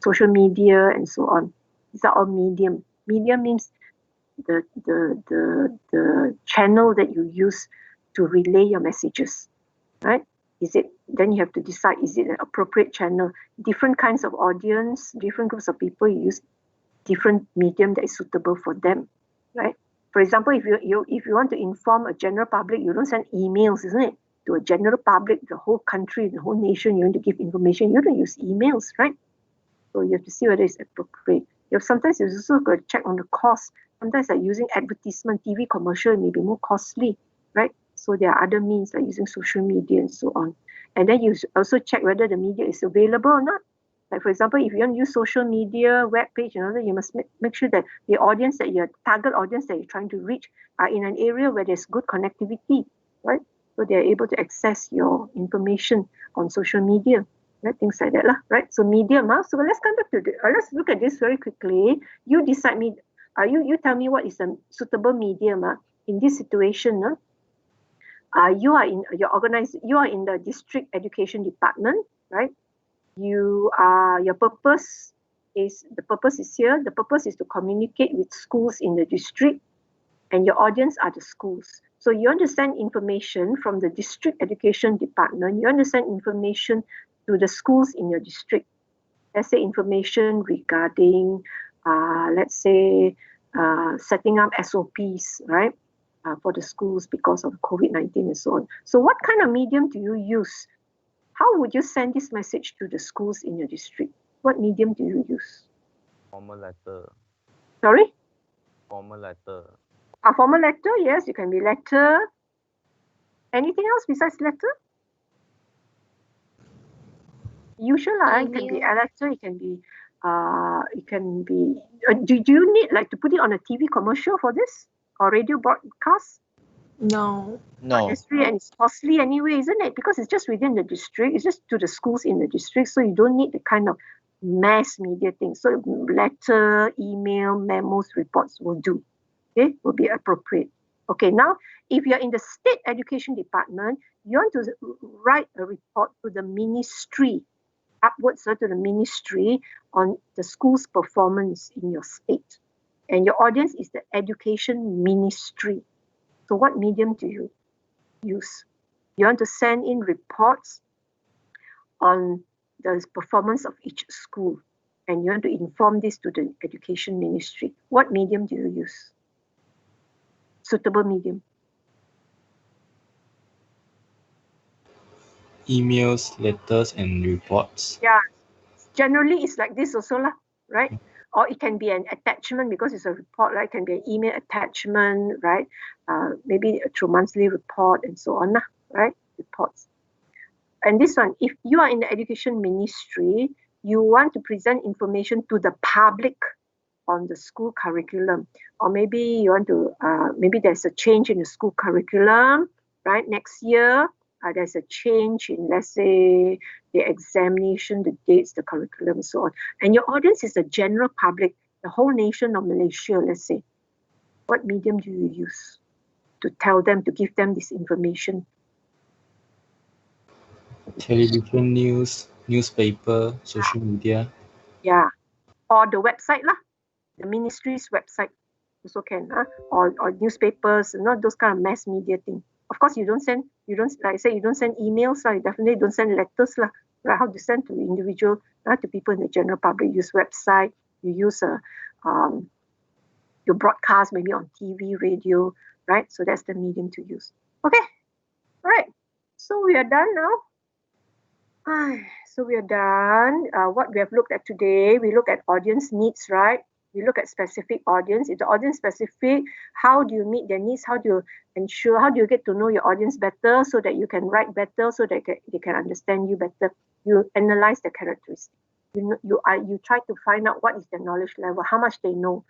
Social media and so on. These are all medium. Medium means the channel that you use to relay your messages, right? Then you have to decide, is it an appropriate channel? Different kinds of audience, different groups of people, you use different medium that is suitable for them, right? For example, if you want to inform a general public, you don't send emails, isn't it? To a general public, the whole country, the whole nation, you want to give information, you don't use emails, right? So you have to see whether it's appropriate. Sometimes you also got to check on the cost. Sometimes like using advertisement, TV commercial may be more costly, right? So there are other means like using social media and so on. And then you also check whether the media is available or not. Like for example, if you want to use social media, web page, and all that, you must make sure that the audience that your target audience that you're trying to reach are in an area where there's good connectivity, right? So they're able to access your information on social media, right? Things like that, right? So medium. So let's come back to let's look at this very quickly. You decide me. You tell me what is a suitable medium in this situation. You are in the district education department, right? Your purpose is here. The purpose is to communicate with schools in the district, and your audience are the schools. So you understand information from the district education department. You understand information to the schools in your district. Let's say information regarding, let's say, setting up SOPs, right, for the schools because of COVID-19 and so on. So what kind of medium do you use? How would you send this message to the schools in your district? What medium do you use? Formal letter. Sorry? Formal letter. A formal letter, yes, it can be letter. Anything else besides letter? Usual, it can be a letter, it can be, do you need like to put it on a TV commercial for this or radio broadcast? No. No. Necessary, and it's costly anyway, isn't it? Because it's just within the district, it's just to the schools in the district, so you don't need the kind of mass media thing. So letter, email, memos, reports will do. Okay, will be appropriate. Okay, now if you're in the state education department, you want to write a report to the ministry, upwards to the ministry on the school's performance in your state. And your audience is the education ministry. So what medium do you use? You want to send in reports on the performance of each school, and you want to inform this to the education ministry. What medium do you use? Suitable medium. Emails, letters, and reports. Yeah, generally it's like this also lah, right? Or it can be an attachment because it's a report, right? It can be an email attachment, right? Maybe through monthly report and so on, right? Reports. And this one, if you are in the education ministry, you want to present information to the public on the school curriculum, or maybe you want to, maybe there's a change in the school curriculum, right? Next year, there's a change in, let's say, the examination, the dates, the curriculum, and so on. And your audience is the general public, the whole nation of Malaysia, let's say. What medium do you use to tell them, to give them this information? Television news, newspaper, social media. Yeah, or the website lah, the ministry's website also can, or newspapers, not those kind of mass media thing. Of course, you don't send emails lah. You definitely don't send letters lah. Right? How to send to individual, to people in the general public? Use website. You use your broadcast maybe on TV, radio, right? So that's the medium to use. Okay, right. So we are done now. So we are done. What we have looked at today, we look at audience needs, right? We look at specific audience. If the audience specific, how do you meet their needs? How do you ensure, how do you get to know your audience better so that you can write better, so that they can understand you better? You analyze the characteristics. You try to find out what is their knowledge level, how much they know.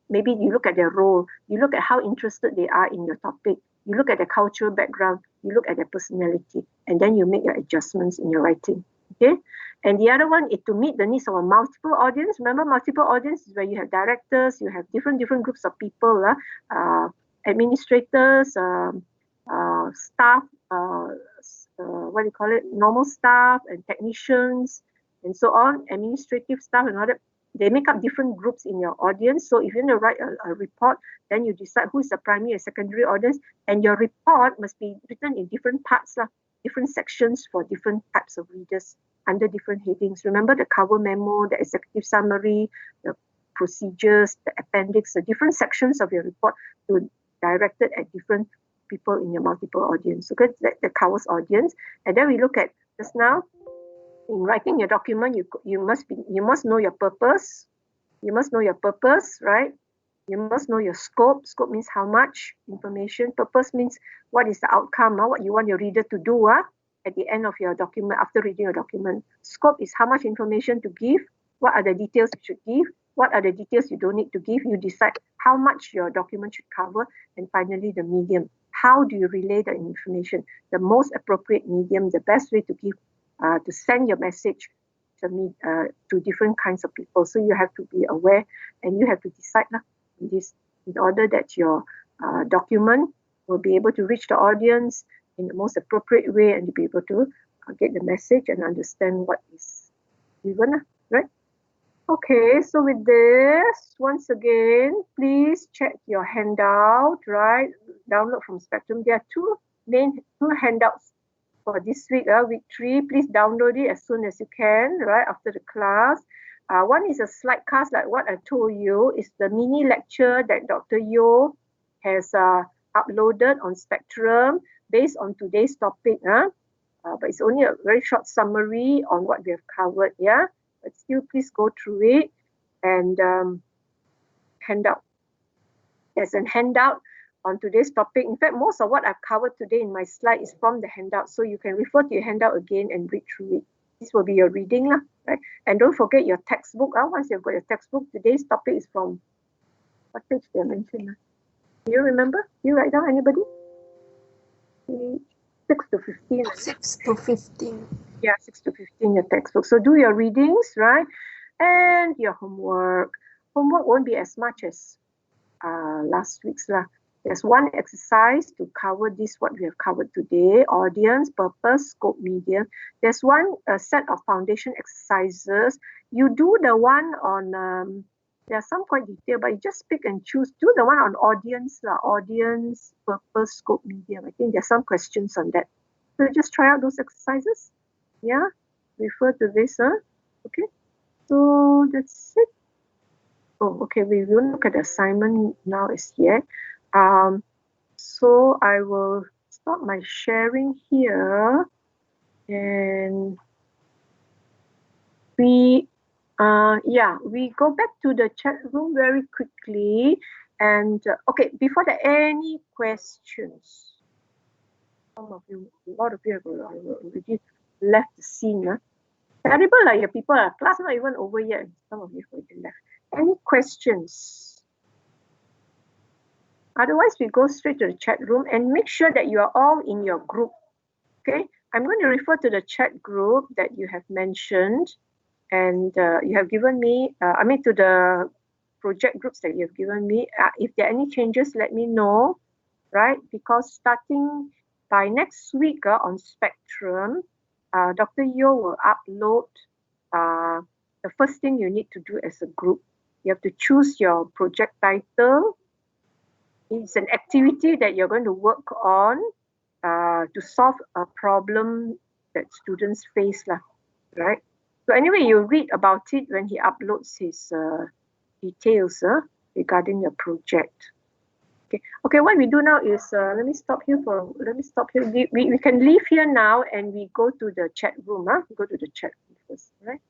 Maybe you look at their role. You look at how interested they are in your topic. You look at their cultural background. You look at their personality, and then you make your adjustments in your writing. Okay. And the other one is to meet the needs of a multiple audience. Remember, multiple audience is where you have directors, you have different groups of people, administrators, staff, what do you call it, normal staff and technicians, and so on, administrative staff and all that. They make up different groups in your audience. So if you want to write a report, then you decide who is the primary and secondary audience, and your report must be written in different parts, different sections for different types of readers, under different headings. Remember the cover memo, the executive summary, the procedures, the appendix, the different sections of your report to directed at different people in your multiple audience. Okay, that covers audience. And then we look at just now, in writing your document, you must know your purpose. You must know your purpose, right? You must know your scope. Scope means how much information. Purpose means what is the outcome, what you want your reader to do at the end of your document, after reading your document. Scope is how much information to give, what are the details you should give, what are the details you don't need to give. You decide how much your document should cover, and finally the medium. How do you relay the information? The most appropriate medium, the best way to give, to send your message to different kinds of people. So you have to be aware, and you have to decide this in order that your document will be able to reach the audience in the most appropriate way, and to be able to get the message and understand what is given, right? Okay, so with this, once again, please check your handout, right? Download from Spectrum. There are two handouts for this week, week 3. Please download it as soon as you can, right, after the class. One is a slide cast, like what I told you. It's the mini lecture that Dr. Yeo has uploaded on Spectrum based on today's topic. But it's only a very short summary on what we have covered, but still please go through it. And handout. There's a handout on today's topic. In fact, most of what I've covered today in my slide is from the handout. So you can refer to your handout again and read through it. This will be your reading, right? And don't forget your textbook. Once you've got your textbook, today's topic is from what page did I mention? Do you remember? You write down, anybody? 6 to 15. 6 to 15. Yeah, 6 to 15, your textbook. So do your readings, right? And your homework. Homework won't be as much as last week's lah. There's one exercise to cover this, what we have covered today: audience, purpose, scope, medium. There's one set of foundation exercises. You do the one on, there are some quite detailed, but you just pick and choose. Do the one on audience, audience, purpose, scope, medium. I think there's some questions on that. So just try out those exercises. Yeah, refer to this. Okay, so that's it. Oh, okay, we won't look at the assignment now as yet. So I will stop my sharing here, and we go back to the chat room very quickly. And okay, before that, any questions? Some of you, a lot of you have already left the scene. Terrible, your people, class not even over yet. Some of you have already left. Any questions? Otherwise, we go straight to the chat room and make sure that you are all in your group. Okay, I'm going to refer to the chat group that you have mentioned, and you have given me, to the project groups that you have given me. If there are any changes, let me know, right? Because starting by next week on Spectrum, Dr. Yeo will upload the first thing you need to do as a group. You have to choose your project title. It's an activity that you're going to work on to solve a problem that students face, right? So anyway, you read about it when he uploads his details regarding the project. Okay. What we do now is let me stop here. We can leave here now and we go to the chat room. We go to the chat room first, right?